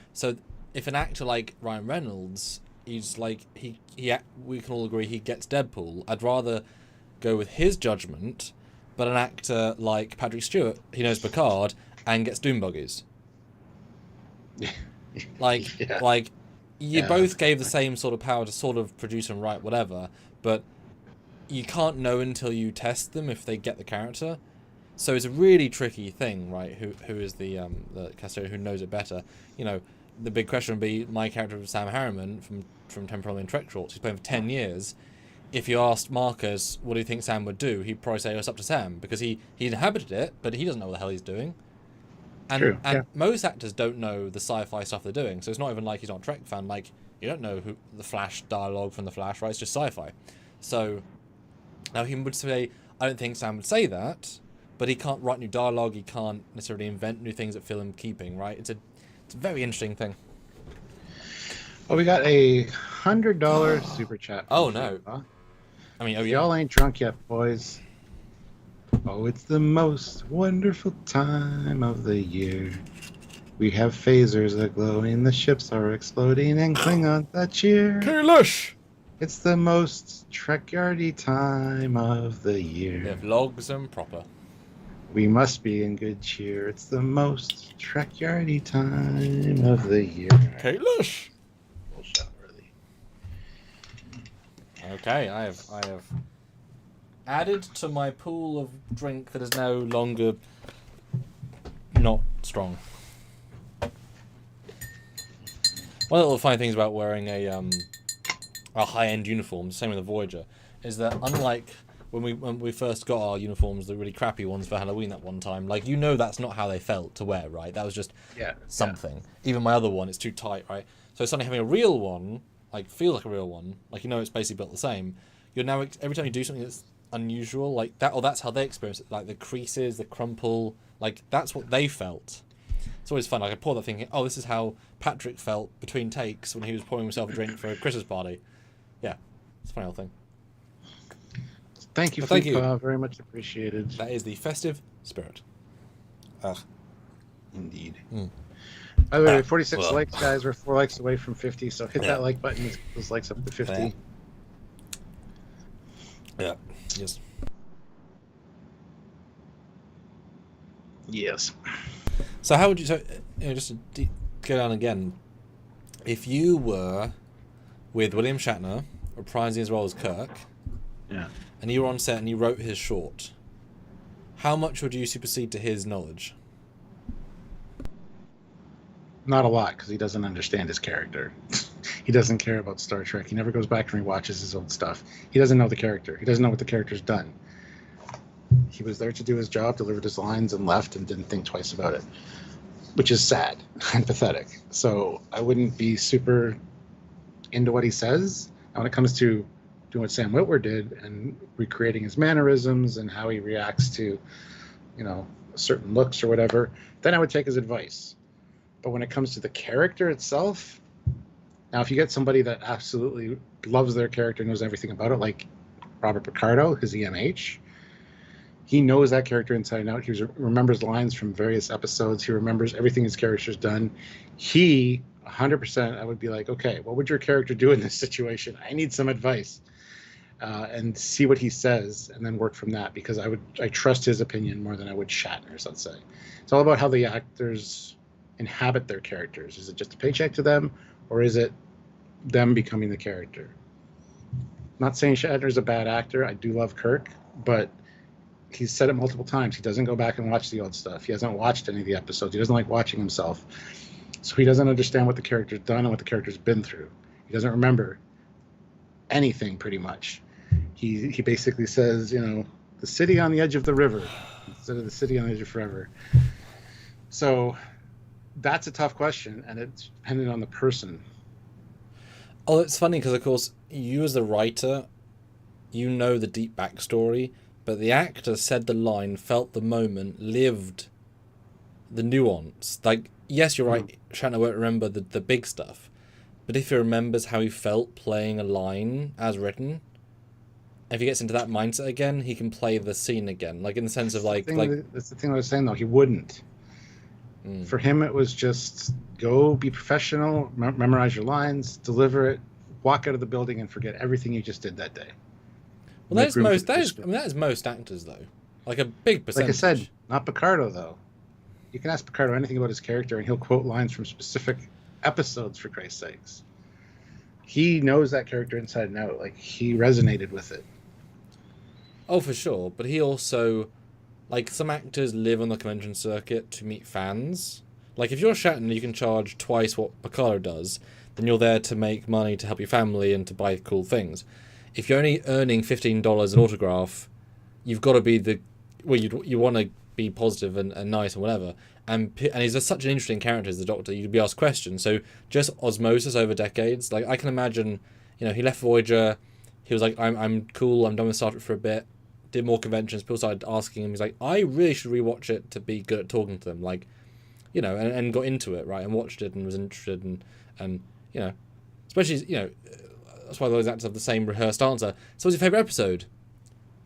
[SPEAKER 1] if an actor like Ryan Reynolds, he's like we can all agree he gets Deadpool. I'd rather go with his judgment. But an actor like Patrick Stewart, he knows Picard and gets Doom Buggies. You both gave the same sort of power to sort of produce and write whatever, but you can't know until you test them if they get the character. So it's a really tricky thing, right? Who is the custodian who knows it better? The big question would be my character of Sam Harriman from Temporal and Trek Shorts. He's playing for 10 years. If you asked Marcus, what do you think Sam would do? He'd probably say it's up to Sam, because he inhabited it, but he doesn't know what the hell he's doing. And most actors don't know the sci-fi stuff they're doing, so it's not even like he's not a Trek fan. Like, you don't know who the Flash dialogue from the Flash, right? It's just sci-fi. So now he would say, I don't think Sam would say that, but he can't write new dialogue. He can't necessarily invent new things that feel in keeping, right? It's a very interesting thing.
[SPEAKER 2] Oh, we got a $100 super chat.
[SPEAKER 1] Oh no!
[SPEAKER 2] Huh?
[SPEAKER 1] Yeah.
[SPEAKER 2] Y'all ain't drunk yet, boys. Oh, it's the most wonderful time of the year. We have phasers that glowing, the ships are exploding, and Klingons that cheer.
[SPEAKER 1] Kalish!
[SPEAKER 2] It's the most Trekyardy time of the year.
[SPEAKER 1] We have logs and proper.
[SPEAKER 2] We must be in good cheer. It's the most Trekyardy time of the year.
[SPEAKER 1] Kalish! Okay, I have added to my pool of drink that is no longer not strong. One of the funny things about wearing a high-end uniform, same with the Voyager, is that unlike when we first got our uniforms, the really crappy ones for Halloween that one time, like, that's not how they felt to wear, right? That was just something. Even my other one, it's too tight, right? So suddenly having a real one, like, feel like a real one, like, it's basically built the same. You're now, every time you do something that's unusual, like that, or that's how they experience it, like the creases, the crumple, like, that's what they felt. It's always fun. Like, I pour that thinking, oh, this is how Patrick felt between takes when he was pouring himself a drink for a Christmas party. Yeah, it's a funny old thing.
[SPEAKER 2] Thank you,
[SPEAKER 1] thank you.
[SPEAKER 2] Very much appreciated.
[SPEAKER 1] That is the festive spirit.
[SPEAKER 2] Indeed.
[SPEAKER 1] Mm.
[SPEAKER 2] By the way, 46 likes, guys. We're 4 likes away from 50, so hit that like button. Those likes up to 50.
[SPEAKER 1] Yeah. Yes.
[SPEAKER 2] Yes.
[SPEAKER 1] So how would you? So just to go down again, if you were with William Shatner reprising as well as Kirk, and you were on set and you wrote his short, how much would you supersede to his knowledge?
[SPEAKER 2] Not a lot, because he doesn't understand his character. He doesn't care about Star Trek. He never goes back and rewatches his old stuff. He doesn't know the character. He doesn't know what the character's done. He was there to do his job, delivered his lines, and left, and didn't think twice about it. which is sad and pathetic. So I wouldn't be super into what he says. And when it comes to doing what Sam Witwer did and recreating his mannerisms and how he reacts to, certain looks or whatever, then I would take his advice. But when it comes to the character itself, now if you get somebody that absolutely loves their character, knows everything about it, like Robert Picardo, his EMH, he knows that character inside and out. He remembers lines from various episodes. He remembers everything his character's done. 100%, I would be like, okay, what would your character do in this situation? I need some advice. And see what he says and then work from that, because I trust his opinion more than I would Shatner's, let's say. It's all about how the actors inhabit their characters. Is it just a paycheck to them, or is it them becoming the character? Not saying Shatner's a bad actor. I do love Kirk, but he's said it multiple times. He doesn't go back and watch the old stuff. He hasn't watched any of the episodes. He doesn't like watching himself. So he doesn't understand what the character's done and what the character's been through. He doesn't remember anything, pretty much. He basically says, the city on the edge of the river instead of the city on the edge of forever. So that's a tough question, and it's dependent on the person.
[SPEAKER 1] Oh, it's funny because, of course, you as the writer, you know the deep backstory, but the actor said the line, felt the moment, lived the nuance. Like, yes, you're right, Shatner won't remember the big stuff, but if he remembers how he felt playing a line as written, if he gets into that mindset again, he can play the scene again. Like, in the sense of, that's
[SPEAKER 2] the thing I was saying, though. He wouldn't. For him, it was just go be professional, memorize your lines, deliver it, walk out of the building, and forget everything you just did that day.
[SPEAKER 1] Well, that is most actors, though. Like, a big percentage.
[SPEAKER 2] Like I said, not Picardo, though. You can ask Picardo anything about his character, and he'll quote lines from specific episodes, for Christ's sakes. He knows that character inside and out. Like, he resonated with it.
[SPEAKER 1] Oh, for sure. But he also, like, some actors live on the convention circuit to meet fans. Like, if you're Shatner, you can charge twice what Picardo does, then you're there to make money to help your family and to buy cool things. If you're only earning $15 an autograph, you've got to be you want to be positive and nice and whatever. And he's just such an interesting character as the Doctor. You'd be asked questions. So just osmosis over decades. Like, I can imagine, he left Voyager. He was like, I'm cool. I'm done with Star Trek for a bit. Did more conventions. People started asking him. He's like, I really should rewatch it to be good at talking to them. Like, and got into it, right? And watched it and was interested and especially, that's why those actors have the same rehearsed answer. So what's your favourite episode?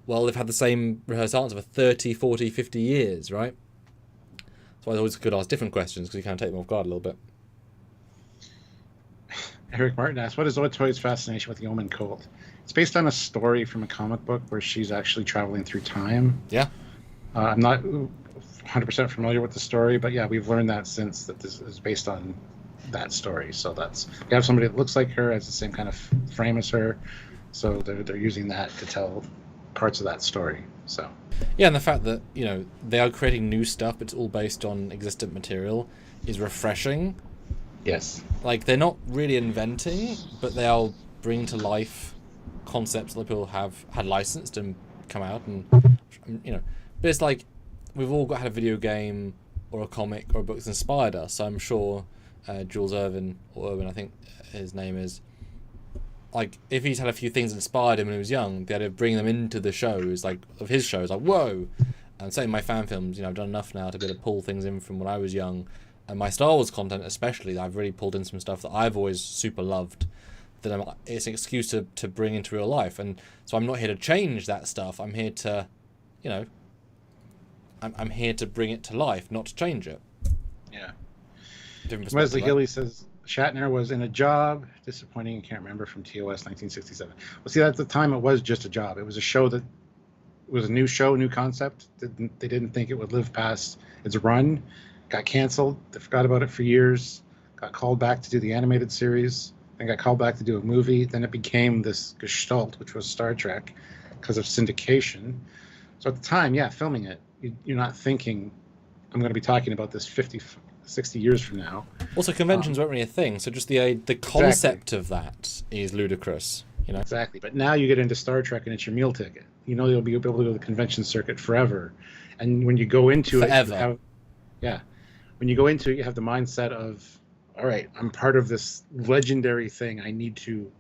[SPEAKER 1] Well, they've had the same rehearsed answer for 30, 40, 50 years, right? That's why it's always good to ask different questions, because you kind of take them off guard a little bit.
[SPEAKER 2] Eric Martin asks, what is Otoy's fascination with the Omen cult? It's based on a story from a comic book where she's actually traveling through time.
[SPEAKER 1] Yeah.
[SPEAKER 2] I'm not 100% familiar with the story, but yeah, we've learned that since that this is based on that story. So we have somebody that looks like her, has the same kind of frame as her, so they're using that to tell parts of that story. So
[SPEAKER 1] yeah, and the fact that they are creating new stuff, but it's all based on existent material, is refreshing.
[SPEAKER 2] Yes, like
[SPEAKER 1] they're not really inventing, but they are bringing to life concepts that people have had licensed and come out, and but it's like we've all had a video game or a comic or a book that's inspired us. So I'm sure Jules Irvin, or Irwin, I think his name is, like, if he's had a few things that inspired him when he was young, the idea of bringing them into the shows, like, of his shows, like, whoa. And same my fan films, I've done enough now to be able to pull things in from when I was young. And my Star Wars content especially, I've really pulled in some stuff that I've always super loved, that it's an excuse to bring into real life. And so I'm not here to change that stuff. I'm here to, I'm here to bring it to life, not to change it.
[SPEAKER 2] Yeah.
[SPEAKER 1] Wesley
[SPEAKER 2] Gilly says Shatner was in a job. Disappointing. Can't remember, from TOS 1967. Well, see, at the time it was just a job. It was a show that it was a new show, new concept. They didn't think it would live past its run. Got canceled. They forgot about it for years. Got called back to do the animated series. Then got called back to do a movie. Then it became this gestalt, which was Star Trek, because of syndication. So at the time, yeah, filming it, you're not thinking, I'm going to be talking about this 50, 60 years from now.
[SPEAKER 1] Also, conventions weren't really a thing, so just the concept of that is ludicrous,
[SPEAKER 2] Exactly. But now you get into Star Trek and it's your meal ticket. You'll be able to go to the convention circuit forever. And when you go into
[SPEAKER 1] forever.
[SPEAKER 2] Yeah. when you go into it, you have the mindset of, all right, I'm part of this legendary thing. I need to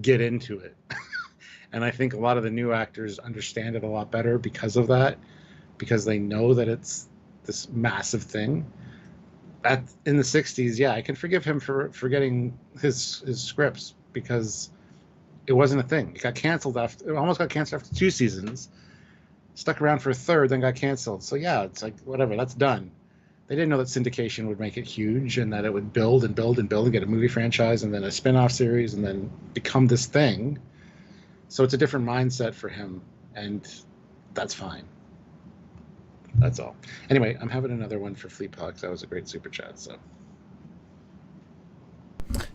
[SPEAKER 2] get into it. And I think a lot of the new actors understand it a lot better because of that, because they know that it's this massive thing. In the 60s, yeah, I can forgive him for forgetting his scripts because it wasn't a thing. It got canceled it almost got canceled after 2 seasons, stuck around for a third, then got canceled. So yeah, it's like, whatever, that's done. They didn't know that syndication would make it huge and that it would build and build and build and get a movie franchise and then a spin-off series and then become this thing. So it's a different mindset for him, and that's fine. That's all. Anyway, I'm having another one for Fleet Pal because that was a great super chat. So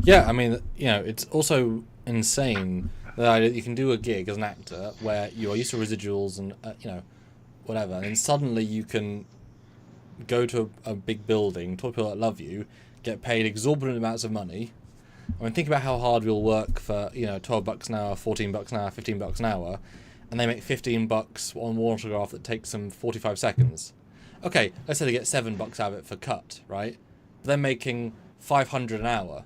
[SPEAKER 1] yeah, I mean, you know, it's also insane that you can do a gig as an actor where you are used to residuals and you know, whatever, and then suddenly you can go to a big building, talk to people that love you, get paid exorbitant amounts of money. I mean, think about how hard we'll work for, you know, $12 an hour, $14 an hour, $15 an hour, and they make $15 on one autograph that takes them 45 seconds. Okay, let's say they get $7 out of it for cut, right? But they're making $500 an hour.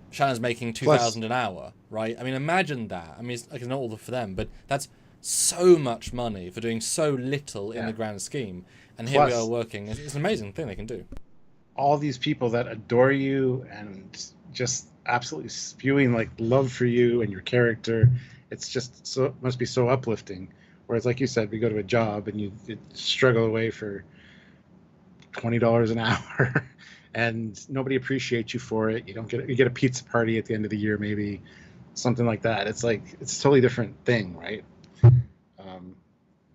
[SPEAKER 1] Shannon's making $2,000 an hour, right? I mean, imagine that. I mean, it's not all for them, but that's so much money for doing so little in the grand scheme. And here we are working. It's an amazing thing they can do.
[SPEAKER 2] All these people that adore you and just absolutely spewing like love for you and your character, it's just so, must be so uplifting. Whereas, like you said, we go to a job and you struggle away for $20 an hour, and nobody appreciates you for it. You get a pizza party at the end of the year, maybe something like that. It's like it's a totally different thing, right?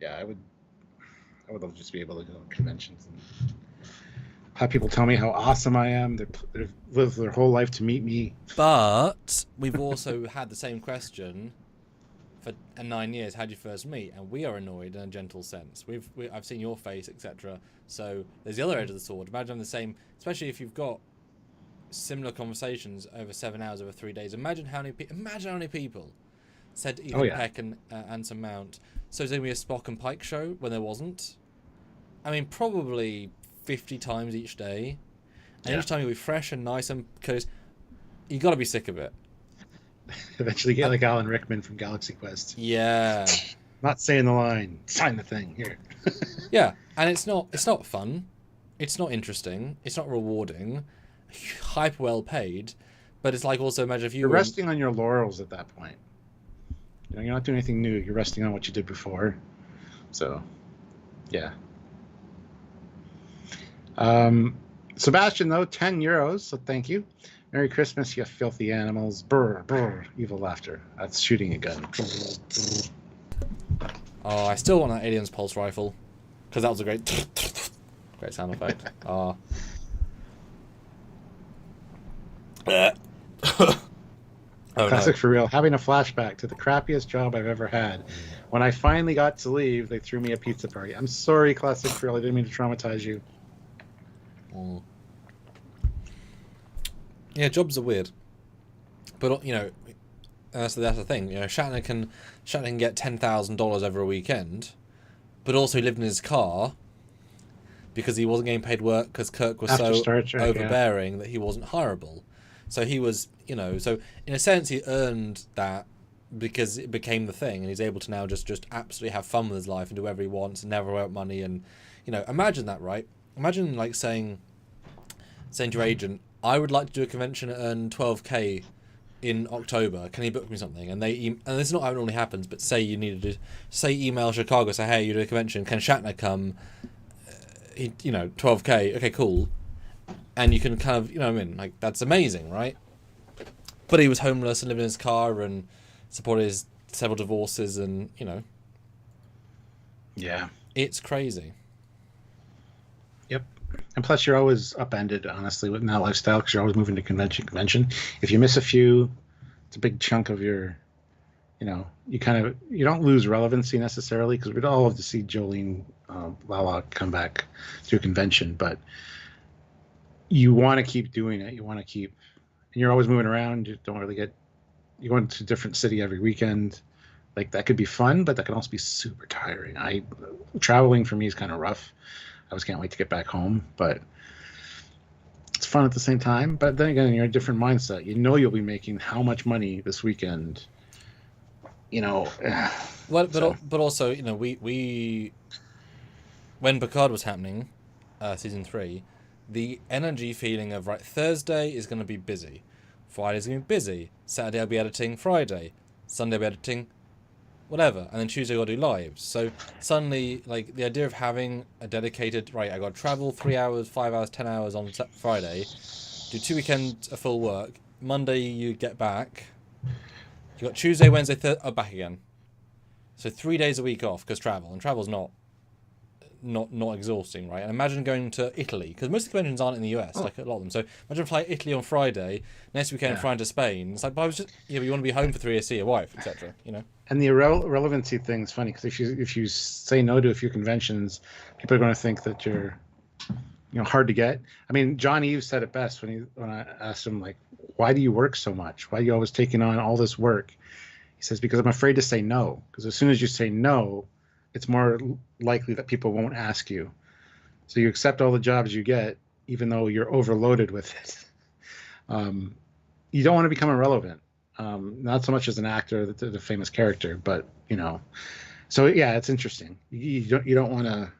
[SPEAKER 2] Yeah, I would love to just be able to go to conventions and have people tell me how awesome I am. They've lived their whole life to meet me.
[SPEAKER 1] But we've also had the same question for 9 years. How'd you first meet? And we are annoyed in a gentle sense. I've seen your face, etc. So there's the other edge of the sword. Imagine the same, especially if you've got similar conversations over 7 hours over 3 days. Imagine how many people said Ethan Peck and Anson Mount. So there's going to be a Spock and Pike show when there wasn't. I mean, probably 50 times each day, and each time you'll be fresh and nice, and because you got to be sick of it.
[SPEAKER 2] Eventually get like Alan Rickman from Galaxy Quest.
[SPEAKER 1] Yeah.
[SPEAKER 2] Not saying the line, sign the thing here.
[SPEAKER 1] Yeah, and it's not fun, it's not interesting, it's not rewarding, hyper well paid, but it's like, also imagine if you're
[SPEAKER 2] resting on your laurels at that point. You know, you're not doing anything new, you're resting on what you did before. So yeah. Sebastian, though, €10, so thank you. Merry Christmas, you filthy animals. Brr, brr, evil laughter. That's shooting a gun.
[SPEAKER 1] Oh, I still want that Alien's pulse rifle, because that was a great sound effect. Oh.
[SPEAKER 2] Classic for real. Having a flashback to the crappiest job I've ever had. When I finally got to leave, they threw me a pizza party. I'm sorry, Classic for real. I didn't mean to traumatize you.
[SPEAKER 1] Yeah, jobs are weird, but you know, that's the thing. You know, Shatner can get $10,000 over a weekend, but also he lived in his car because he wasn't getting paid work because Kirk was
[SPEAKER 2] After
[SPEAKER 1] so
[SPEAKER 2] Star Trek,
[SPEAKER 1] overbearing that he wasn't hireable. So he was, you know, so in a sense he earned that because it became the thing, and he's able to now just absolutely have fun with his life and do whatever he wants and never work money. And you know, imagine that, right? Imagine like saying to your agent, I would like to do a convention and earn $12,000 in October. Can you book me something? And and this is not how it normally happens, but say you needed to email Chicago, say, hey, you do a convention, can Shatner come? You know, $12,000. Okay, cool. And you can kind of, you know what I mean? Like, that's amazing, right? But he was homeless and lived in his car and supported his several divorces, and you know.
[SPEAKER 2] Yeah.
[SPEAKER 1] It's crazy.
[SPEAKER 2] Yep. And plus, you're always upended, honestly, with that lifestyle, because you're always moving to convention. If you miss a few, it's a big chunk of your, you know, you don't lose relevancy necessarily, because we'd all love to see Jolene Lala come back to a convention, but you want to keep doing it. You want to keep, and you're always moving around. You don't really you go into a different city every weekend. Like, that could be fun, but that can also be super tiring. Traveling for me is kind of rough. I just can't wait to get back home. But it's fun at the same time. But then again, you're in a different mindset. You know you'll be making how much money this weekend.
[SPEAKER 1] Well, but also, we when Picard was happening, season 3, the energy feeling of, right, Thursday is going to be busy, Friday's going to be busy, Saturday I'll be editing, Friday, Sunday I'll be editing, whatever, and then Tuesday I'll do lives. So suddenly, like, the idea of having a dedicated, right, I got to travel 3 hours, 5 hours, 10 hours on Friday, do 2 weekends of full work, Monday you get back, you got Tuesday, Wednesday, Thursday, back again. So 3 days a week off because travel, and travel's not exhausting, right? And imagine going to Italy, because most of the conventions aren't in the US, like a lot of them. So imagine flying Italy on Friday, next weekend flying to Spain. It's like, but I was just, but you want to be home for 3 years, see your wife, etc.
[SPEAKER 2] And the irrelevancy thing is funny because if you say no to a few conventions, people are going to think that you're hard to get. I mean, John Eves said it best when I asked him, like, why do you work so much? Why are you always taking on all this work? He says, because I'm afraid to say no. Because as soon as you say no, it's more likely that people won't ask you. So you accept all the jobs you get, even though you're overloaded with it. You don't want to become irrelevant. Not so much as an actor, the famous character, but, So, yeah, it's interesting. You don't want to...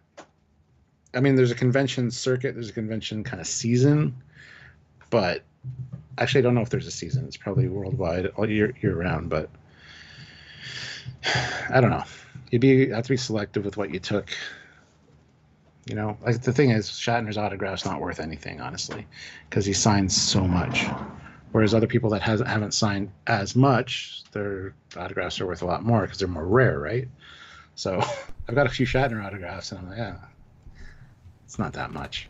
[SPEAKER 2] I mean, there's a convention circuit. There's a convention kind of season. But actually, I don't know if there's a season. It's probably worldwide all year round, but... I don't know. You have to be selective with what you took. Like the thing is, Shatner's autograph's not worth anything, honestly, because he signs so much. Whereas other people that haven't signed as much, their autographs are worth a lot more because they're more rare, right? So I've got a few Shatner autographs, and I'm like, yeah, it's not that much.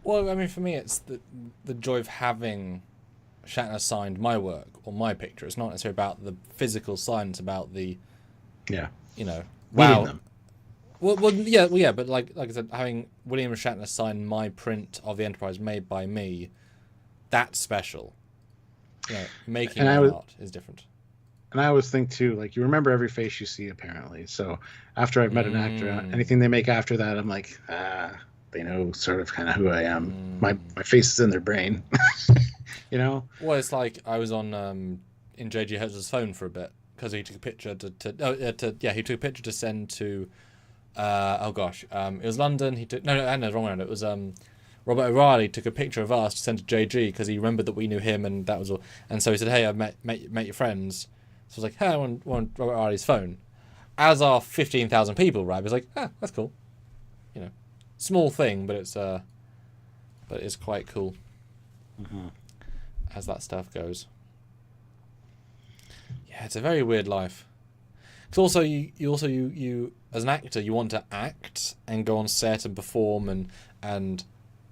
[SPEAKER 1] Well, I mean, for me, it's the joy of having Shatner signed my work or my picture. It's not necessarily about the physical sign. It's about the wow.
[SPEAKER 2] Them.
[SPEAKER 1] Well, yeah, but like I said, having William Shatner sign my print of the Enterprise made by me, that's special. Making art is different.
[SPEAKER 2] And I always think too, like, you remember every face you see, apparently. So after I've met an actor, anything they make after that, I'm like, they know sort of kind of who I am. My face is in their brain. Well,
[SPEAKER 1] it's like I was on in J.G. Hertz's phone for a bit because he took a picture he took a picture to send to it was London. He took no, wrong one. It was Robert O'Reilly took a picture of us to send to JG because he remembered that we knew him, and that was all. And so he said, "Hey, I've met your friends." So I was like, "Hey, I want Robert O'Reilly's phone." As are 15,000 people, right? I was like, that's cool. Small thing, but it's quite cool.
[SPEAKER 2] Mm-hmm.
[SPEAKER 1] As that stuff goes. Yeah, it's a very weird life. Because also you as an actor, you want to act and go on set and perform and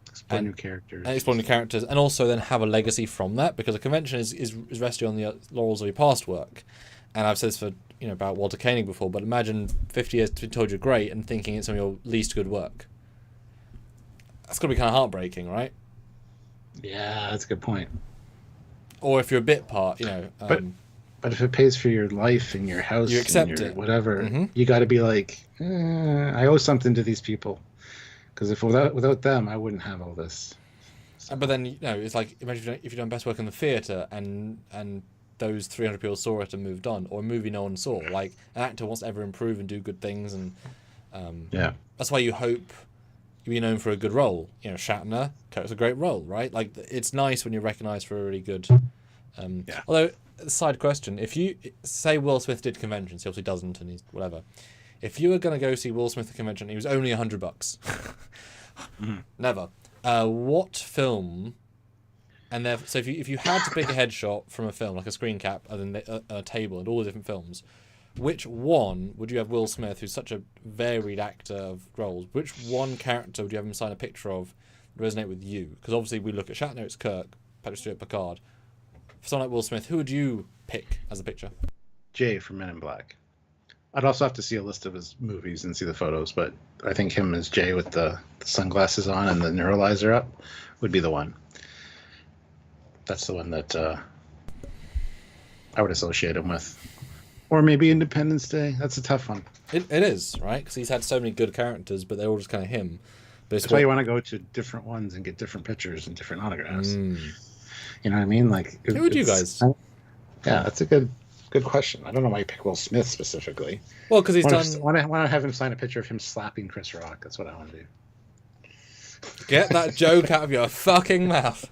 [SPEAKER 2] explore new characters.
[SPEAKER 1] And explore new characters, and also then have a legacy from that, because a convention is resting on the laurels of your past work. And I've said this for about Walter Koenig before, but imagine 50 years to be told you're great and thinking it's some of your least good work. That's got to be kind of heartbreaking, right?
[SPEAKER 2] Yeah, that's a good point.
[SPEAKER 1] Or if you're a bit part,
[SPEAKER 2] But if it pays for your life and your house,
[SPEAKER 1] you accept
[SPEAKER 2] and your
[SPEAKER 1] it.
[SPEAKER 2] Whatever,
[SPEAKER 1] Mm-hmm.
[SPEAKER 2] You got to be like, I owe something to these people, because if without them, I wouldn't have all this. So.
[SPEAKER 1] But then it's like, imagine if you've done best work in the theatre and those 300 people saw it and moved on, or a movie no one saw. Like, an actor wants to ever improve and do good things, and that's why you hope you be known for a good role. Shatner, it's a great role, right? Like, it's nice when you're recognised for a really good. Although, side question: if you say Will Smith did conventions, he obviously doesn't, and he's whatever. If you were going to go see Will Smith at a convention, he was only $100.
[SPEAKER 2] Mm-hmm.
[SPEAKER 1] Never. What film? And so if you had to pick a headshot from a film, like a screen cap, and then a table, and all the different films, which one would you have Will Smith, who's such a varied actor of roles? Which one character would you have him sign a picture of resonate with you? Because obviously we look at Shatner, it's Kirk, Patrick Stewart, Picard. For someone like Will Smith, who would you pick as a picture?
[SPEAKER 2] Jay from Men in Black. I'd also have to see a list of his movies and see the photos, but I think him as Jay with the sunglasses on and the neuralizer up would be the one. That's the one that I would associate him with. Or maybe Independence Day. That's a tough one.
[SPEAKER 1] It is, right? Because he's had so many good characters, but they're all just kind of him. But
[SPEAKER 2] That's why you want to go to different ones and get different pictures and different autographs.
[SPEAKER 1] Mm.
[SPEAKER 2] You know what I mean? Like,
[SPEAKER 1] Who would you guys?
[SPEAKER 2] Yeah, that's a good question. I don't know why you pick Will Smith specifically.
[SPEAKER 1] Well, because he's done.
[SPEAKER 2] Why not have him sign a picture of him slapping Chris Rock? That's what I want to do.
[SPEAKER 1] Get that joke out of your fucking mouth.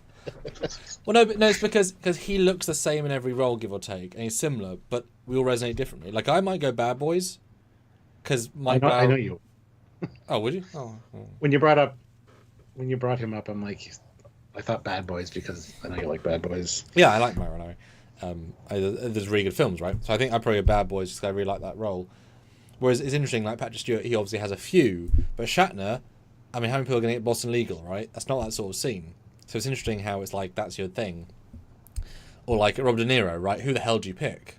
[SPEAKER 1] Well, no, but no, it's because he looks the same in every role, give or take, and he's similar, but we all resonate differently. Like, I might go Bad Boys, because
[SPEAKER 2] I know you.
[SPEAKER 1] Oh, would you? Oh.
[SPEAKER 2] When you brought him up, I'm like, I thought Bad Boys because I know you like Bad Boys.
[SPEAKER 1] Yeah, I like Mario. There's really good films, right? So I think I'd probably go Bad Boys because I really like that role. Whereas it's interesting, like Patrick Stewart, he obviously has a few, but Shatner, I mean, how many people are going to get Boston Legal, right? That's not that sort of scene. So it's interesting how it's like, that's your thing. Or like Robert De Niro, right? Who the hell do you pick?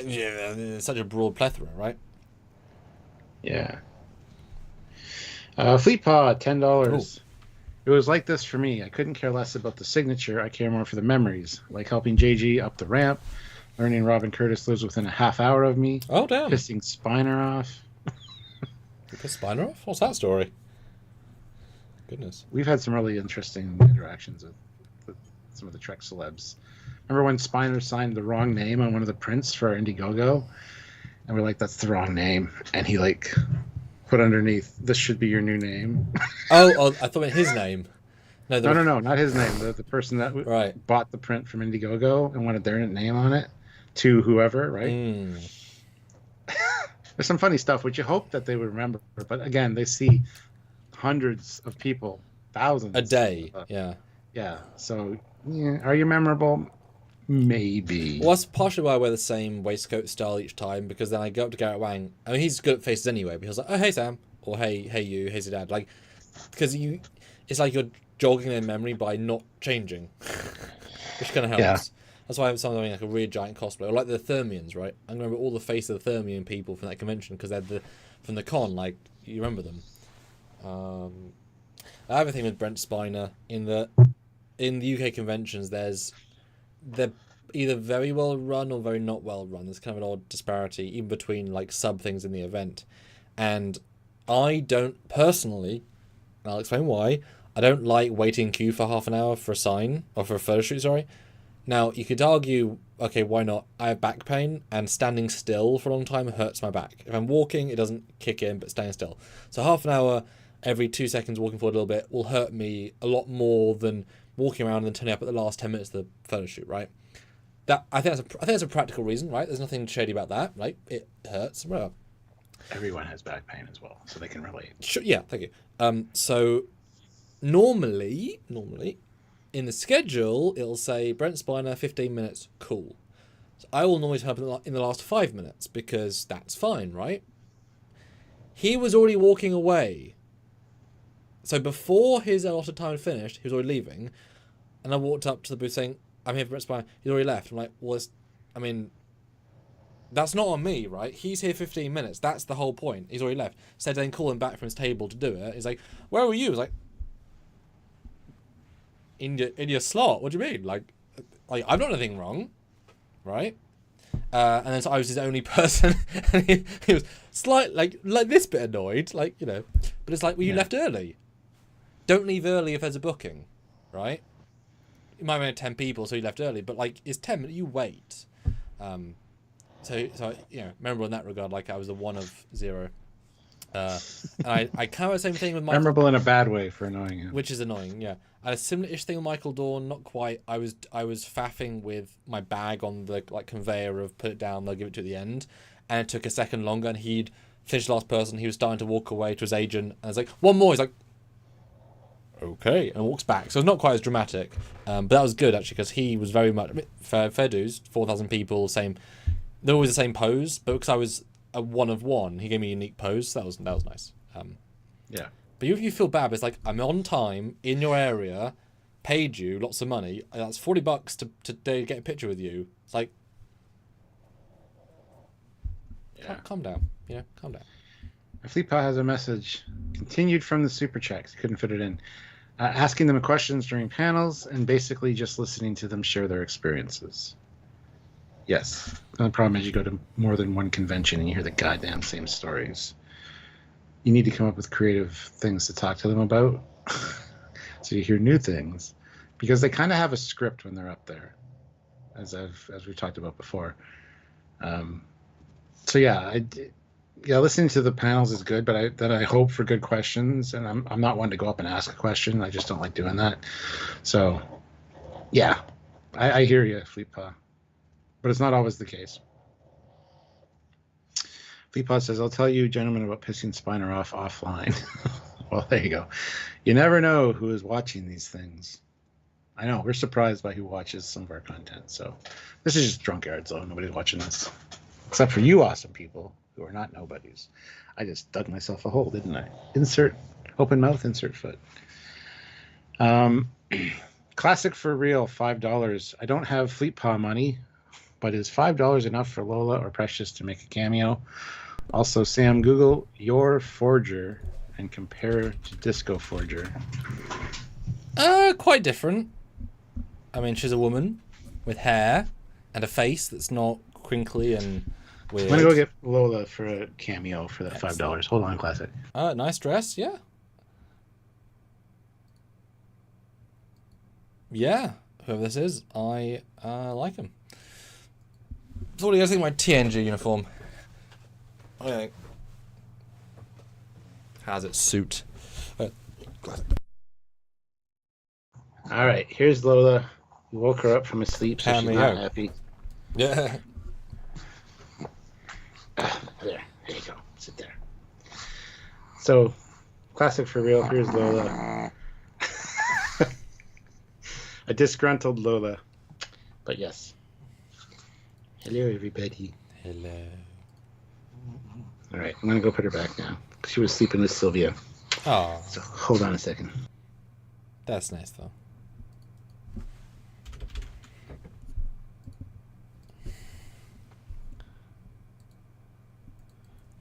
[SPEAKER 1] Yeah, it's such a broad plethora, right?
[SPEAKER 2] Yeah. Fleet Pod, $10. It was like this for me. I couldn't care less about the signature. I care more for the memories, like helping JG up the ramp, learning Robin Curtis lives within a half hour of me.
[SPEAKER 1] Oh, damn.
[SPEAKER 2] Pissing Spiner off.
[SPEAKER 1] You pissed Spiner off? What's that story? Goodness.
[SPEAKER 2] We've had some really interesting interactions with some of the Trek celebs. Remember when Spiner signed the wrong name on one of the prints for our Indiegogo? And we're like, that's the wrong name. And he like put underneath, this should be your new name.
[SPEAKER 1] Oh, I thought it his name. No,
[SPEAKER 2] not his name. The person that bought the print from Indiegogo and wanted their name on it to whoever, right?
[SPEAKER 1] Mm.
[SPEAKER 2] There's some funny stuff, which you hope that they would remember. But again, they see hundreds of people, thousands.
[SPEAKER 1] A day, yeah.
[SPEAKER 2] Yeah, so yeah, are you memorable? Maybe.
[SPEAKER 1] Well, that's partially why I wear the same waistcoat style each time, because then I go up to Garrett Wang. I mean, he's good at faces anyway, but he's like, oh, hey, Sam. Or hey you, hey, Dad. Like, because it's like you're jogging their memory by not changing, which kind of helps. Yeah. That's why I'm doing like a really giant cosplay. Or like the Thermians, right? I remember all the faces of the Thermian people from that convention, because they're from the con, like, you remember them. I have a thing with Brent Spiner in the UK conventions. They're either very well run or very not well run. There's kind of an odd disparity even between like sub things in the event, and I don't personally, and I'll explain why. I don't like waiting in queue for half an hour for a sign or for a photo shoot. Sorry. Now you could argue, okay, why not? I have back pain, and standing still for a long time hurts my back. If I'm walking, it doesn't kick in, but standing still. So half an hour every 2 seconds walking forward a little bit will hurt me a lot more than walking around and then turning up at the last 10 minutes of the photo shoot, right? That I think that's a practical reason, right? There's nothing shady about that, right? It hurts, whatever.
[SPEAKER 2] Everyone has back pain as well, so they can relate.
[SPEAKER 1] Sure, yeah, thank you. So normally in the schedule it'll say Brent Spiner 15 minutes, cool. So I will normally turn up in the last 5 minutes because that's fine, right? He was already walking away. So before his allotted time finished, he was already leaving, and I walked up to the booth saying, I'm here for Brent Spiner. He's already left. I'm like, well, that's not on me, right? He's here 15 minutes. That's the whole point. He's already left. Said then call him back from his table to do it. He's like, where were you? I was like, in your slot. What do you mean? Like I've done anything wrong, right? And then so I was his only person, and he was slightly like this bit annoyed, like, you know. But it's like, well, you left early. Don't leave early if there's a booking, right? You might have had 10 people, so you left early, but like it's 10 minutes. You wait. So you know, memorable in that regard. Like I was the one of zero. And I kind of the same thing with Michael.
[SPEAKER 2] Memorable in a bad way for annoying him.
[SPEAKER 1] Which is annoying, yeah. I had a similar-ish thing with Michael Dorn, not quite. I was faffing with my bag on the like conveyor of put it down, they'll give it to you at the end, and it took a second longer, and he'd finished the last person. He was starting to walk away to his agent, and I was like, one more. He's like, okay, and walks back. So it's not quite as dramatic, but that was good actually because he was very much fair dues. 4,000 people, same. They're always the same pose, but because I was a one of one, he gave me a unique pose. So that was nice.
[SPEAKER 2] Yeah.
[SPEAKER 1] But you feel bad. But it's like, I'm on time in your area, paid you lots of money. That's $40 to get a picture with you. It's like, calm down. Yeah, calm down.
[SPEAKER 2] Fleetpaw has a message continued from the Superchat. Couldn't fit it in. Asking them questions during panels and basically just listening to them share their experiences. Yes. And the problem is you go to more than one convention and you hear the goddamn same stories. You need to come up with creative things to talk to them about. So you hear new things. Because they kind of have a script when they're up there. As we've talked about before. So yeah, listening to the panels is good, but I hope for good questions, and I'm not one to go up and ask a question. I just don't like doing that. So yeah, I hear you, Fleetpaw, but it's not always the case. Fleetpaw says, "I'll tell you, gentlemen, about pissing Spiner off offline." Well, there you go. You never know who is watching these things. I know we're surprised by who watches some of our content. So this is just Drunkyards, though. Nobody's watching this. Except for you awesome people who are not nobodies. I just dug myself a hole, didn't I? Insert open mouth, insert foot. Classic for real, $5. I don't have Fleetpaw money, but is $5 enough for Lola or Precious to make a cameo? Also, Sam, Google your Forger and compare to Disco Forger.
[SPEAKER 1] Quite different. I mean, she's a woman with hair and a face that's not crinkly and weird.
[SPEAKER 2] I'm gonna go get Lola for a cameo for that $5. Hold on, Classic.
[SPEAKER 1] Nice dress, yeah. Yeah, whoever this is, I like him. So what do you guys think of my TNG uniform? What do you think? How's it suit? Classic.
[SPEAKER 2] All right, here's Lola. We woke her up from a sleep, so she's not happy.
[SPEAKER 1] Yeah.
[SPEAKER 2] There you go. Sit there. So, classic for real. Here's Lola. A disgruntled Lola. But yes. Hello, everybody.
[SPEAKER 1] Hello.
[SPEAKER 2] All right, I'm going to go put her back now. She was sleeping with Sylvia.
[SPEAKER 1] Oh.
[SPEAKER 2] So, hold on a second.
[SPEAKER 1] That's nice, though.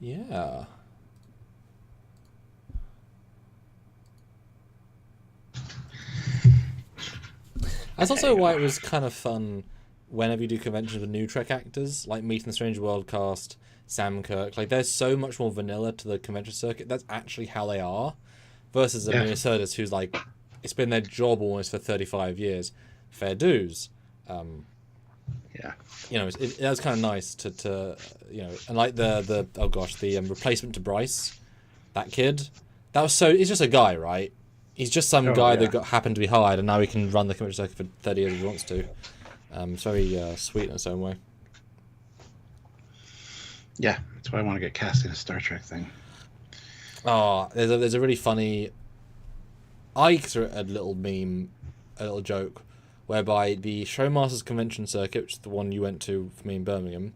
[SPEAKER 1] Yeah. That's also why it was kind of fun whenever you do conventions with new Trek actors, like meeting the Strange World cast, Sam Kirk. Like, there's so much more vanilla to the convention circuit. That's actually how they are. Versus a Minnesota who's like, it's been their job almost for 35 years. Fair dues.
[SPEAKER 2] Yeah.
[SPEAKER 1] You know, it was kind of nice to you know, and like the replacement to Bryce, that kid, that was so, he's just a guy, right? He's just some guy that happened to be hired, and now he can run the convention circuit for 30 years if he wants to. It's very sweet in its own way.
[SPEAKER 2] Yeah, that's why I want to get cast in a Star Trek thing.
[SPEAKER 1] Oh, there's a really funny, I consider it a little meme, a little joke, whereby the Showmasters Convention Circuit, which is the one you went to for me in Birmingham,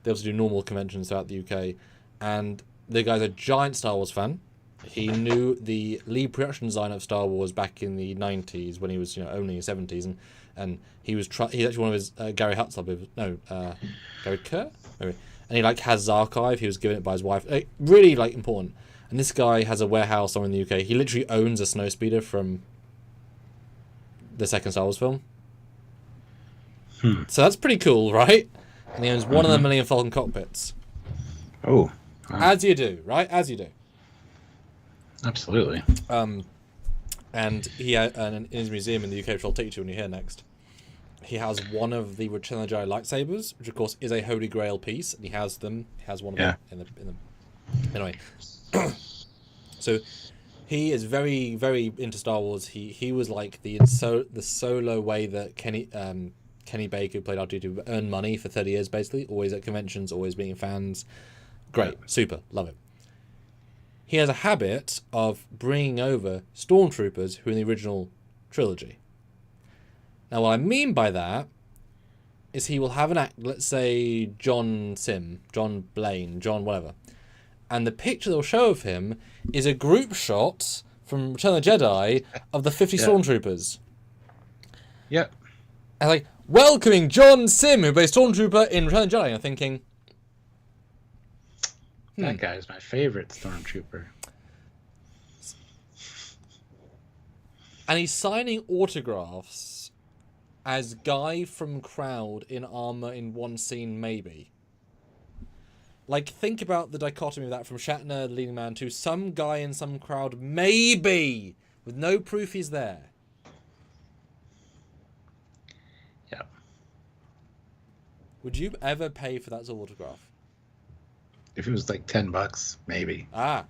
[SPEAKER 1] they also do normal conventions throughout the UK, and the guy's a giant Star Wars fan. He knew the lead production designer of Star Wars back in the 90s when he was, you know, only in his 70s, and he was he's actually one of his Gary Hutzler, Gary Kerr, maybe, and he like has his archive. He was given it by his wife, really like important. And this guy has a warehouse somewhere in the UK. He literally owns a snowspeeder from the second Star Wars film. So that's pretty cool, right? And he owns one of the Millennium Falcon cockpits.
[SPEAKER 2] Oh.
[SPEAKER 1] As you do, right? As you do.
[SPEAKER 2] Absolutely.
[SPEAKER 1] And he in his museum in the UK, which I'll take you to when you're here next, he has one of the Return of the Jedi lightsabers, which of course is a Holy Grail piece, and he has them. He has one of them in the. Anyway, so he is very, very into Star Wars. He was like the solo way that Kenny Baker, who played R2-D2, earned money for 30 years, basically. Always at conventions, always meeting fans. Great, super, love it. He has a habit of bringing over stormtroopers who are in the original trilogy. Now, what I mean by that is he will have an act, let's say John Sim, John Blaine, John whatever, and the picture they'll show of him is a group shot from Return of the Jedi of the 50 stormtroopers.
[SPEAKER 2] Yep.
[SPEAKER 1] And like, welcoming John Sim, who plays stormtrooper in Return of the Jedi. And I'm thinking,
[SPEAKER 2] that guy is my favorite stormtrooper.
[SPEAKER 1] And he's signing autographs as guy from crowd in armor in one scene, maybe. Like, think about the dichotomy of that from Shatner, the leading man, to some guy in some crowd, maybe, with no proof he's there.
[SPEAKER 2] Yeah.
[SPEAKER 1] Would you ever pay for that autograph?
[SPEAKER 2] If it was like $10, maybe.
[SPEAKER 1] There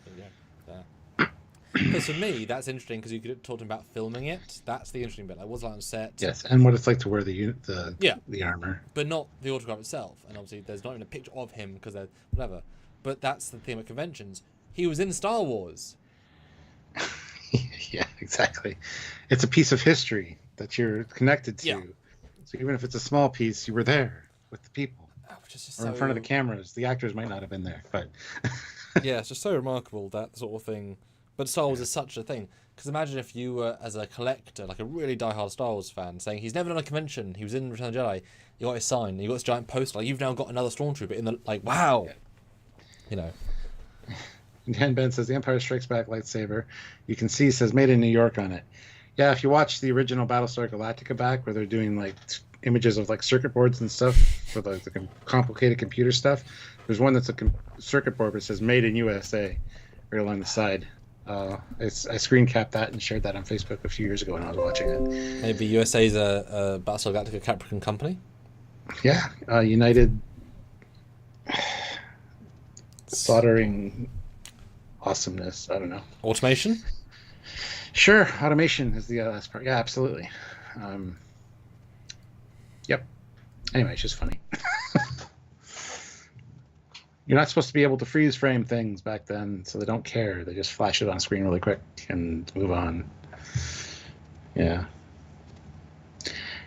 [SPEAKER 1] you go. Because for me, that's interesting because you could talk to him about filming it. That's the interesting bit. Like, what's it like on set?
[SPEAKER 2] Yes, and what it's like to wear the armor.
[SPEAKER 1] But not the autograph itself. And obviously, there's not even a picture of him because they're whatever. But that's the theme of conventions. He was in Star Wars.
[SPEAKER 2] Yeah, exactly. It's a piece of history that you're connected to. Yeah. So even if it's a small piece, you were there with the people. Or in front of the cameras. The actors might not have been there, but...
[SPEAKER 1] Yeah, it's just so remarkable, that sort of thing. But Star Wars is such a thing. Because imagine if you were, as a collector, like a really diehard Star Wars fan, saying he's never done a convention, he was in Return of the Jedi, you got his sign, you got this giant poster, like, you've now got another Stormtrooper in the... Like, wow! Yeah. You know.
[SPEAKER 2] Dan Ben says, The Empire Strikes Back lightsaber. You can see, says, made in New York on it. Yeah, if you watch the original Battlestar Galactica back, where they're doing, like, images of, like, circuit boards and stuff, for the complicated computer stuff, there's one that's a circuit board that says, made in USA, right along the side. I screen capped that and shared that on Facebook a few years ago when I was watching it.
[SPEAKER 1] Maybe USA's a Battlestar Galactica Capricorn company?
[SPEAKER 2] Yeah, United Soldering Awesomeness. I don't know.
[SPEAKER 1] Automation?
[SPEAKER 2] Sure, automation is the last part. Yeah, absolutely. Yep. Anyway, it's just funny. You're not supposed to be able to freeze frame things back then, so they don't care. They just flash it on screen really quick and move on. Yeah.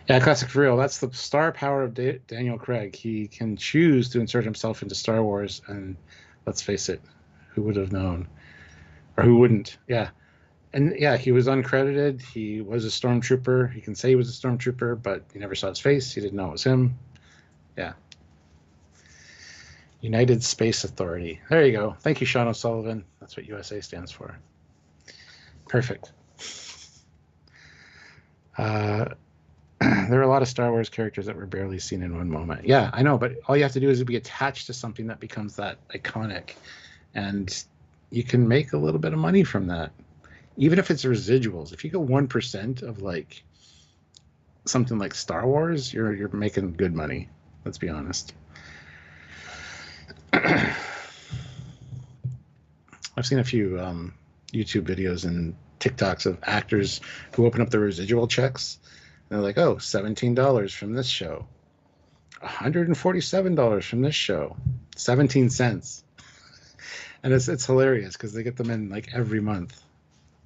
[SPEAKER 2] Yeah, classic for real. That's the star power of Daniel Craig. He can choose to insert himself into Star Wars, and let's face it, who would have known? Or who wouldn't? Yeah. And yeah, he was uncredited. He was a stormtrooper. He can say he was a stormtrooper, but you never saw his face. You didn't know it was him. Yeah. United Space Authority. There you go. Thank you, Sean O'Sullivan. That's what USA stands for. Perfect. There are a lot of Star Wars characters that were barely seen in one moment. Yeah, I know, but all you have to do is be attached to something that becomes that iconic, and you can make a little bit of money from that. Even if it's residuals. If you go 1% of like something like Star Wars, you're making good money. Let's be honest. I've seen a few YouTube videos and TikToks of actors who open up their residual checks. And they're like, oh, $17 from this show. $147 from this show. 17 cents. And it's hilarious because they get them in like every month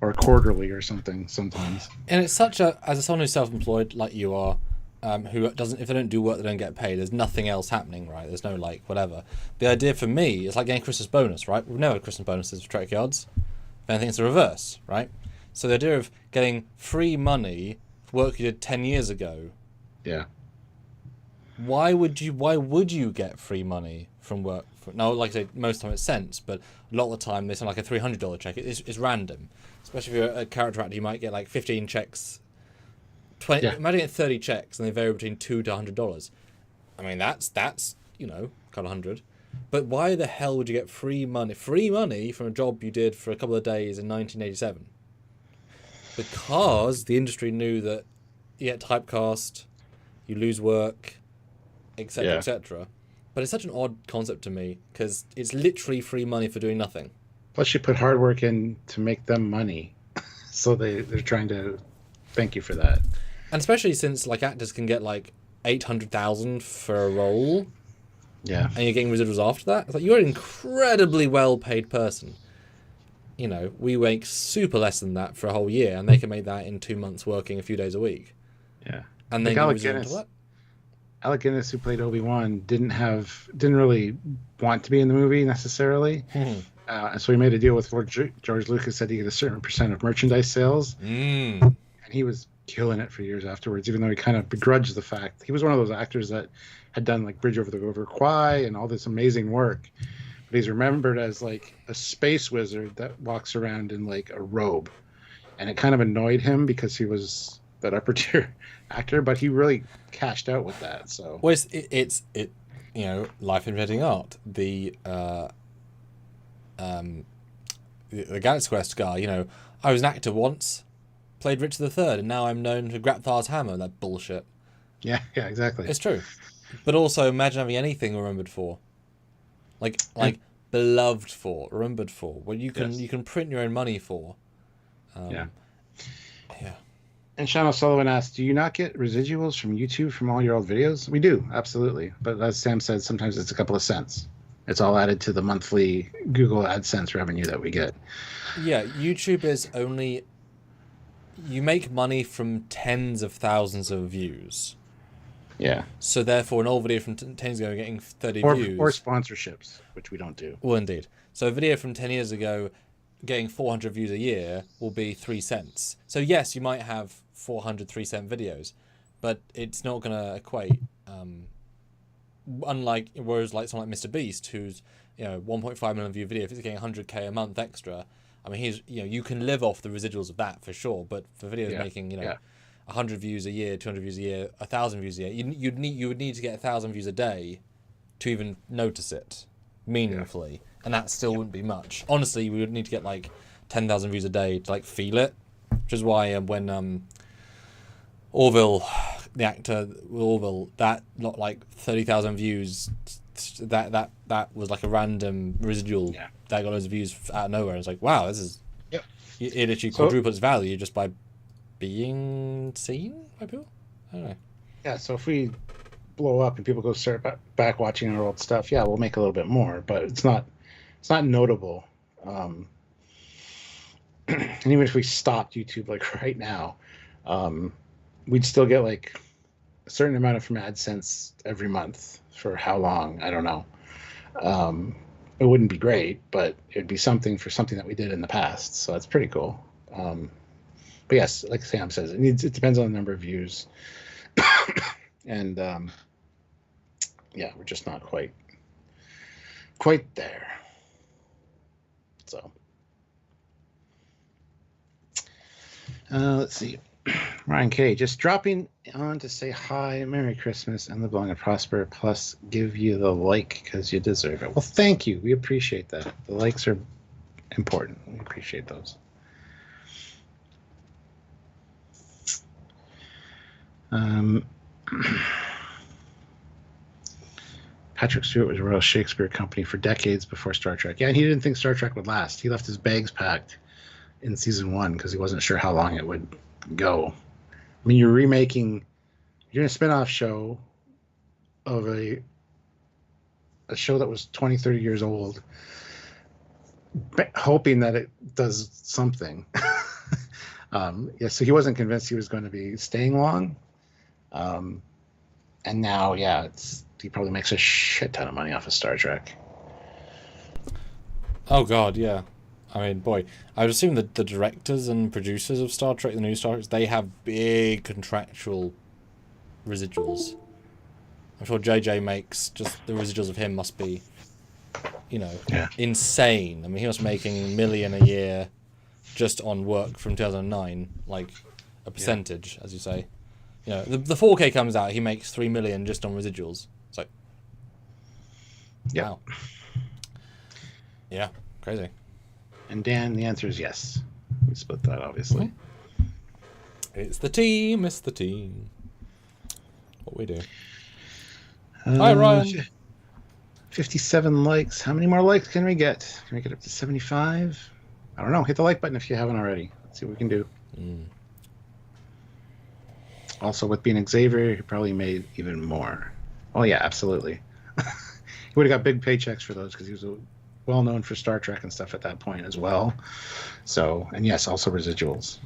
[SPEAKER 2] or quarterly or something sometimes.
[SPEAKER 1] And it's such a, as someone who's self-employed like you are, who doesn't, if they don't do work, they don't get paid. There's nothing else happening, right? There's no like whatever. The idea for me is like getting Christmas bonus, right? We've never had Christmas bonuses for Trekyards. If anything, it's the reverse, right? So the idea of getting free money for work you did 10 years ago.
[SPEAKER 2] Yeah.
[SPEAKER 1] Why would you get free money from work? Now, like I say, most of the time it's cents, but a lot of the time they send like a $300 check. It's random. Especially if you're a character actor, you might get like 15 checks. 20. Yeah. Imagine getting 30 checks and they vary between $2 to $100. I mean, that's you know, kind of 100. But why the hell would you get free money from a job you did for a couple of days in 1987? Because the industry knew that you get typecast, you lose work, etc., etc. But it's such an odd concept to me because it's literally free money for doing nothing.
[SPEAKER 2] Plus, you put hard work in to make them money, so they're trying to thank you for that.
[SPEAKER 1] And especially since like actors can get like $800,000 for a role,
[SPEAKER 2] yeah,
[SPEAKER 1] and you're getting residuals after that. It's like you're an incredibly well-paid person. You know, we make super less than that for a whole year, and they can make that in 2 months working a few days a week.
[SPEAKER 2] Yeah,
[SPEAKER 1] and then
[SPEAKER 2] Alec Guinness, who played Obi-Wan, didn't really want to be in the movie necessarily. And so he made a deal with George Lucas, said he get a certain percent of merchandise sales. And he was killing it for years afterwards, even though he kind of begrudged the fact. He was one of those actors that had done like Bridge over the River Kwai and all this amazing work. But he's remembered as like a space wizard that walks around in like a robe. And it kind of annoyed him because he was that upper tier actor, but he really cashed out with that. So
[SPEAKER 1] Well, it's you know, life imitating art. The Galaxy Quest guy, you know, I was an actor once, played Richard III, and now I'm known for Grapthar's hammer. That bullshit.
[SPEAKER 2] yeah, exactly.
[SPEAKER 1] It's true. But also, imagine having anything remembered for. Like beloved for, remembered for, what you can print your own money for. Yeah.
[SPEAKER 2] And Sean O'Sullivan asked, do you not get residuals from YouTube from all your old videos? We do, absolutely. But as Sam said, sometimes it's a couple of cents. It's all added to the monthly Google AdSense revenue that we get.
[SPEAKER 1] Yeah, YouTube is only... You make money from tens of thousands of views.
[SPEAKER 2] Yeah.
[SPEAKER 1] So therefore, an old video from 10 years ago getting 30 views...
[SPEAKER 2] Or sponsorships, which we don't do.
[SPEAKER 1] Well, indeed. So a video from 10 years ago getting 400 views a year will be 3 cents. So yes, you might have 400 3-cent videos, but it's not going to equate. Whereas like someone like Mr. Beast, who's 1.5 million view video, if he's getting 100k a month extra, I mean he's you can live off the residuals of that for sure. But for videos making 100 views a year, 200 views a year, 1,000 views a year, you would need to get 1,000 views a day to even notice it meaningfully, and that still wouldn't be much. Honestly, we would need to get like 10,000 views a day to like feel it, which is why when Orville, the actor Orville, that not like 30,000 views, that was like a random residual that got loads of views out of nowhere. It's like, wow, this is it actually quadruples its value just by being seen by people. I don't know.
[SPEAKER 2] Yeah, so if we blow up and people go start back watching our old stuff, we'll make a little bit more, but it's not notable. And even if we stopped YouTube like right now, we'd still get like a certain amount from AdSense every month. For how long, I don't know. It wouldn't be great, but it'd be something for something that we did in the past, so that's pretty cool. But yes, like Sam says, it depends on the number of views. And we're just not quite there. So let's see. Ryan K, just dropping on to say hi, Merry Christmas, and live long and prosper, plus give you the like because you deserve it. Well, thank you. We appreciate that. The likes are important. We appreciate those. Patrick Stewart was Royal Shakespeare Company for decades before Star Trek. Yeah, and he didn't think Star Trek would last. He left his bags packed in season 1 because he wasn't sure how long it would go. I mean, you're doing a spin-off show of a show that was 20, 30 years old, hoping that it does something. So he wasn't convinced he was going to be staying long. And now, he probably makes a shit ton of money off of Star Trek.
[SPEAKER 1] Oh God, yeah. I mean, boy, I would assume that the directors and producers of Star Trek, the new Star Trek, they have big contractual residuals. I'm sure JJ makes just the residuals of him must be, insane. I mean, he was making $1 million a year just on work from 2009, like a percentage, as you say. The 4K comes out, he makes $3 million just on residuals. It's like, wow. Yeah, crazy.
[SPEAKER 2] And Dan, the answer is yes. We split that, obviously.
[SPEAKER 1] It's the team. What we do. Hi, Ryan.
[SPEAKER 2] 57 likes. How many more likes can we get? Can we get up to 75? I don't know. Hit the like button if you haven't already. Let's see what we can do. Also, with being Xavier, he probably made even more. Oh, yeah, absolutely. He would have got big paychecks for those because he was well known for Star Trek and stuff at that point as well. So, and yes, also residuals.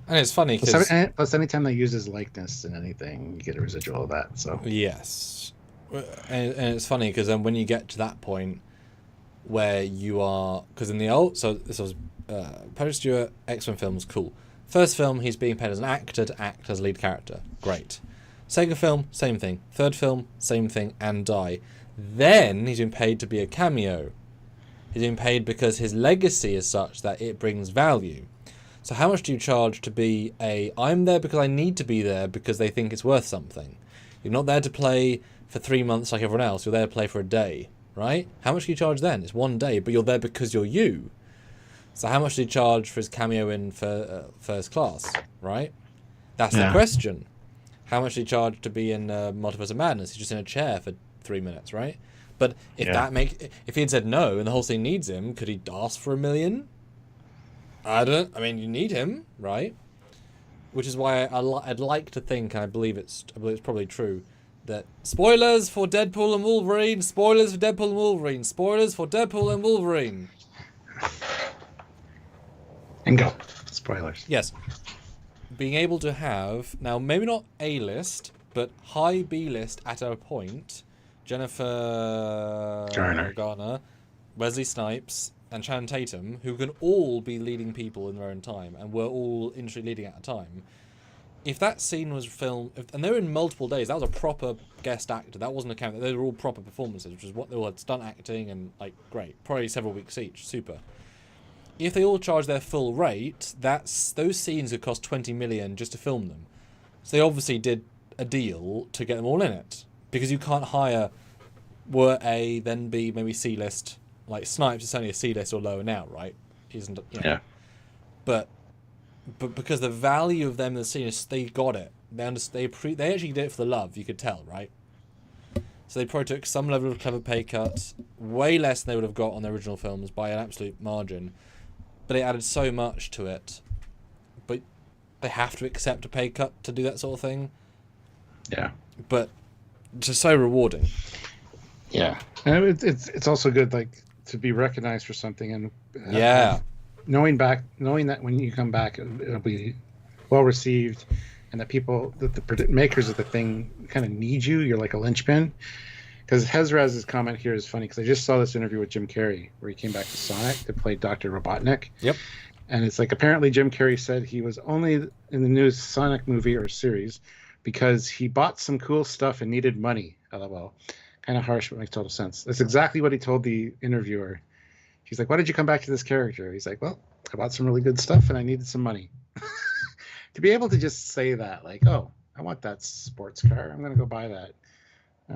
[SPEAKER 1] And it's funny because
[SPEAKER 2] plus anytime they use his likeness in anything, you get a residual of that. So
[SPEAKER 1] yes, and it's funny because then when you get to that point where you are, because in the old, so this was Patrick Stewart X-Men films, cool. First film, he's being paid as an actor to act as lead character, great. Second film, same thing. Third film, same thing, and die. Then he's been paid to be a cameo. He's been paid because his legacy is such that it brings value. So how much do you charge to be I'm there because I need to be there because they think it's worth something? You're not there to play for 3 months like everyone else. You're there to play for a day, right? How much do you charge then? It's 1 day, but you're there because you're you. So how much do you charge for his cameo in First Class, right? That's the question. How much do you charge to be in Multiverse of Madness? He's just in a chair for 3 minutes, right? But if he had said no and the whole scene needs him, could he ask for $1 million? I mean, you need him, right? Which is why I'd like to think, and I believe it's probably true, that spoilers for Deadpool and Wolverine, spoilers for Deadpool and Wolverine, spoilers for Deadpool and Wolverine.
[SPEAKER 2] And go. Spoilers.
[SPEAKER 1] Yes. Being able to have, now maybe not A-list, but high B-list at a point, Jennifer Garner, Wesley Snipes, and Channing Tatum, who can all be leading people in their own time, and were all industry leading at a time. If that scene was filmed, and they were in multiple days, that was a proper guest actor. That wasn't a cameo. They were all proper performances, which is what they all had stunt acting and great, probably several weeks each. Super. If they all charge their full rate, those scenes would cost $20 million just to film them. So they obviously did a deal to get them all in it, because you can't hire were A then B maybe C-list. Like Snipes is only a C-list or lower now, right? He isn't.
[SPEAKER 2] Yeah.
[SPEAKER 1] But because the value of them in the scene is they got it. They actually did it for the love. You could tell, right? So they probably took some level of clever pay cut, way less than they would have got on the original films by an absolute margin. But it added so much to it. But they have to accept a pay cut to do that sort of thing.
[SPEAKER 2] Yeah.
[SPEAKER 1] But just so rewarding.
[SPEAKER 2] Yeah, and it's also good to be recognized for something, and knowing that when you come back it'll be well received, and that the makers of the thing kind of need you. You're like a linchpin. Because Hezraz's comment here is funny, because I just saw this interview with Jim Carrey where he came back to Sonic to play Dr. Robotnik.
[SPEAKER 1] Yep.
[SPEAKER 2] And it's apparently Jim Carrey said he was only in the new Sonic movie or series because he bought some cool stuff and needed money. LOL. Kind of harsh, but makes total sense. That's exactly what he told the interviewer. He's like, why did you come back to this character? He's like, well, I bought some really good stuff and I needed some money. To be able to just say that, oh, I want that sports car. I'm going to go buy that. I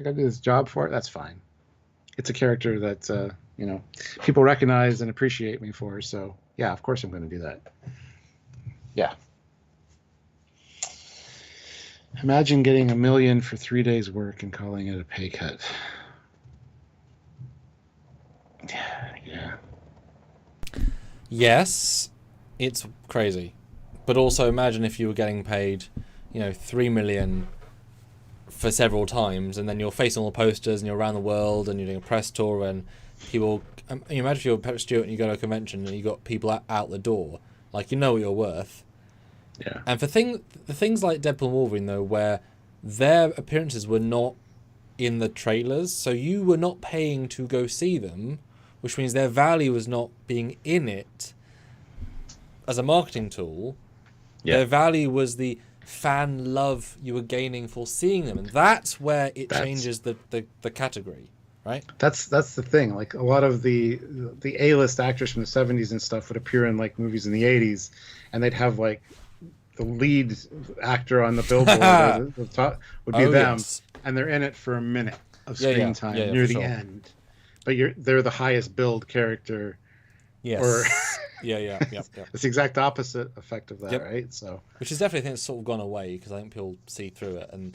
[SPEAKER 2] got to do this job for it. That's fine. It's a character that, people recognize and appreciate me for. So, yeah, of course I'm going to do that. Yeah. Imagine getting $1 million for 3 days' work and calling it a pay cut. Yeah.
[SPEAKER 1] Yes, it's crazy. But also imagine if you were getting paid, $3 million for several times, and then you're facing all the posters and you're around the world and you're doing a press tour, and people... You imagine if you're Patrick Stewart and you go to a convention and you got people out the door. What you're worth.
[SPEAKER 2] Yeah.
[SPEAKER 1] And for things like Deadpool and Wolverine, though, where their appearances were not in the trailers, so you were not paying to go see them, which means their value was not being in it as a marketing tool. Yeah. Their value was the fan love you were gaining for seeing them, and that's where it changes the category, right?
[SPEAKER 2] That's the thing. A lot of the A-list actors from the 70s and stuff would appear in movies in the 80s, and they'd have the lead actor on the billboard the top would be them, yes. And they're in it for a minute of screen time near the end. But they're the highest billed character.
[SPEAKER 1] Yes.
[SPEAKER 2] Or
[SPEAKER 1] yeah.
[SPEAKER 2] It's the exact opposite effect of that, right? So,
[SPEAKER 1] which is definitely a thing that's sort of gone away, because I think people see through it, and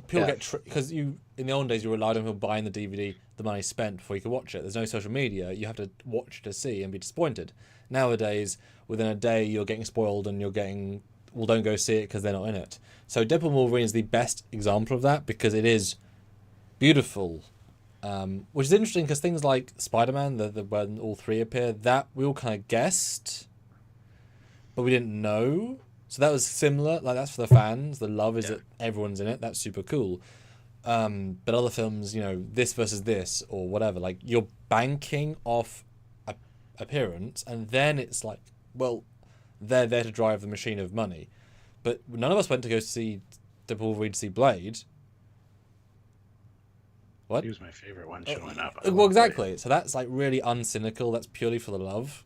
[SPEAKER 1] people get because in the old days you relied on people buying the DVD, the money spent before you could watch it. There's no social media. You have to watch to see and be disappointed. Nowadays, within a day, you're getting spoiled and you're getting... Well, don't go see it because they're not in it. So Deadpool and Wolverine is the best example of that, because it is beautiful. Which is interesting, because things like Spider-Man, when all three appear, that we all kind of guessed, but we didn't know. So that was similar. That's for the fans. The love is that everyone's in it. That's super cool. But other films, this versus this or whatever, you're banking off appearance, and then it's they're there to drive the machine of money. But none of us went to go see Deadpool Wolverine to see Blade. What?
[SPEAKER 2] He was my favorite one showing up.
[SPEAKER 1] Well, exactly. So that's really uncynical. That's purely for the love.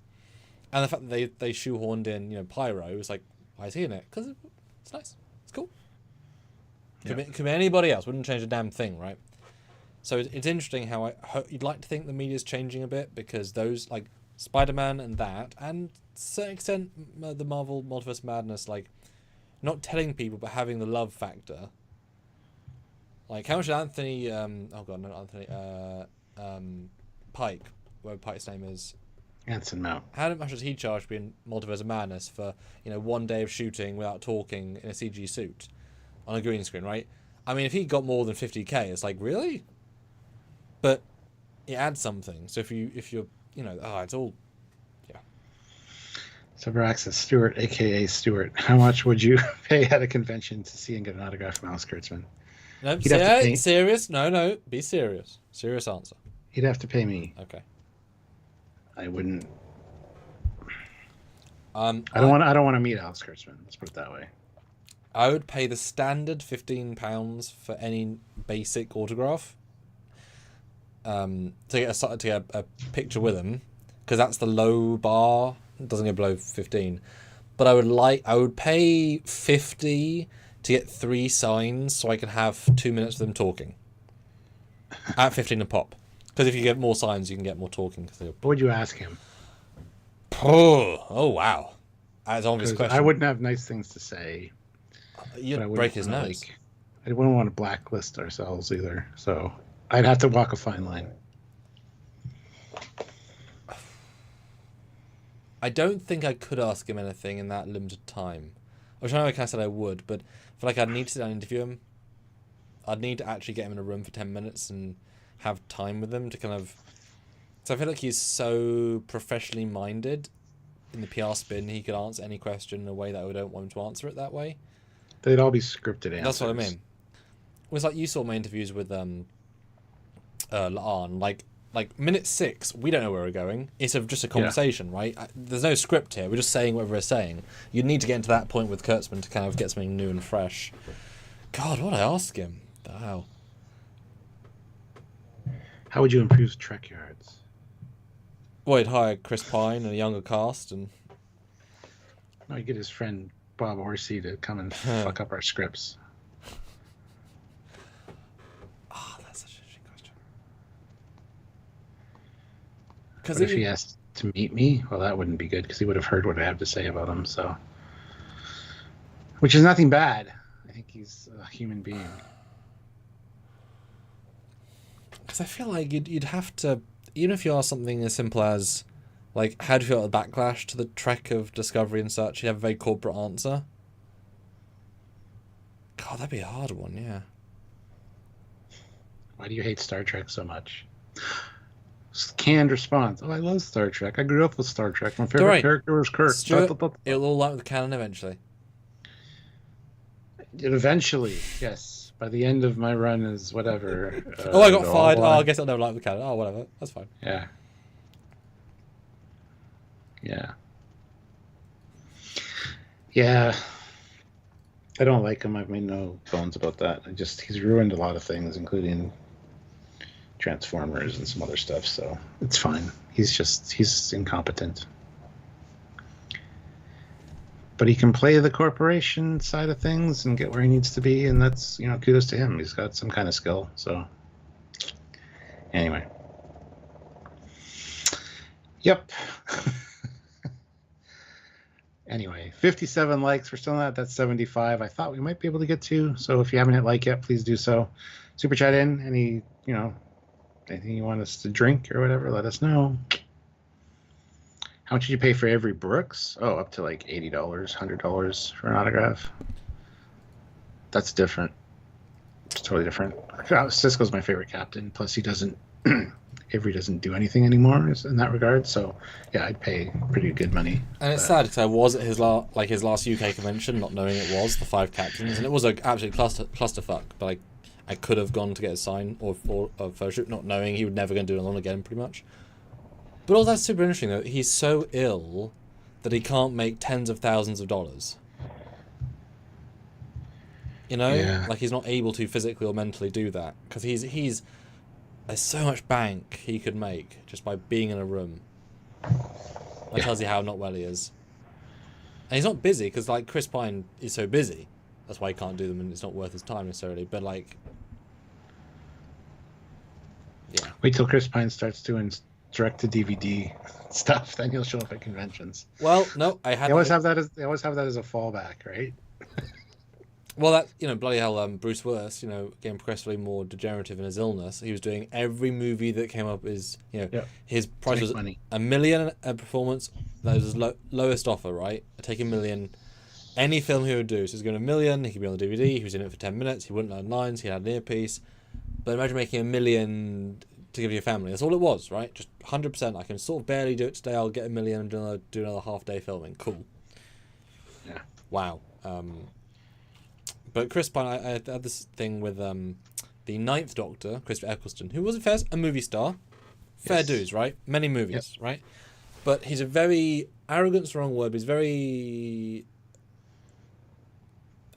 [SPEAKER 1] And the fact that they shoehorned in, you know, Pyro, is like, why is he in it? Because it's nice. It's cool. Could be anybody else. Wouldn't change a damn thing, right? So it's interesting how you'd like to think the media's changing a bit, because those, like, Spider-Man and that, and to a certain extent the Marvel Multiverse Madness, like, not telling people but having the love factor. Like, how much did Anthony Pike, whatever Pike's name is,
[SPEAKER 2] Anson Mount,
[SPEAKER 1] how much does he charge being Multiverse of Madness for, you know, 1 day of shooting without talking in a CG suit on a green screen, right? I mean, if he got more than 50k, it's like, really? But it adds something. So if you're, you know, it's all, yeah.
[SPEAKER 2] Subraxis Stewart, aka Stewart. How much would you pay at a convention to see and get an autograph from Alex Kurtzman?
[SPEAKER 1] No, serious? No, be serious. Serious answer.
[SPEAKER 2] He'd have to pay me.
[SPEAKER 1] Okay.
[SPEAKER 2] I wouldn't.
[SPEAKER 1] I
[SPEAKER 2] don't want to meet Alex Kurtzman. Let's put it that way.
[SPEAKER 1] I would pay the standard £15 for any basic autograph. To get a picture with him, because that's the low bar. It doesn't go below 15. But I would pay 50 to get 3 signs, so I can have 2 minutes of them talking. At 15 a pop. Because if you get more signs, you can get more talking.
[SPEAKER 2] What would you ask him?
[SPEAKER 1] Oh wow, that's an obvious question.
[SPEAKER 2] I wouldn't have nice things to say.
[SPEAKER 1] You'd break his nose.
[SPEAKER 2] I wouldn't want to blacklist ourselves either. So I'd have to walk a fine line.
[SPEAKER 1] I don't think I could ask him anything in that limited time. Which I know I kind of said I would, but I feel like I'd need to sit down and interview him. I'd need to actually get him in a room for 10 minutes and have time with him to kind of... So I feel like he's so professionally minded in the PR spin, he could answer any question in a way that I don't want him to answer it that way.
[SPEAKER 2] They'd all be scripted answers.
[SPEAKER 1] That's what I mean. It was like you saw my interviews with La'an. Like minute 6, we don't know where we're going. It's just a conversation, right? There's no script here. We're just saying whatever we're saying. You'd need to get into that point with Kurtzman to kind of get something new and fresh. God, what'd I ask him? The hell?
[SPEAKER 2] How would you improve Trekyards?
[SPEAKER 1] Well, he'd hire Chris Pine and a younger cast, and...
[SPEAKER 2] No, he'd get his friend Bob Horsey to come and fuck up our scripts.
[SPEAKER 1] Oh, that's such an interesting question.
[SPEAKER 2] But if he asked to meet me, well, that wouldn't be good, because he would have heard what I have to say about him, so... Which is nothing bad. I think he's a human being.
[SPEAKER 1] Because I feel like you'd have to... Even if you ask something as simple as, like, how do you feel about the backlash to the Trek of Discovery and such, you'd have a very corporate answer. God, that'd be a hard one, yeah.
[SPEAKER 2] Why do you hate Star Trek so much? Canned response. Oh, I love Star Trek. I grew up with Star Trek. My favorite character was Kirk.
[SPEAKER 1] Stuart, it'll all line with the canon eventually.
[SPEAKER 2] Eventually, yes. By the end of my run is whatever.
[SPEAKER 1] I got fired. Oh, I guess I'll never like the canon. Oh, whatever. That's fine.
[SPEAKER 2] Yeah. Yeah. Yeah. I don't like him. I've made no bones about that. He's ruined a lot of things, including Transformers and some other stuff, so it's fine. He's incompetent. But he can play the corporation side of things and get where he needs to be, and that's, kudos to him. He's got some kind of skill, so anyway. Yep. Anyway, 57 likes. We're still not at that 75. I thought we might be able to get to, so if you haven't hit like yet, please do so. Super chat in, anything you want us to drink or whatever, let us know. How much did you pay for Avery Brooks? Oh, up to like $80, $100 for an autograph. That's different. It's totally different. Sisko's my favorite captain. Plus, Avery doesn't do anything anymore in that regard. So, yeah, I'd pay pretty good money.
[SPEAKER 1] And it's sad because I was at his last UK convention, not knowing it was the 5 captains, and it was an absolute clusterfuck. But I could have gone to get a sign or a photo shoot, not knowing he would never going to do it alone again, pretty much. But all that's super interesting, though. He's so ill that he can't make tens of thousands of dollars.
[SPEAKER 2] Yeah.
[SPEAKER 1] Like he's not able to physically or mentally do that because there's so much bank he could make just by being in a room. That tells you how not well he is. And he's not busy, because, like, Chris Pine is so busy. That's why he can't do them, and it's not worth his time, necessarily. But, like... Yeah.
[SPEAKER 2] Wait till Chris Pine starts doing direct-to-DVD stuff, then he'll show up at conventions.
[SPEAKER 1] Well, no, I had...
[SPEAKER 2] They always have that as a fallback, right?
[SPEAKER 1] Well, that, you know, bloody hell, Bruce Willis, you know, getting progressively more degenerative in his illness. He was doing every movie that came up is, you know, his price was
[SPEAKER 2] money.
[SPEAKER 1] $1 million a performance. That was his lowest offer, right? Take $1 million. Any film he would do, so he's going $1 million, he could be on the DVD, he was in it for 10 minutes, he wouldn't learn lines, he had an earpiece. But imagine making $1 million to give your family. That's all it was, right? Just 100%. I can sort of barely do it today, I'll get $1 million and do another half-day filming. Cool.
[SPEAKER 2] Yeah.
[SPEAKER 1] Wow. But Chris Pine, I had this thing with the Ninth Doctor, Christopher Eccleston, who was a movie star. Fair dues, right? Many movies, right? But he's a very... Arrogant's the wrong word, but he's very...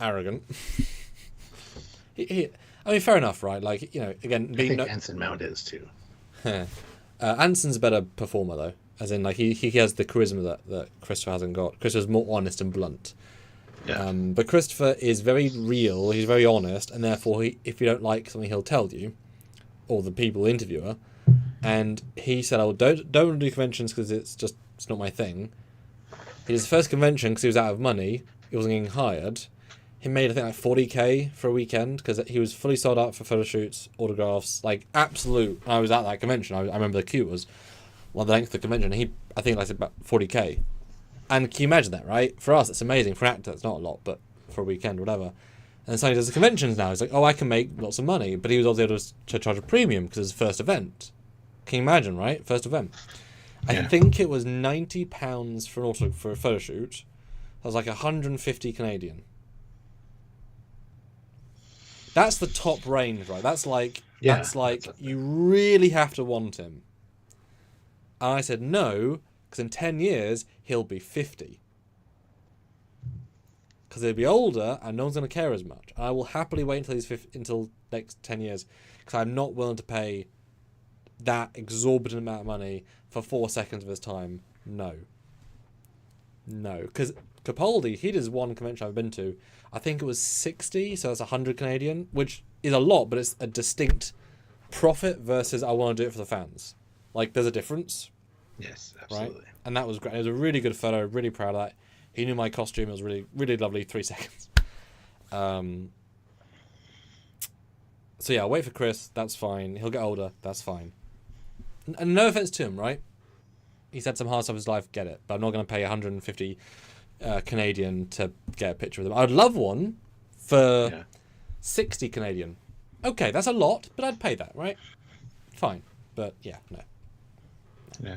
[SPEAKER 1] arrogant. I mean, fair enough, right? Like, you know, again...
[SPEAKER 2] I think Anson Mount is, too.
[SPEAKER 1] Anson's a better performer, though. As in, like, he has the charisma that Christopher hasn't got. Christopher's more honest and blunt.
[SPEAKER 2] Yeah.
[SPEAKER 1] But Christopher is very real, he's very honest, and therefore, if you don't like something, he'll tell you, or the interviewer. And he said, "Oh, don't do conventions because it's not my thing." He did his first convention because he was out of money, he wasn't getting hired. He made, I think, like $40K for a weekend because he was fully sold out for photo shoots, autographs, like absolute. I was at that convention. I remember the queue was the length of the convention. I think, like, about $40K. And can you imagine that, right? For us, it's amazing. For an actor, it's not a lot, but for a weekend, whatever. And so he does the conventions now. He's like, oh, I can make lots of money. But he was also able to charge a premium because it's his first event. Can you imagine, right? First event. I think it was £90 for a photo shoot. That was like 150 Canadian. That's the top range, right? That's like you really have to want him. And I said no, because in 10 years he'll be 50. Because he'll be older and no one's going to care as much. And I will happily wait until he's 50, until next 10 years, because I'm not willing to pay that exorbitant amount of money for 4 seconds of his time. No. Because Capaldi, he did one convention I've been to. I think it was 60, so that's 100 Canadian, which is a lot, but it's a distinct profit versus I want to do it for the fans. Like, there's a difference.
[SPEAKER 2] Yes, absolutely.
[SPEAKER 1] Right? And that was great. It was a really good photo, really proud of that. He knew my costume. It was really, really lovely. 3 seconds. So yeah, I'll wait for Chris. That's fine. He'll get older. That's fine. And no offense to him, right? He's had some hard stuff in his life. Get it. But I'm not going to pay 150 Canadian to get a picture with him. I'd love one for 60 Canadian. Okay, that's a lot, but I'd pay that, right? Fine. But yeah, no.
[SPEAKER 2] Yeah.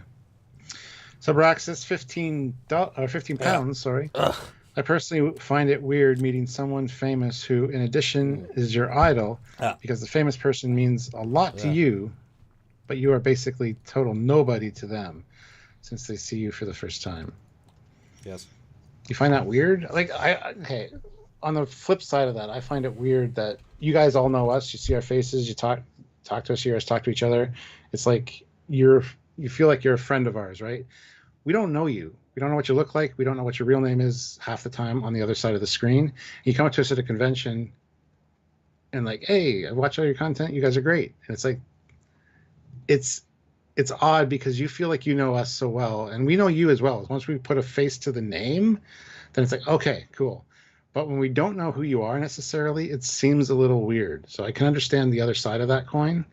[SPEAKER 2] So Braxis, £15, sorry.
[SPEAKER 1] Ugh.
[SPEAKER 2] I personally find it weird meeting someone famous who, in addition, is your idol, because the famous person means a lot to you, but you are basically total nobody to them since they see you for the first time.
[SPEAKER 1] Yes.
[SPEAKER 2] You find that weird? Like, okay, on the flip side of that, I find it weird that you guys all know us. You see our faces. You talk to us, hear us talk to each other. It's like you feel like you're a friend of ours, right? We don't know you. We don't know what you look like. We don't know what your real name is half the time on the other side of the screen. You come up to us at a convention and like, hey, I watch all your content. You guys are great. And it's like, it's odd because you feel like you know us so well, and we know you as well. Once we put a face to the name, then it's like, okay, cool. But when we don't know who you are necessarily, it seems a little weird. So I can understand the other side of that coin,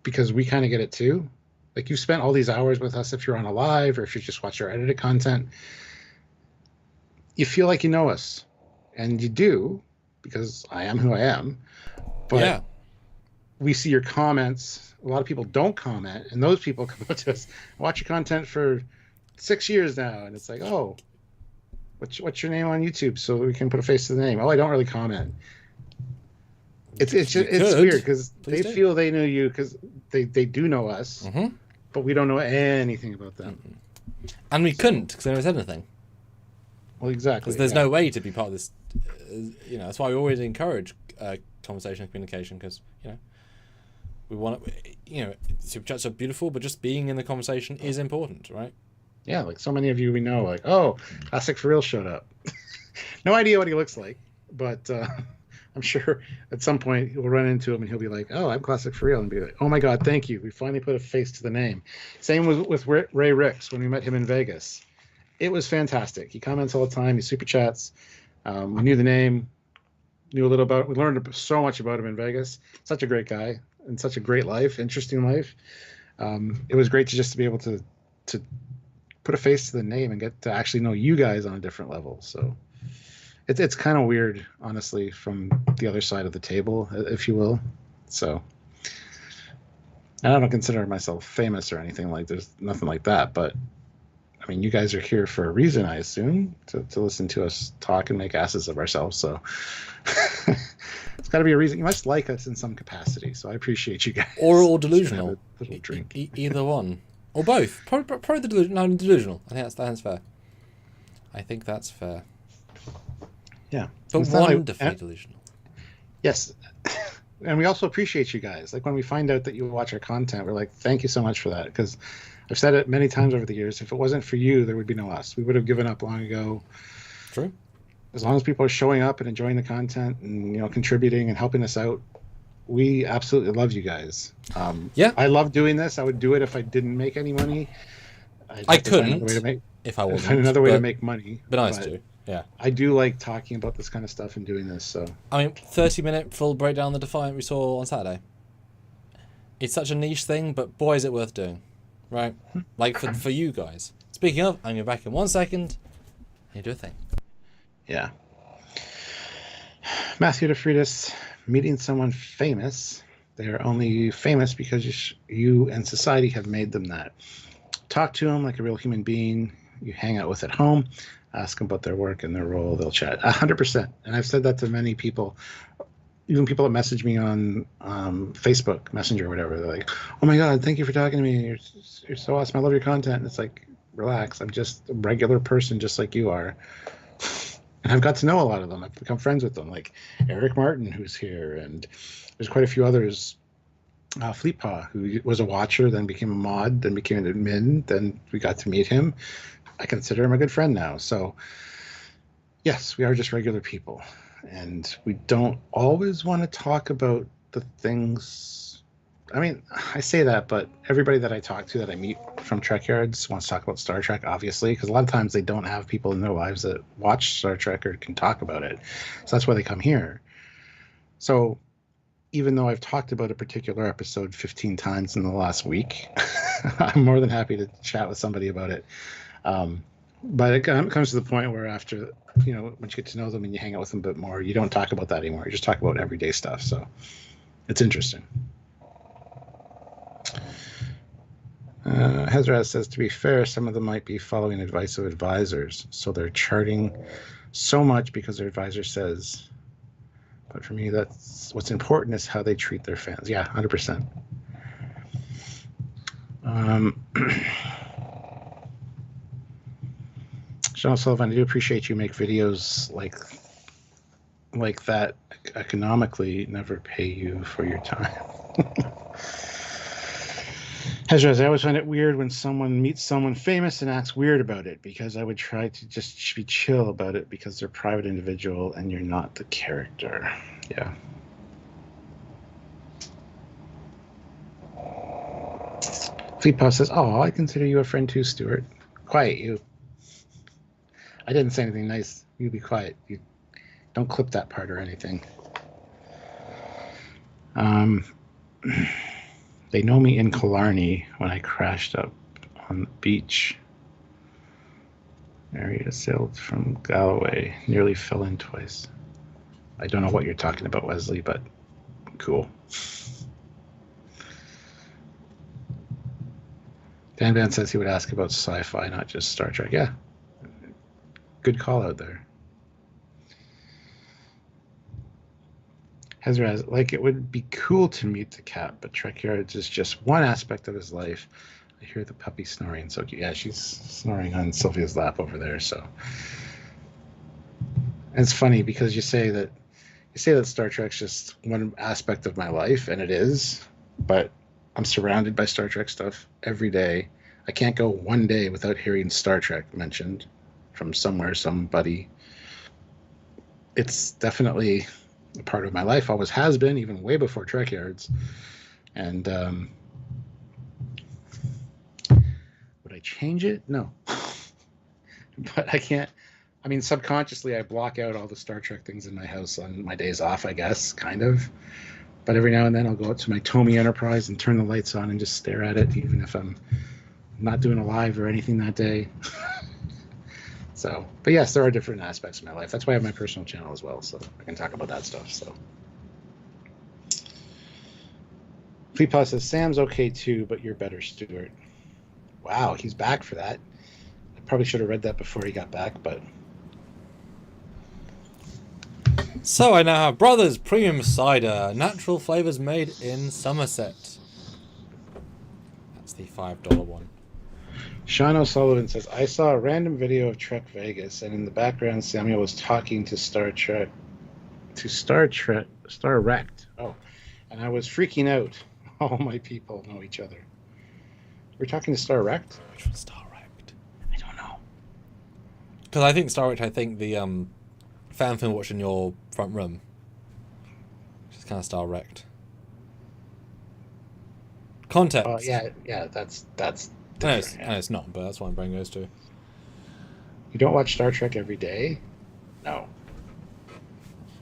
[SPEAKER 2] because we kind of get it too. Like, you spent all these hours with us if you're on a live or if you just watch our edited content. You feel like you know us. And you do, because I am who I am. But we see your comments. A lot of people don't comment, and those people come up to us, watch your content for 6 years now, and it's like, oh, what's your name on YouTube so we can put a face to the name? Oh, I don't really comment. It's weird because they feel they know you because they do know us, but we don't know anything about them.
[SPEAKER 1] And we couldn't because they never said anything.
[SPEAKER 2] Well, exactly.
[SPEAKER 1] Because there's no way to be part of this. That's why we always encourage conversation and communication, because we want super chats are beautiful, but just being in the conversation is important, right?
[SPEAKER 2] Yeah, like so many of you we know, like, oh, Classic for Real showed up. No idea what he looks like, but I'm sure at some point we'll run into him and he'll be like, oh, I'm Classic for Real, and be like, oh my God, thank you. We finally put a face to the name. Same with Ray Ricks when we met him in Vegas. It was fantastic. He comments all the time. He super chats. We knew the name, knew a little about. We learned so much about him in Vegas. Such a great guy and such a great life, interesting life. It was great to just to be able to put a face to the name and get to actually know you guys on a different level. So it's kind of weird, honestly, from the other side of the table, if you will. So I don't consider myself famous or anything, like there's nothing like that, but I mean, you guys are here for a reason, I assume, to listen to us talk and make asses of ourselves. So it's got to be a reason. You must like us in some capacity. So I appreciate you guys.
[SPEAKER 1] Or delusional.
[SPEAKER 2] A little drink.
[SPEAKER 1] Either one. Or both. Probably the delusional. I think that's fair. I think that's fair.
[SPEAKER 2] Yeah.
[SPEAKER 1] But wonderfully delusional.
[SPEAKER 2] Yes. And we also appreciate you guys. Like when we find out that you watch our content, we're like, thank you so much for that. Because I've said it many times over the years. If it wasn't for you, there would be no us. We would have given up long ago.
[SPEAKER 1] True.
[SPEAKER 2] As long as people are showing up and enjoying the content and contributing and helping us out, we absolutely love you guys.
[SPEAKER 1] Yeah.
[SPEAKER 2] I love doing this. I would do it if I didn't make any money.
[SPEAKER 1] I couldn't if I wasn't.
[SPEAKER 2] Find another way to make money.
[SPEAKER 1] But nice to. Yeah.
[SPEAKER 2] I do like talking about this kind of stuff and doing this. So
[SPEAKER 1] I mean, 30-minute full breakdown of the Defiant we saw on Saturday. It's such a niche thing, but boy, is it worth doing. Right? Like for you guys. Speaking of, I'm going to be back in 1 second. You do a thing.
[SPEAKER 2] Yeah. Matthew DeFriedis, meeting someone famous. They are only famous because you and society have made them that. Talk to them like a real human being you hang out with at home. Ask them about their work and their role. They'll chat. 100%. And I've said that to many people. Even people that message me on Facebook Messenger or whatever. They're like, oh my God, thank you for talking to me. You're so awesome. I love your content. And it's like, relax. I'm just a regular person just like you are. And I've got to know a lot of them. I've become friends with them, like Eric Martin, who's here. And there's quite a few others. Fleetpaw, who was a watcher, then became a mod, then became an admin. Then we got to meet him. I consider him a good friend now. So, yes, we are just regular people. And we don't always want to talk about the things. I mean, I say that, but everybody that I talk to that I meet from Trekyards wants to talk about Star Trek, obviously, because a lot of times they don't have people in their lives that watch Star Trek or can talk about it. So that's why they come here. So even though I've talked about a particular episode 15 times in the last week, I'm more than happy to chat with somebody about it. But it comes to the point where after, once you get to know them and you hang out with them a bit more, you don't talk about that anymore. You just talk about everyday stuff. So it's interesting. Hezraz says, to be fair, some of them might be following advice of advisors. So they're charting so much because their advisor says. But for me, that's what's important is how they treat their fans. Yeah, 100%. Sean Sullivan, I do appreciate you make videos like that economically never pay you for your time. Hezraz, I always find it weird when someone meets someone famous and acts weird about it, because I would try to just be chill about it because they're a private individual and you're not the character. Yeah. Fleetpaw says, oh, I consider you a friend too, Stuart. Quiet, you. I didn't say anything nice. You be quiet. You don't clip that part or anything. They know me in Killarney when I crashed up on the beach. Area sailed from Galloway. Nearly fell in twice. I don't know what you're talking about, Wesley, but cool. Dan Van says he would ask about sci-fi, not just Star Trek. Yeah. Good call out there. Hezraz, like, it would be cool to meet the cat, but Trekyards is just one aspect of his life. I hear the puppy snoring so cute. Yeah, she's snoring on Sylvia's lap over there. So, and it's funny because you say that Star Trek's just one aspect of my life, and it is. But I'm surrounded by Star Trek stuff every day. I can't go one day without hearing Star Trek mentioned from somewhere, somebody. It's definitely a part of my life, always has been, even way before Trekyards. And would I change it? No. But I can't. I mean, subconsciously, I block out all the Star Trek things in my house on my days off, I guess, kind of. But every now and then I'll go out to my Tomy Enterprise and turn the lights on and just stare at it, even if I'm not doing a live or anything that day. So, but yes, there are different aspects of my life. That's why I have my personal channel as well, so I can talk about that stuff. So, Fleetpaw says, Sam's okay too, but you're better, Stuart. Wow, he's back for that. I probably should have read that before he got back, but...
[SPEAKER 1] So I now have Brothers Premium Cider, natural flavours made in Somerset. That's the $5 one.
[SPEAKER 2] Sean O'Sullivan says, I saw a random video of Trek Vegas, and in the background, Samuel was talking to Star Wrecked. Oh, and I was freaking out. All my people know each other. We're talking to Star Wrecked?
[SPEAKER 1] Which one's Star Wrecked?
[SPEAKER 2] I don't know.
[SPEAKER 1] Because I think Star Wrecked, the fan film watched in your front room. Which is kind of Star Wrecked. Context.
[SPEAKER 2] Oh, yeah, that's
[SPEAKER 1] I know it's not, but that's what my brain goes to.
[SPEAKER 2] You don't watch Star Trek every day? No.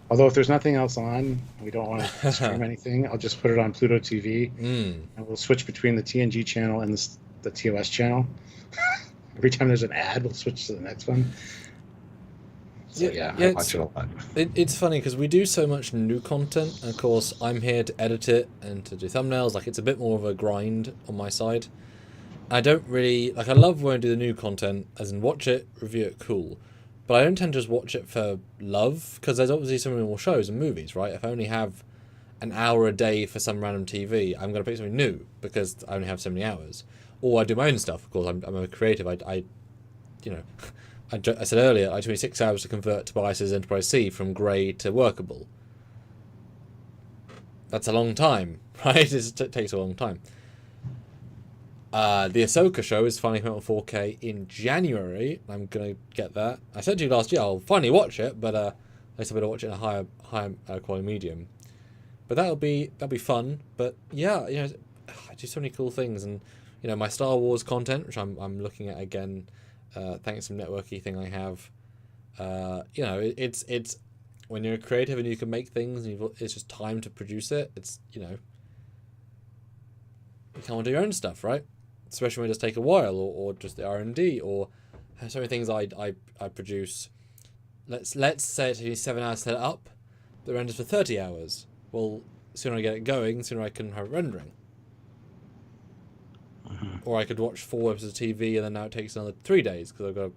[SPEAKER 2] Although if there's nothing else on, we don't want to stream anything, I'll just put it on Pluto TV, and we'll switch between the TNG channel and the TOS channel. Every time there's an ad, we'll switch to the next one. So I watch it a lot.
[SPEAKER 1] It's funny because we do so much new content, and of course I'm here to edit it and to do thumbnails. Like, it's a bit more of a grind on my side. I don't really, I love when I do the new content, as in watch it, review it, cool. But I don't tend to just watch it for love, because there's obviously so many more shows and movies, right? If I only have an hour a day for some random TV, I'm going to pick something new, because I only have so many hours. Or I do my own stuff, of course, I'm a creative, I said earlier, I took me 6 hours to convert Tobias's Enterprise C from grey to workable. That's a long time, right? It takes a long time. The Ahsoka show is finally coming out on 4K in January. I'm going to get that. I said to you last year I'll finally watch it, but at least I better watch it in a higher quality medium. But that'll be fun. But yeah, I do so many cool things, and my Star Wars content, which I'm looking at again, thanks to some networky thing I have. It's when you're creative and you can make things, and it's just time to produce it. It's you can't do your own stuff, right? Especially when it does take a while, or just the R&D, or so many things I produce. Let's say it takes me 7 hours to set it up, but it renders for 30 hours. Well, sooner I get it going, the sooner I can have it rendering. Or I could watch 4 episodes of TV, and then now it takes another 3 days because I've got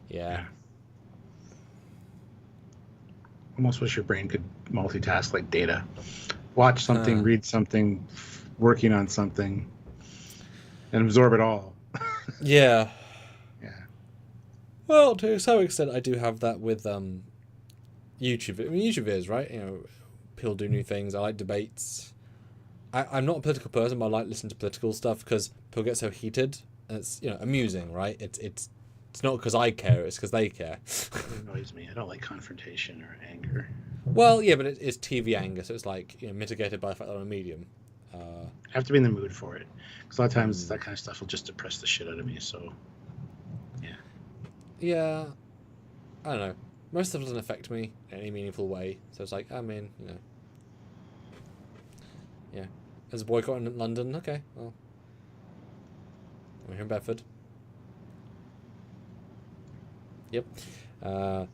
[SPEAKER 1] yeah.
[SPEAKER 2] Almost wish your brain could multitask like Data. Watch something, read something, working on something, and absorb it all.
[SPEAKER 1] Yeah.
[SPEAKER 2] Yeah.
[SPEAKER 1] Well, to some extent, I do have that with YouTube. I mean, YouTube videos, right? People do new things. I like debates. I'm not a political person, but I like listening to political stuff because people get so heated, and it's amusing, right? It's not because I care; it's because they care.
[SPEAKER 2] It annoys me. I don't like confrontation or anger.
[SPEAKER 1] Well, yeah, but it's TV anger, so it's like mitigated by the fact that I'm a medium.
[SPEAKER 2] I have to be in the mood for it, because a lot of times that kind of stuff will just depress the shit out of me. So, yeah.
[SPEAKER 1] Yeah, I don't know. Most stuff doesn't affect me in any meaningful way, so it's like, yeah. There's a boycott in London. Okay, well, we're here in Bedford. Yep. And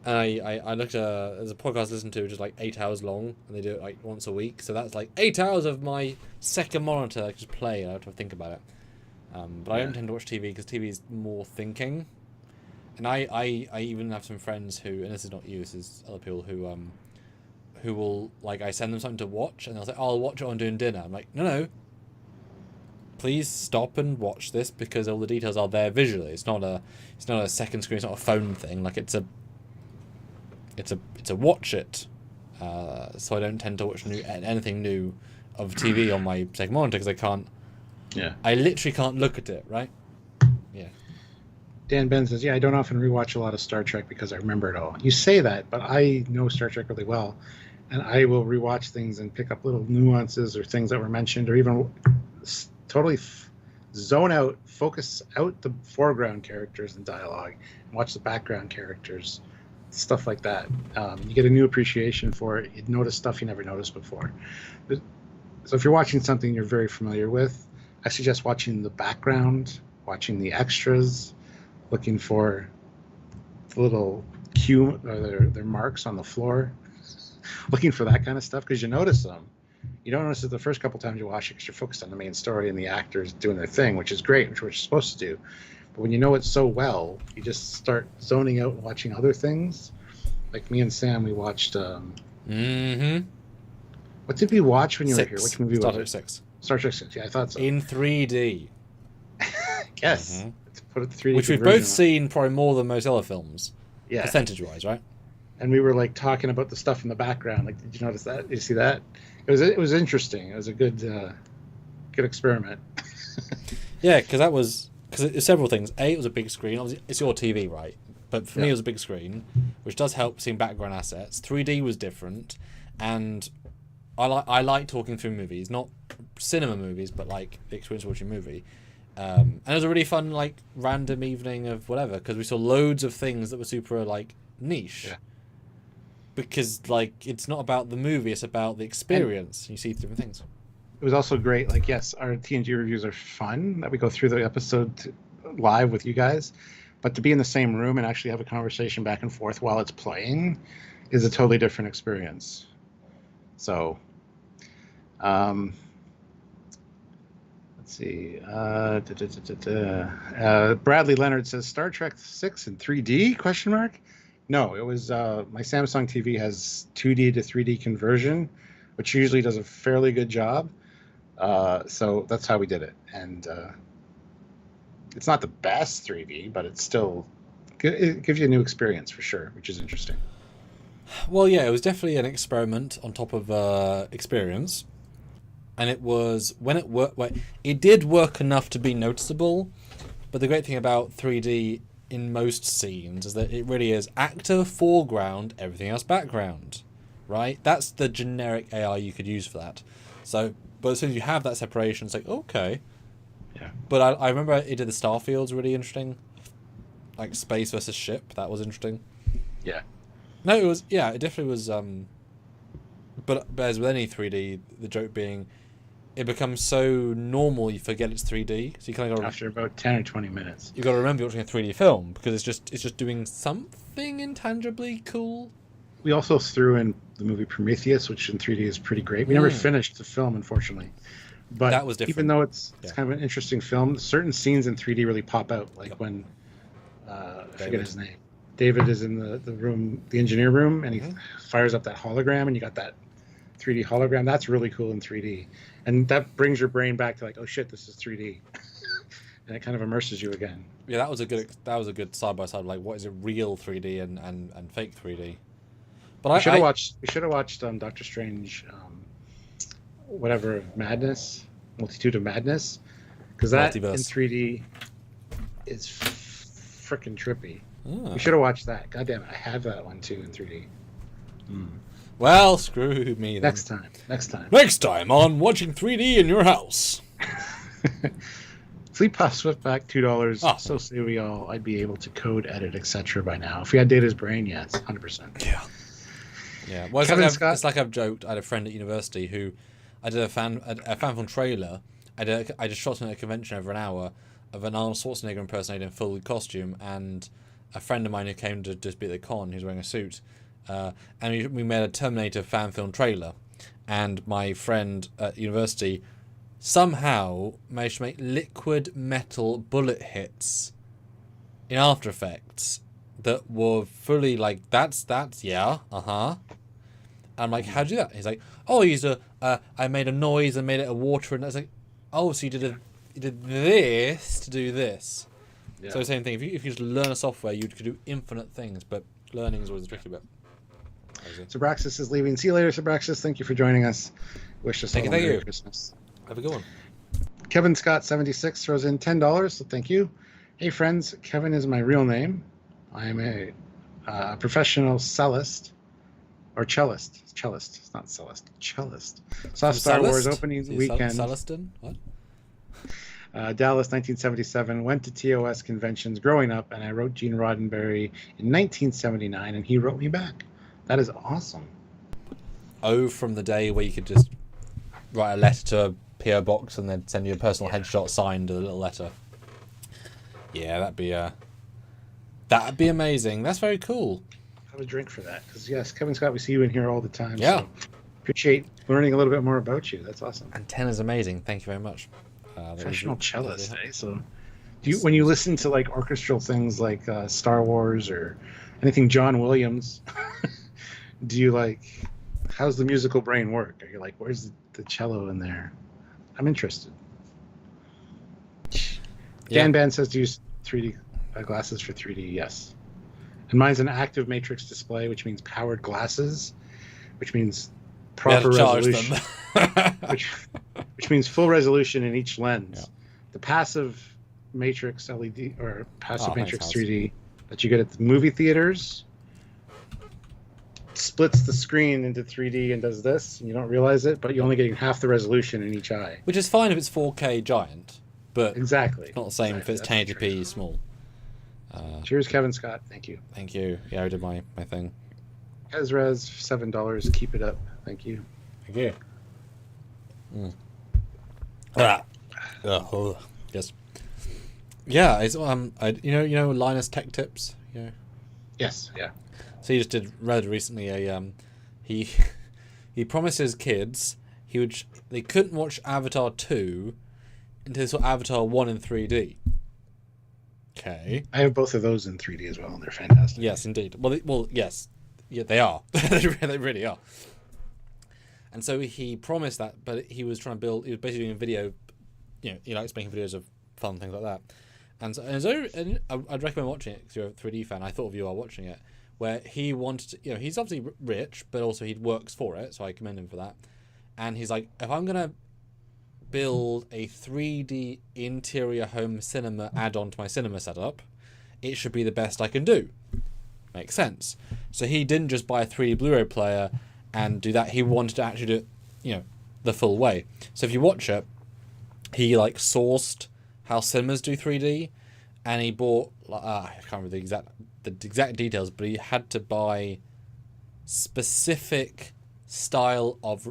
[SPEAKER 1] I looked at there's a podcast I listen to which is like 8 hours long, and they do it like once a week. So that's like 8 hours of my second monitor I just play. I have to think about it. But I don't tend to watch TV because TV is more thinking. And I even have some friends who, and this is not you, this is other people who will, like, I send them something to watch, and they'll say, I'll watch it on doing dinner. I'm like, no. Please stop and watch this, because all the details are there visually. It's not a second screen, it's not a phone thing. Like, it's a watch it. So I don't tend to watch anything new of TV on my second monitor, because I can't
[SPEAKER 2] Yeah.
[SPEAKER 1] I literally can't look at it, right? Yeah.
[SPEAKER 2] Dan Ben says, yeah, I don't often rewatch a lot of Star Trek because I remember it all. You say that, but I know Star Trek really well. And I will rewatch things and pick up little nuances or things that were mentioned, or even totally zone out, focus out the foreground characters and dialogue, and watch the background characters, stuff like that. You get a new appreciation for it. You notice stuff you never noticed before. So if you're watching something you're very familiar with, I suggest watching the background, watching the extras, looking for the little cue or their marks on the floor, looking for that kind of stuff, because you notice them. You don't notice it the first couple times you watch it because you're focused on the main story and the actors doing their thing, which is great, which we're supposed to do. But when you know it so well, you just start zoning out and watching other things. Like me and Sam, we watched... What did we watch when you were here? Which movie was it? Star Trek 6. Yeah, I thought so.
[SPEAKER 1] In 3D.
[SPEAKER 2] Yes. Let's put it 3D.
[SPEAKER 1] Which we've both seen probably more than most other films.
[SPEAKER 2] Yeah.
[SPEAKER 1] Percentage-wise, right?
[SPEAKER 2] And we were like talking about the stuff in the background. Like, did you notice that? Did you see that? It was interesting. It was a good experiment.
[SPEAKER 1] Yeah, because it's several things. A, it was a big screen. Obviously, it's your TV, right? But for me, it was a big screen, which does help seeing background assets. 3D was different, and I like talking through movies, not cinema movies, but like the experience of watching a movie. And it was a really fun, like, random evening of whatever, because we saw loads of things that were super, like, niche.
[SPEAKER 2] Yeah.
[SPEAKER 1] Because, like, it's not about the movie, it's about the experience. You see different things.
[SPEAKER 2] It was also great. Like, yes, our TNG reviews are fun, that we go through the episode live with you guys. But to be in the same room and actually have a conversation back and forth while it's playing is a totally different experience. So, let's see. Bradley Leonard says, Star Trek 6 in 3D? Question mark? No, it was my Samsung TV has 2D to 3D conversion, which usually does a fairly good job. So that's how we did it. And it's not the best 3D, but it's still, it gives you a new experience for sure, which is interesting.
[SPEAKER 1] Well, yeah, it was definitely an experiment on top of experience. And it was, when it worked, it did work enough to be noticeable. But the great thing about 3D in most scenes is that it really is actor foreground, everything else background, right? That's the generic AI you could use for that. So, but as soon as you have that separation, it's like, okay.
[SPEAKER 2] Yeah. But
[SPEAKER 1] I remember it did the starfields really interesting, like space versus ship. That was interesting.
[SPEAKER 2] Yeah.
[SPEAKER 1] No, it was, yeah, it definitely was. But as with any 3D, the joke being, it becomes so normal you forget it's 3D. So you kind of got
[SPEAKER 2] after about 10 or 20 minutes,
[SPEAKER 1] you got to remember you're watching a 3D film because it's just doing something intangibly cool.
[SPEAKER 2] We also threw in the movie Prometheus, which in 3D is pretty great. We never finished the film, unfortunately. But
[SPEAKER 1] that was different.
[SPEAKER 2] Even though it's kind of an interesting film, certain scenes in 3D really pop out. Like when I forget his name. David is in the room, the engineer room, and he fires up that hologram, and you got that 3D hologram. That's really cool in 3D, and that brings your brain back to like, oh shit, this is 3D, and it kind of immerses you again.
[SPEAKER 1] Yeah, that was a good side by side. Like, what is a real 3D and fake 3D? But we should have watched Doctor Strange, whatever Madness, Multitude of Madness, because that in 3D is freaking trippy. We should have watched that. God damn it, I have that one too in 3D. Well, screw me then. Next time on Watching 3D in Your House.
[SPEAKER 2] Fleet Pass Swiftback, $2. So say we all. I'd be able to code, edit, etc. by now. If we had Data's brain, yes, 100%.
[SPEAKER 1] Yeah. Yeah. Well, it's like I've joked. I had a friend at university who I did a fan film trailer. I just shot in at a convention over an hour of an Arnold Schwarzenegger impersonator in full costume, and a friend of mine who came to just be at the con, who's wearing a suit, and we made a Terminator fan film trailer, and my friend at university somehow managed to make liquid metal bullet hits in After Effects that were fully like, that's yeah, I'm like, how'd you do that? He's like, oh, I made a noise and made it a water, and I was like, oh, so you did this to do this. Yeah. So same thing. If you just learn a software, you could do infinite things, but learning is always the tricky bit.
[SPEAKER 2] Sabraxis is leaving. See you later, Sabraxis. Thank you for joining us. Wish us all a Merry Christmas.
[SPEAKER 1] Have a good one.
[SPEAKER 2] Kevin Scott 76 throws in $10. So thank you. Hey friends, Kevin is my real name. I am a professional cellist or cellist. It's not cellist. Cellist. Saw Star Wars opening weekend.
[SPEAKER 1] Celestin? What?
[SPEAKER 2] Dallas, 1977. Went to TOS conventions growing up, and I wrote Gene Roddenberry in 1979, and he wrote me back. That is awesome.
[SPEAKER 1] Oh, from the day where you could just write a letter to a PO box and then send you a personal headshot signed with a little letter. Yeah, that'd be amazing. That's very cool.
[SPEAKER 2] Have a drink for that, because yes, Kevin Scott, we see you in here all the time.
[SPEAKER 1] Yeah.
[SPEAKER 2] So appreciate learning a little bit more about you. That's awesome.
[SPEAKER 1] And 10 is amazing. Thank you very much.
[SPEAKER 2] Professional cellist, eh? So, when you listen to like orchestral things like Star Wars or anything John Williams, do you like? How's the musical brain work? Are you like, where's the cello in there? I'm interested. Dan Band says to use 3D glasses for 3D. Yes, and mine's an active matrix display, which means powered glasses, which means proper resolution. which means full resolution in each lens. Yeah. The passive matrix LED or passive matrix 3D that you get at the movie theaters splits the screen into 3D and does this, and you don't realize it, but you're only getting half the resolution in each eye.
[SPEAKER 1] Which is fine if it's 4K giant, but
[SPEAKER 2] exactly,
[SPEAKER 1] it's not the same if it's 1080p small.
[SPEAKER 2] Cheers, Kevin Scott. Thank you.
[SPEAKER 1] Thank you. Yeah, I did my thing.
[SPEAKER 2] Ezra's $7. Keep it up. Thank you.
[SPEAKER 1] Thank you. Yes. Yeah, it's you know Linus Tech Tips. Yeah.
[SPEAKER 2] Yes. Yeah.
[SPEAKER 1] So he just read recently he promised his kids they couldn't watch Avatar 2 until they saw Avatar 1 in 3D. Okay.
[SPEAKER 2] I have both of those in 3D as well, and they're fantastic.
[SPEAKER 1] Yes, indeed. Well, yes, yeah, they are. They really are. And so he promised that, but he was trying to build. He was basically doing a video. You know, he likes making videos of fun things like that. And I'd recommend watching it because you're a 3D fan. I thought of you while watching it, where he wanted to. He's obviously rich, but also he works for it, so I commend him for that. And he's like, if I'm gonna build a 3D interior home cinema add-on to my cinema setup, it should be the best I can do. Makes sense. So he didn't just buy a 3D Blu-ray player and do that. He wanted to actually do it, the full way. So if you watch it, he sourced how cinemas do 3D, and he bought I can't remember the exact details, but he had to buy specific style of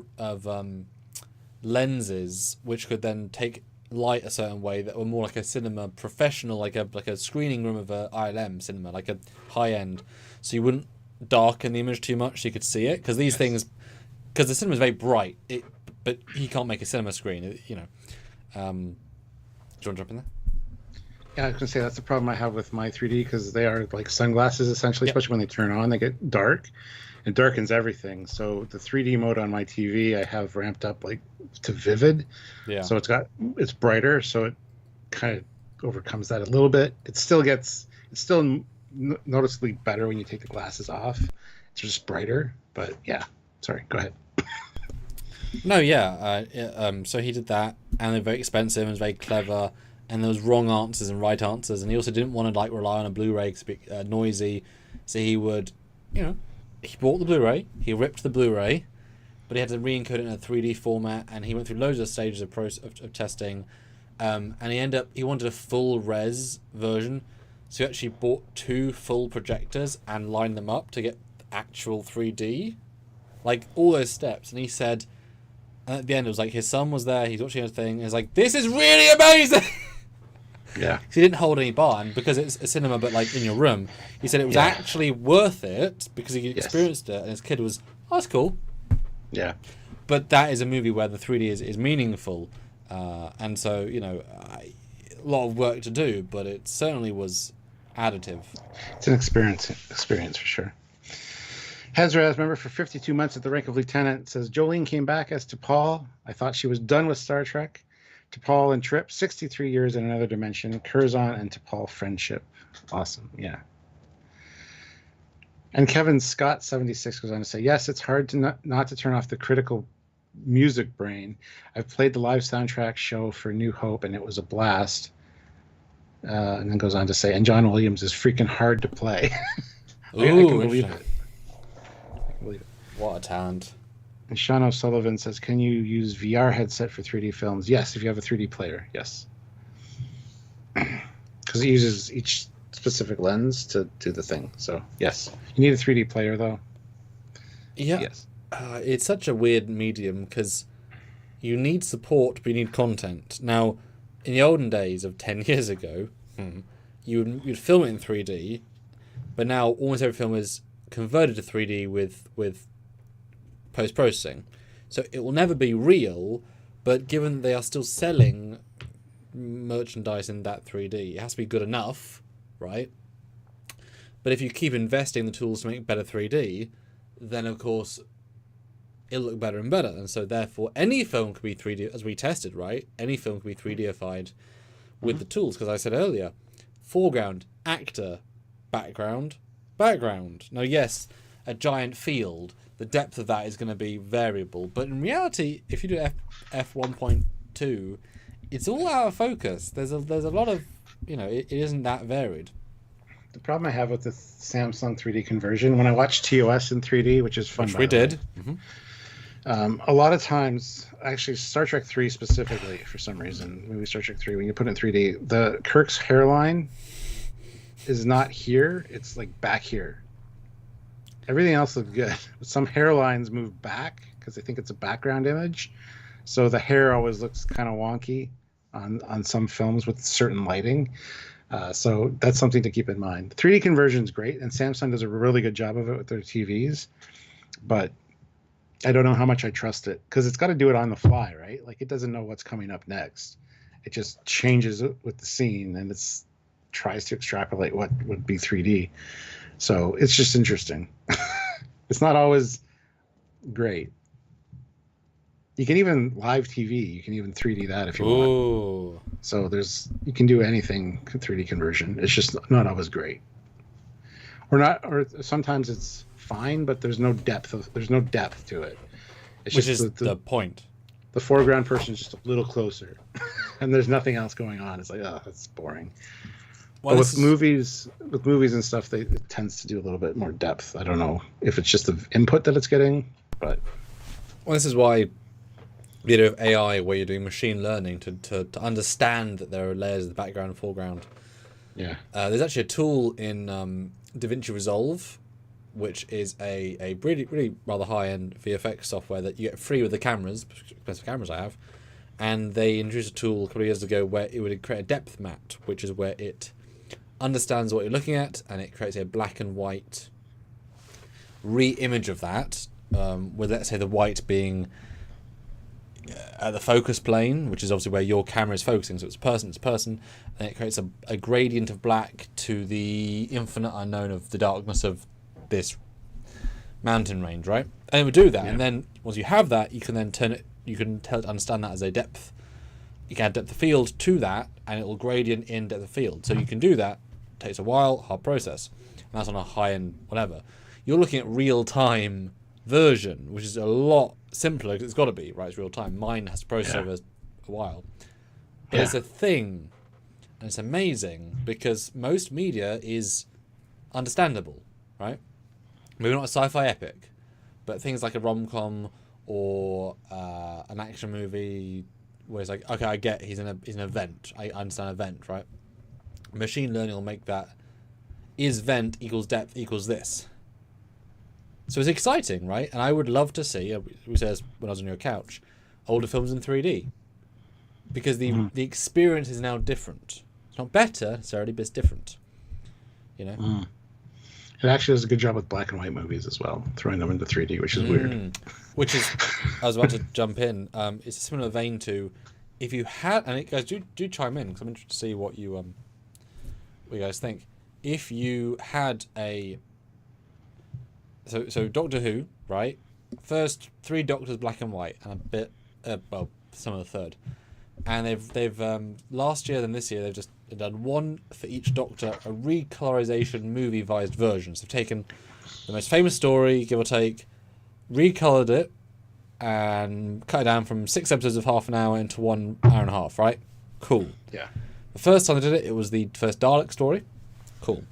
[SPEAKER 1] lenses which could then take light a certain way that were more like a cinema professional, like a screening room of a ILM cinema, like a high end, so you wouldn't darken the image too much so you could see it, because these things, because the cinema is very bright, but he can't make a cinema screen, Do you want to jump in there?
[SPEAKER 2] Yeah, I was going to say that's the problem I have with my 3D, because they are like sunglasses essentially, especially when they turn on, they get dark. It darkens everything. So the 3D mode on my TV I have ramped up to vivid. Yeah. So it's brighter, so it kind of overcomes that a little bit. It's still noticeably better when you take the glasses off. It's just brighter, but yeah. Sorry, go ahead.
[SPEAKER 1] No, yeah. So he did that, and they're very expensive and very clever, and there was wrong answers and right answers, and he also didn't want to rely on a Blu-ray because it'd be noisy. So he would, he bought the Blu-ray, he ripped the Blu-ray, but he had to re-encode it in a 3D format, and he went through loads of stages of testing, and he wanted a full res version, so he actually bought 2 full projectors and lined them up to get actual 3D, all those steps. And he said, and at the end it was his son was there, he's watching a thing, and he's like, this is really amazing.
[SPEAKER 2] Yeah.
[SPEAKER 1] He didn't hold any bar, and because it's a cinema but in your room, he said it was actually worth it because he experienced it, and his kid was, oh, that's cool.
[SPEAKER 2] Yeah.
[SPEAKER 1] But that is a movie where the 3D is meaningful, and so a lot of work to do, but it certainly was additive.
[SPEAKER 2] It's an experience for sure. Hezra, member for 52 months at the rank of lieutenant, says Jolene came back as T'Pol. I thought she was done with Star Trek. T'Pol and Trip, 63 years in another dimension. Curzon and T'Pol friendship. Awesome, yeah. And Kevin Scott, 76, goes on to say, yes, it's hard to not to turn off the critical music brain. I've played the live soundtrack show for New Hope, and it was a blast. And then goes on to say, and John Williams is freaking hard to play. I can believe it. I can believe it.
[SPEAKER 1] What a talent.
[SPEAKER 2] And Sean O'Sullivan says, can you use VR headset for 3D films? Yes, if you have a 3D player, yes. Because it uses each specific lens to do the thing. So, yes. You need a 3D player, though.
[SPEAKER 1] Yeah.
[SPEAKER 2] Yes.
[SPEAKER 1] It's such a weird medium because you need support, but you need content. Now, in the olden days of 10 years ago, you'd film it in 3D, but now almost every film is converted to 3D with post-processing. So it will never be real, but given they are still selling merchandise in that 3D, it has to be good enough, right? But if you keep investing in the tools to make better 3D, then of course it'll look better and better. And so therefore any film could be 3D, as we tested, right? Any film could be 3Dified with the tools, because I said earlier, foreground, actor, background. Now yes, a giant field, the depth of that is going to be variable, but in reality, if you do f1.2, it's all out of focus. There's a lot of, it isn't that varied.
[SPEAKER 2] The problem I have with the Samsung 3D conversion, when I watch TOS in 3D, which is fun,
[SPEAKER 1] which we did,
[SPEAKER 2] a lot of times, actually Star Trek 3 specifically, for some reason, movie Star Trek 3, when you put it in 3D, the Kirk's hairline is not here, it's like back here. Everything else looks good. Some hairlines move back because I think it's a background image. So the hair always looks kind of wonky on some films with certain lighting. So that's something to keep in mind. 3D conversion is great, and Samsung does a really good job of it with their TVs. But I don't know how much I trust it, because it's got to do it on the fly, right? Like, it doesn't know what's coming up next. It just changes it with the scene, and it's tries to extrapolate what would be 3D. So it's just interesting. It's not always great. You can even live TV. You can even 3D that if you want. So you can do anything 3D conversion. It's just not always great. Or sometimes it's fine, but there's no depth to it. It's
[SPEAKER 1] which
[SPEAKER 2] just
[SPEAKER 1] is the point.
[SPEAKER 2] The foreground person is just a little closer, and there's nothing else going on. It's like, oh, that's boring. Well, with movies and stuff, it tends to do a little bit more depth. I don't know if it's just the input that it's getting, but
[SPEAKER 1] this is why the idea of AI, where you're doing machine learning to understand that there are layers of the background and foreground.
[SPEAKER 2] Yeah.
[SPEAKER 1] There's actually a tool in DaVinci Resolve, which is a really, really rather high-end VFX software that you get free with the cameras, expensive cameras I have, and they introduced a tool a couple of years ago where it would create a depth mat, which is where it understands what you're looking at, and it creates a black and white re-image of that, with, let's say, the white being at the focus plane, which is obviously where your camera is focusing, so it's person, and it creates a gradient of black to the infinite unknown of the darkness of this mountain range, right? And it would do that, and then once you have that, you can then tell it to understand that as a depth. You can add depth of field to that, and it will gradient in depth of field. So you can do that. Takes a while, hard process, and that's on a high-end whatever. You're looking at real-time version, which is a lot simpler, because it's got to be, right? It's real-time. Mine has to process over a while. But it's a thing, and it's amazing, because most media is understandable, right? Maybe not a sci-fi epic, but things like a rom-com or an action movie where it's like, okay, I get he's in an event. I understand event, right? Machine learning will make that is vent equals depth equals this. So it's exciting, right? And I would love to see, we said when I was on your couch, older films in 3D. Because the experience is now different. It's not better necessarily, but it's different. You know?
[SPEAKER 2] It actually does a good job with black and white movies as well, throwing them into 3D, which is weird.
[SPEAKER 1] Which is, I was about to jump in. It's a similar vein to, if you had, and guys do chime in, because I'm interested to see what you guys think. If you had so Doctor Who, right? First 3 Doctors black and white, and a bit, some of the third, and they've last year and this year they've just done one for each Doctor, a recolorization movie-vised version. So they've taken the most famous story, give or take, recolored it, and cut it down from 6 episodes of half an hour into 1 hour and a half, right? Cool.
[SPEAKER 2] Yeah.
[SPEAKER 1] The first time they did it, it was the first Dalek story. Cool.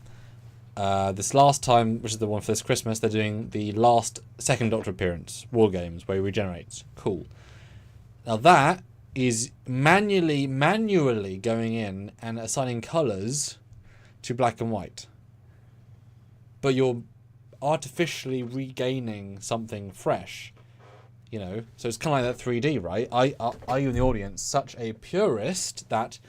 [SPEAKER 1] This last time, which is the one for this Christmas, they're doing the last second Doctor appearance, War Games, where he regenerates. Cool. Now that is manually going in and assigning colours to black and white. But you're artificially regaining something fresh, you know? So it's kind of like that 3D, right? Are you in the audience such a purist that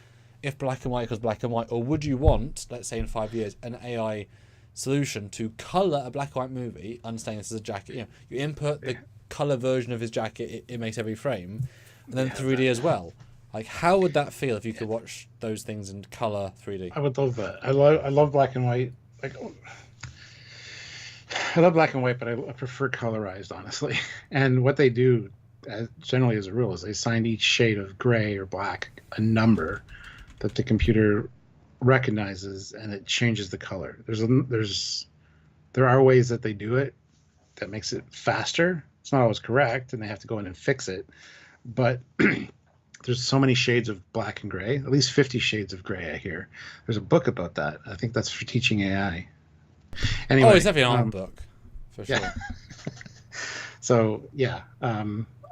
[SPEAKER 1] if black and white equals black and white, or would you want, let's say in 5 years, an AI solution to colour a black and white movie, understanding this is a jacket, you know, you input the colour version of his jacket, it makes every frame, and then 3D as well. Like, how would that feel if you could watch those things in colour 3D?
[SPEAKER 2] I would love that. I love black and white. Like, I love black and white, but I prefer colorized, honestly. And what they do, generally as a rule, is they assign each shade of gray or black a number that the computer recognizes, and it changes the color. There are ways that they do it that makes it faster. It's not always correct, and they have to go in and fix it. But there's so many shades of black and gray, at least 50 shades of gray, I hear. There's a book about that. I think that's for teaching AI. Anyway,
[SPEAKER 1] it's definitely an art book, for sure.
[SPEAKER 2] Yeah. So, yeah.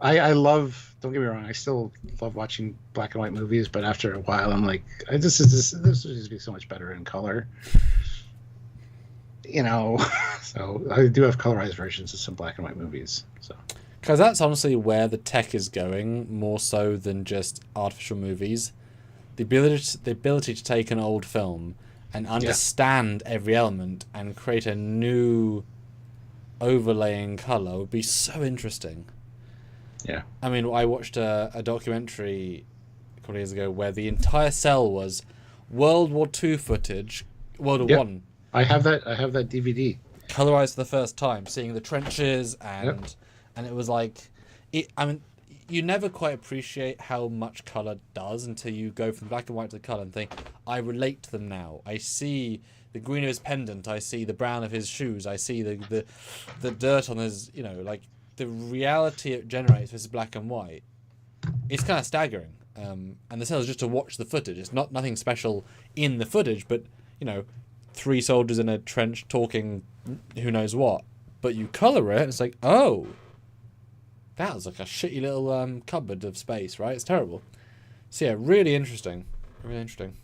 [SPEAKER 2] I love, don't get me wrong, I still love watching black and white movies, but after a while I'm like, this would just be so much better in color. You know, so I do have colorized versions of some black and white movies. So,
[SPEAKER 1] because that's honestly where the tech is going, more so than just artificial movies. The ability to take an old film and understand every element and create a new overlaying color would be so interesting.
[SPEAKER 2] Yeah.
[SPEAKER 1] I mean, I watched a documentary a couple of years ago where the entire cell was World War II footage, World War One.
[SPEAKER 2] I have that DVD.
[SPEAKER 1] Colorized for the first time, seeing the trenches and it was like, I mean, you never quite appreciate how much color does until you go from black and white to color and think, I relate to them now. I see the green of his pendant. I see the brown of his shoes. I see the dirt on his, you know, like the reality it generates versus black and white. It's kind of staggering. And the sale is just to watch the footage. It's nothing special in the footage, but, you know, 3 soldiers in a trench talking who knows what. But you color it, and it's like, oh, that was like a shitty little cupboard of space, right? It's terrible. So yeah, really interesting. Really interesting.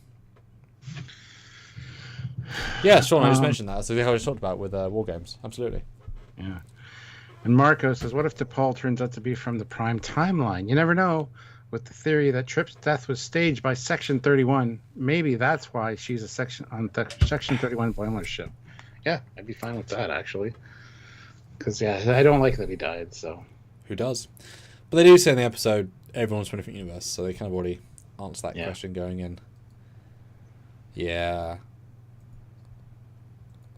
[SPEAKER 1] Yeah, Sean, I just mentioned that. So I just talked about with War Games. Absolutely.
[SPEAKER 2] Yeah. And Marco says, what if DePaul turns out to be from the Prime timeline? You never know. With the theory that Tripp's death was staged by Section 31, maybe that's why she's on Section 31 Boimler ship. Yeah, I'd be fine with that, actually. Because, yeah, I don't like that he died, so...
[SPEAKER 1] Who does? But they do say in the episode, everyone's from a different universe, so they kind of already answered that question going in. Yeah.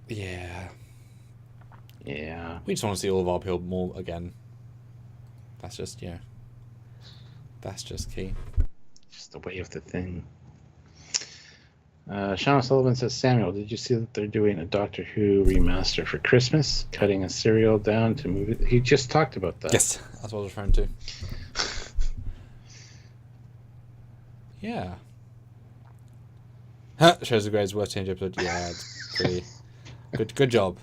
[SPEAKER 1] Yeah.
[SPEAKER 2] Yeah.
[SPEAKER 1] We just want to see all of our people more again. That's just, that's just key.
[SPEAKER 2] Just the way of the thing. Sean O'Sullivan says, Samuel, did you see that they're doing a Doctor Who remaster for Christmas? Cutting a serial down to move it? He just talked about that.
[SPEAKER 1] Yes, that's what I was referring to. Yeah. Shows the greatest worst change episode. Yeah, it's pretty good job.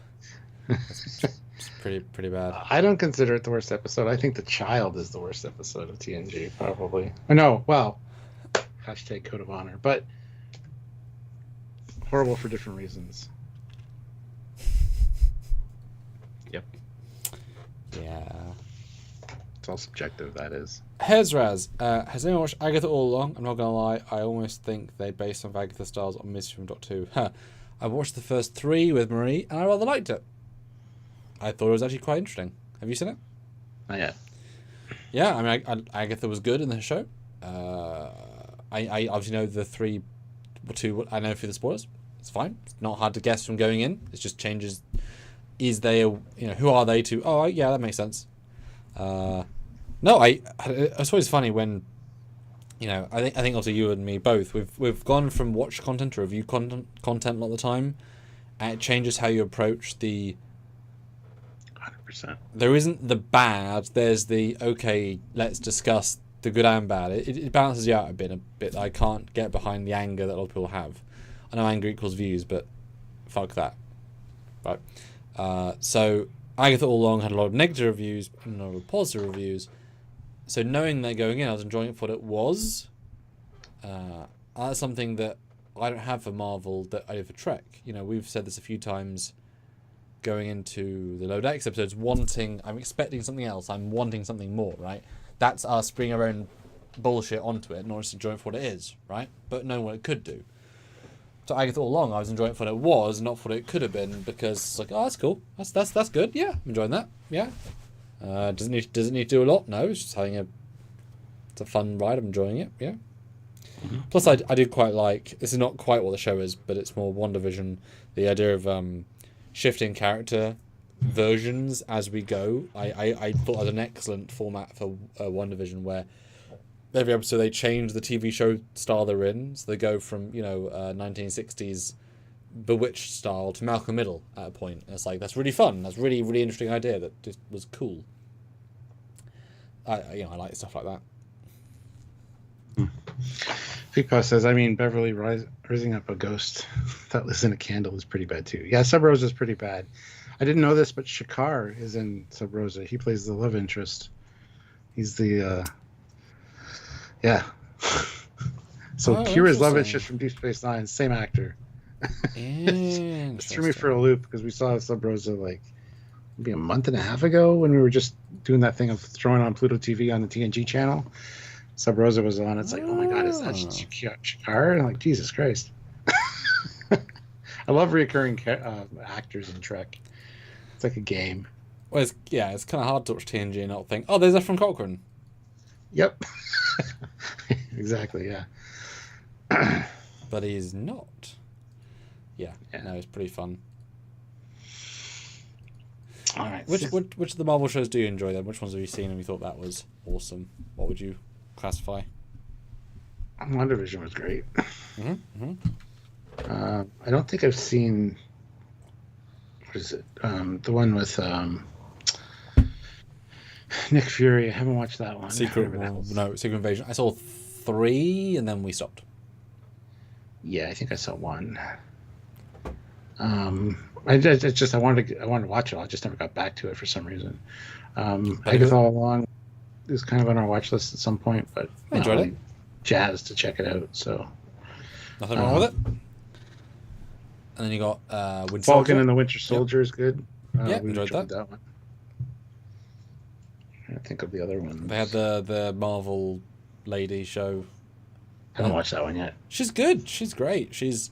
[SPEAKER 1] It's pretty bad.
[SPEAKER 2] I don't consider it the worst episode. I think The Child is the worst episode of TNG, probably. Or no, well, hashtag Code of Honor, but horrible for different reasons. Yep.
[SPEAKER 1] Yeah.
[SPEAKER 2] It's all subjective, that is.
[SPEAKER 1] Hezraz, has anyone watched Agatha all along? I'm not going to lie, I almost think they based some of Agatha styles on Mystery from Doctor Who. I watched the first 3 with Marie, and I rather liked it. I thought it was actually quite interesting. Have you seen it?
[SPEAKER 2] Not yet.
[SPEAKER 1] Yeah, I mean, Agatha was good in the show. I obviously know the 3 or 2, I know through the spoilers. It's fine. It's not hard to guess from going in. It just changes. Is they, who are they to? Oh, yeah, that makes sense. No, it's always funny when, I think also you and me both. We've gone from watch content to review content a lot of the time, and it changes how you approach the
[SPEAKER 2] 100%.
[SPEAKER 1] There isn't the bad. There's the okay. Let's discuss the good and bad. It balances you out a bit. I can't get behind the anger that a lot of people have. I know anger equals views, but fuck that. Right. So Agatha all along had a lot of negative reviews and a lot of positive reviews. So knowing that going in, I was enjoying it for what it was. That's something that I don't have for Marvel that I do for Trek. You know, we've said this a few times going into the Low Decks episodes, I'm expecting something else. I'm wanting something more, right? That's us bringing our own bullshit onto it, not just enjoying it for what it is, right? But knowing what it could do. So Agatha all along, I was enjoying it for what it was, not for what it could have been, because it's like, oh, that's cool. That's good. Yeah, I'm enjoying that. Yeah. Does it need to do a lot? No, it's just it's a fun ride. I'm enjoying it. Yeah. Mm-hmm. Plus, I do quite like, this is not quite what the show is, but it's more WandaVision, the idea of shifting character versions as we go. I thought that was an excellent format for WandaVision, where every episode they change the TV show style they're in. So they go from, 1960s Bewitched style to Malcolm Middle at a point. And it's like, that's really fun. That's really, really interesting idea that just was cool. I like stuff like that.
[SPEAKER 2] Fiko says, Beverly rising up a ghost that lives in a candle is pretty bad too. Yeah, Sub Rosa is pretty bad. I didn't know this, but Shakar is in Sub Rosa. He plays the love interest. He's the So Kira's love interest from Deep Space Nine, same actor. It threw me for a loop because we saw Sub Rosa maybe a month and a half ago when we were just doing that thing of throwing on Pluto TV on the TNG channel. Sub Rosa was on. It's like, oh my god, is that Shakar? And I'm like, Jesus Christ. I love reoccurring actors in Trek. It's like a game.
[SPEAKER 1] Well, it's kind of hard to watch TNG and not think, oh, there's Efron Cochrane.
[SPEAKER 2] Yep. Exactly, yeah.
[SPEAKER 1] But he's not. Yeah, no, it's pretty fun.
[SPEAKER 2] All right.
[SPEAKER 1] Which of the Marvel shows do you enjoy then? Which ones have you seen and you thought that was awesome? What would you classify?
[SPEAKER 2] WandaVision was great.
[SPEAKER 1] Mm-hmm. Mm-hmm.
[SPEAKER 2] I don't think I've seen, what is it? The one with Nick Fury. I haven't watched that one.
[SPEAKER 1] Secret Invasion. I saw 3 and then we stopped.
[SPEAKER 2] Yeah, I think I saw 1. I wanted to watch it. I just never got back to it for some reason. I guess all along it was kind of on our watch list at some point, but
[SPEAKER 1] I enjoyed it.
[SPEAKER 2] Jazzed to check it out. So
[SPEAKER 1] nothing wrong with it. And then you got Winter
[SPEAKER 2] Falcon
[SPEAKER 1] Soldier.
[SPEAKER 2] and the Winter Soldier is good.
[SPEAKER 1] Yeah,
[SPEAKER 2] we
[SPEAKER 1] enjoyed that
[SPEAKER 2] one. I think of the other one.
[SPEAKER 1] They had the Marvel lady show.
[SPEAKER 2] Haven't watched that one yet. She's
[SPEAKER 1] good. She's great. She's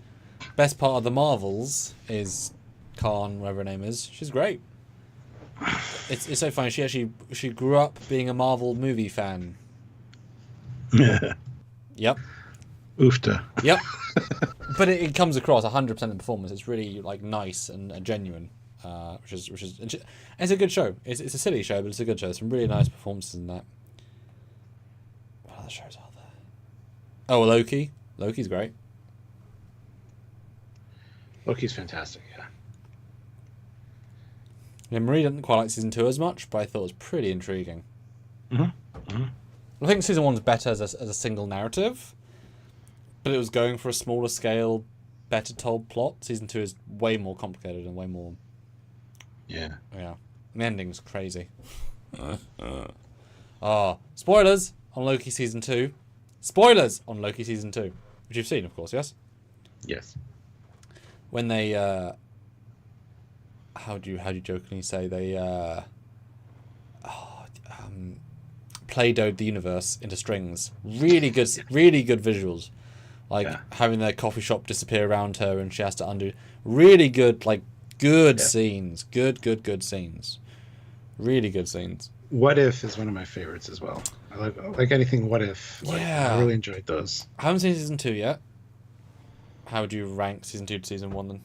[SPEAKER 1] best part of the Marvels is Khan, whatever her name is. She's great. It's so funny. She grew up being a Marvel movie fan.
[SPEAKER 2] Yeah.
[SPEAKER 1] Yep.
[SPEAKER 2] Oofta.
[SPEAKER 1] Yep. But it comes across 100% in the performance. It's really nice and genuine, which is it's a good show. It's a silly show, but it's a good show. There's some really nice performances in that. What other shows are there? Oh, Loki. Loki's great.
[SPEAKER 2] Loki's fantastic. Yeah.
[SPEAKER 1] Yeah, Marie didn't quite like season 2 as much, but I thought it was pretty intriguing.
[SPEAKER 2] Mm-hmm. Mm-hmm.
[SPEAKER 1] I think season 1's better as a single narrative, but it was going for a smaller scale, better told plot. Season 2 is way more complicated and way more.
[SPEAKER 2] Yeah.
[SPEAKER 1] Yeah. And the ending's crazy. Spoilers on Loki season 2. Spoilers on Loki season 2, which you've seen, of course, yes?
[SPEAKER 2] Yes.
[SPEAKER 1] When they how do you jokingly say they Play-Doh'd the universe into strings. Really good visuals. Having their coffee shop disappear around her and she has to undo. Really good, scenes. Good scenes. Really good scenes.
[SPEAKER 2] What If is one of my favorites as well. I like anything What If.
[SPEAKER 1] Yeah.
[SPEAKER 2] I really enjoyed those.
[SPEAKER 1] I haven't seen season 2 yet. How would you rank season 2 to season 1 then?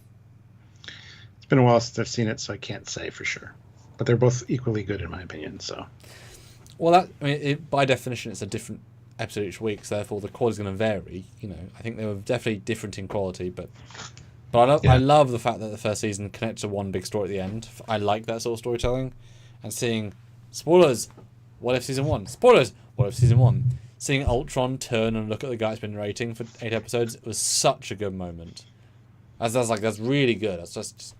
[SPEAKER 2] It's been a while since I've seen it, so I can't say for sure. But they're both equally good in my opinion, so.
[SPEAKER 1] Well, by definition, it's a different episode each week, so therefore the quality's going to vary. I think they were definitely different in quality, but I love the fact that the first season connects to one big story at the end. I like that sort of storytelling, and seeing spoilers. What if season 1? Spoilers. What if season 1? Seeing Ultron turn and look at the guy it's been narrating for 8 episodes, it was such a good moment. That's really good. That's just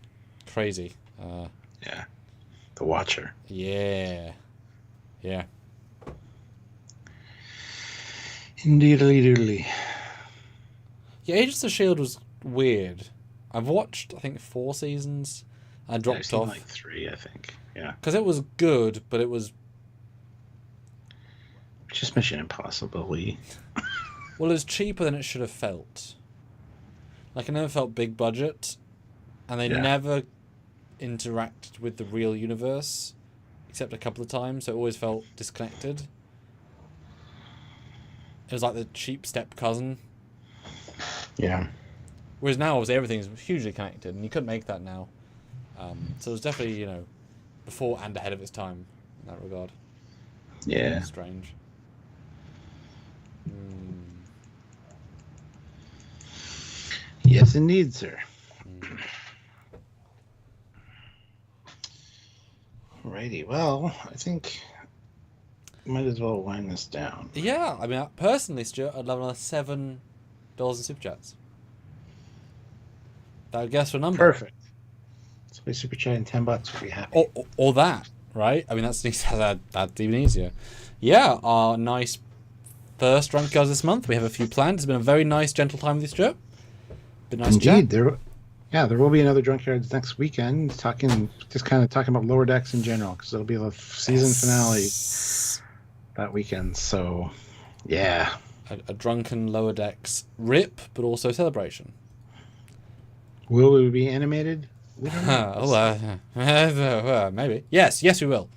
[SPEAKER 1] crazy.
[SPEAKER 2] Yeah. The Watcher.
[SPEAKER 1] Yeah. Yeah.
[SPEAKER 2] Indeedly doodly.
[SPEAKER 1] Yeah, Agents of S.H.I.E.L.D. was weird. I've watched, I think, 4 seasons. I dropped
[SPEAKER 2] I've seen
[SPEAKER 1] off.
[SPEAKER 2] like 3, I think. Yeah.
[SPEAKER 1] Because it was good, but it was...
[SPEAKER 2] Just Mission Impossible.
[SPEAKER 1] Well, it was cheaper than it should have felt. Like, it never felt big budget. And they never interacted with the real universe. Except a couple of times, so it always felt disconnected. It was like the cheap step cousin.
[SPEAKER 2] Yeah.
[SPEAKER 1] Whereas now, obviously, everything is hugely connected, and you couldn't make that now. So it was definitely, you know, before and ahead of its time in that regard.
[SPEAKER 2] Yeah.
[SPEAKER 1] Strange.
[SPEAKER 2] Yes, indeed, sir. Alrighty. Well, I think might as well wind this down.
[SPEAKER 1] Yeah, I mean, personally, Stuart, I'd love another $7 in super chats. That would guess for a number.
[SPEAKER 2] Perfect. So we super chat in $10. We'll be happy.
[SPEAKER 1] Or that, right? I mean, that's even easier. Yeah, our nice first Drunkyards this month. We have a few planned. It's been a very nice, gentle time with you, Stuart. Been nice
[SPEAKER 2] Indeed,
[SPEAKER 1] chat.
[SPEAKER 2] there will be another Drunkyards next weekend. Talking about Lower Decks in general, because it'll be the season finale that weekend. So, yeah,
[SPEAKER 1] a drunken Lower Decks rip, but also celebration.
[SPEAKER 2] Will it be animated? We don't know.
[SPEAKER 1] Maybe. Yes, we will.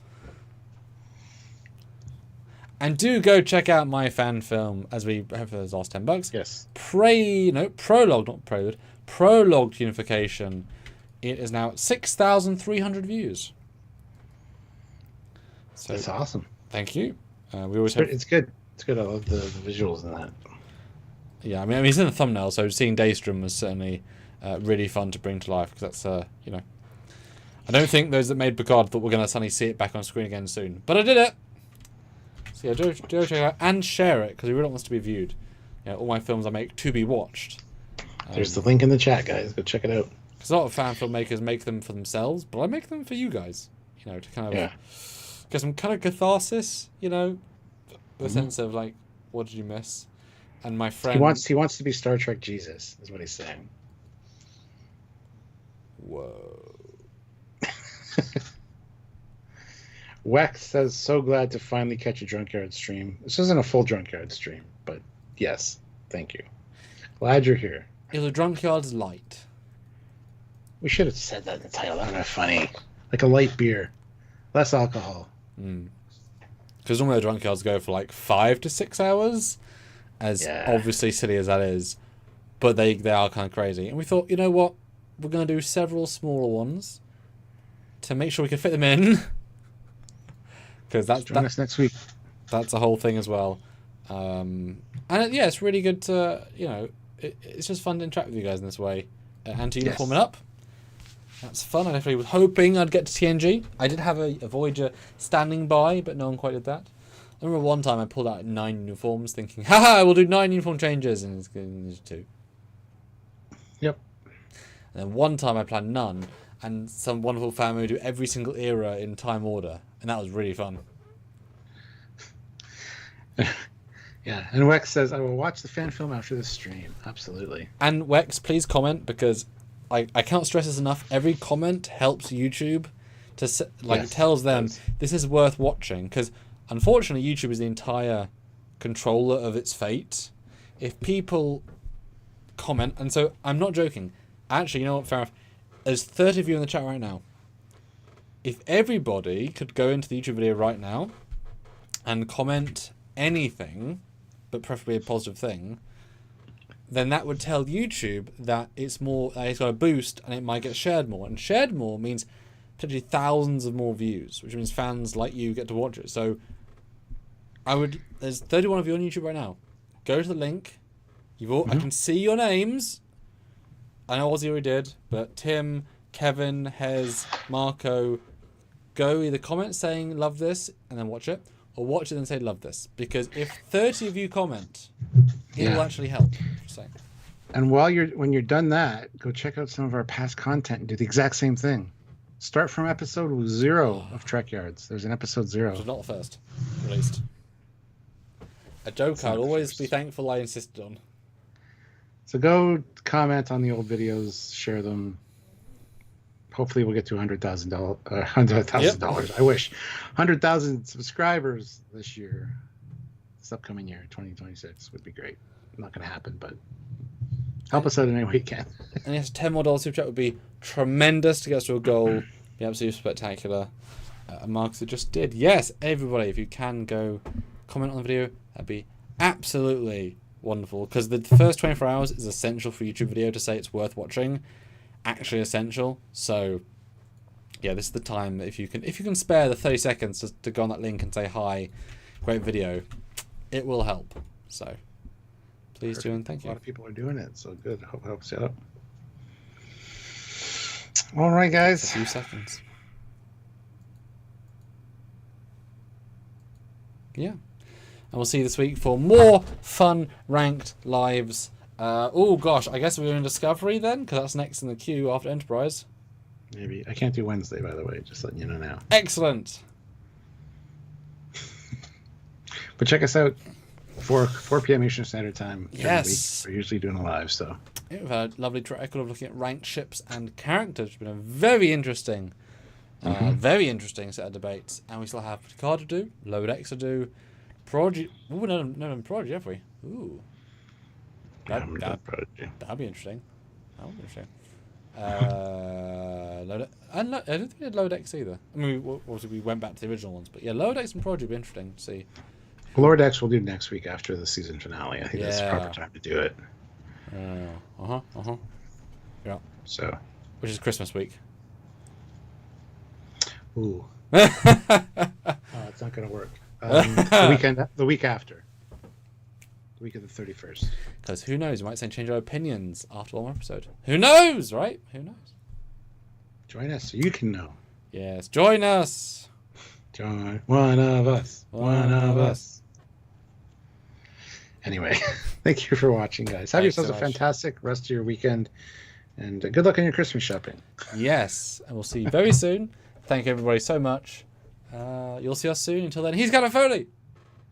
[SPEAKER 1] And do go check out my fan film as we have for those last $10.
[SPEAKER 2] Yes.
[SPEAKER 1] Prologue, not prelude. Prologue Unification. It is now at 6,300 views. So
[SPEAKER 2] that's awesome.
[SPEAKER 1] Thank you. We always have...
[SPEAKER 2] It's good. It's good. I love the visuals in that.
[SPEAKER 1] Yeah, I mean, he's in the thumbnail, so seeing Daystrom was certainly really fun to bring to life, because that's, you know... I don't think those that made Picard thought we're going to suddenly see it back on screen again soon. But I did it! So yeah, do check it out and share it, because it really wants to be viewed. You know, all my films I make to be watched.
[SPEAKER 2] There's the link in the chat, guys. Go check it out.
[SPEAKER 1] Because a lot of fan filmmakers make them for themselves, but I make them for you guys. You know, to kind of get some kind of catharsis. You know, the sense of like, what did you miss? And my friend,
[SPEAKER 2] he wants to be Star Trek Jesus, is what he's saying.
[SPEAKER 1] Whoa.
[SPEAKER 2] Wex says, so glad to finally catch a Drunkard stream. This isn't a full Drunkard stream, but yes, thank you. Glad you're here.
[SPEAKER 1] It was a Drunkyards light.
[SPEAKER 2] We should have said that in the title. That would be funny. Like a light beer. Less alcohol.
[SPEAKER 1] Because normally the Drunkyards go for like 5 to 6 hours, as obviously silly as that is. But they are kind of crazy. And we thought, you know what? We're going to do several smaller ones to make sure we can fit them in. Because
[SPEAKER 2] join us next week.
[SPEAKER 1] That's a whole thing as well. And it's really good to, you know, it's just fun to interact with you guys in this way. And to uniform it up. That's fun. I definitely was hoping I'd get to TNG. I did have a Voyager standing by, but no one quite did that. I remember one time I pulled out 9 uniforms thinking, haha, we'll do 9 uniform changes, and it's going to 2.
[SPEAKER 2] Yep.
[SPEAKER 1] And then one time I planned none, and some wonderful family would do every single era in time order, and that was really fun.
[SPEAKER 2] Yeah, and Wex says, I will watch the fan film after this stream. Absolutely.
[SPEAKER 1] And Wex, please comment, because I can't stress this enough. Every comment helps YouTube to it tells them this is worth watching, because unfortunately YouTube is the entire controller of its fate. If people comment, and so I'm not joking. Actually, you know what? Fair enough. There's 30 of you in the chat right now. If everybody could go into the YouTube video right now and comment anything, but preferably a positive thing, then that would tell YouTube that it's got a boost and it might get shared more. And shared more means potentially thousands of more views, which means fans like you get to watch it. So there's 31 of you on YouTube right now. Go to the link. I can see your names. I know Ozzy already did, but Tim, Kevin, Hez, Marco, go either comment saying love this and then watch it, or watch it and say love this. Because if 30 of you comment, it will actually help. Just saying.
[SPEAKER 2] And when you're done that, go check out some of our past content and do the exact same thing. Start from episode 0 of Trekyards. There's an episode 0.
[SPEAKER 1] Which is not the first released. A joke I'll always be thankful I insisted on.
[SPEAKER 2] So go comment on the old videos, share them. Hopefully we'll get to $100,000. $100,000. I wish 100,000 subscribers this year. This upcoming year, 2026, would be great. Not going to happen, but help us out in any way you can.
[SPEAKER 1] And yes, $10 more super chat would be tremendous to get us to a goal. Be absolutely spectacular. And Marcus just did. Yes, everybody, if you can go comment on the video, that'd be absolutely wonderful. Because the first 24 hours is essential for YouTube video to say it's worth watching. Actually essential. So yeah, this is the time that if you can spare the 30 seconds to go on that link and say hi, great video, it will help. So please do, and thank you.
[SPEAKER 2] A lot of people are doing it, so good. Hope it helps you out. All right, guys.
[SPEAKER 1] A few seconds. Yeah. And we'll see you this week for more fun ranked lives. Oh gosh, I guess we're in Discovery then, because that's next in the queue after Enterprise.
[SPEAKER 2] Maybe. I can't do Wednesday, by the way, just letting you know now.
[SPEAKER 1] Excellent.
[SPEAKER 2] But check us out 4 p.m. Eastern Standard Time.
[SPEAKER 1] Yes.
[SPEAKER 2] We're usually doing a live, so.
[SPEAKER 1] Yeah, we've had a lovely track record of looking at ranked ships and characters. It's been a very interesting set of debates. And we still have Picard to do, Lower Decks to do, Prodigy. Ooh, no, Prodigy, have we? Ooh. That'd be interesting. That would be interesting. I don't think we did Lower Decks either. I mean, we went back to the original ones, but yeah, Lower Decks and Prodigy would be interesting to see.
[SPEAKER 2] Lower Decks we'll do next week after the season finale. I think that's the proper time to do it.
[SPEAKER 1] Yeah.
[SPEAKER 2] So.
[SPEAKER 1] Which is Christmas week.
[SPEAKER 2] Ooh. It's not going to work. The week after. The week of the 31st.
[SPEAKER 1] Because who knows? We might say change our opinions after one episode. Who knows, right? Who knows?
[SPEAKER 2] Join us so you can know.
[SPEAKER 1] Yes, join us.
[SPEAKER 2] Join one of us. One of us. Anyway, thank you for watching, guys. Have yourselves a fantastic rest of your weekend. And good luck on your Christmas shopping.
[SPEAKER 1] Yes, and we'll see you very soon. Thank you, everybody, so much. You'll see us soon. Until then, he's Captain Foley.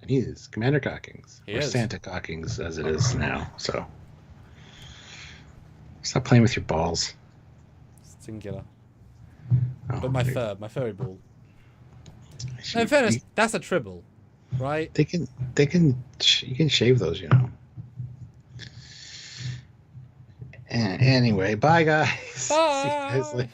[SPEAKER 2] And he is Commander Cockings.
[SPEAKER 1] He
[SPEAKER 2] or
[SPEAKER 1] is.
[SPEAKER 2] Santa Cockings, as it is now. So, stop playing with your balls.
[SPEAKER 1] Singular.
[SPEAKER 2] Oh,
[SPEAKER 1] But my furry ball. No, in fairness, that's a tribble, right?
[SPEAKER 2] You can shave those, you know. Anyway, bye, guys.
[SPEAKER 1] Bye.
[SPEAKER 2] See you guys later.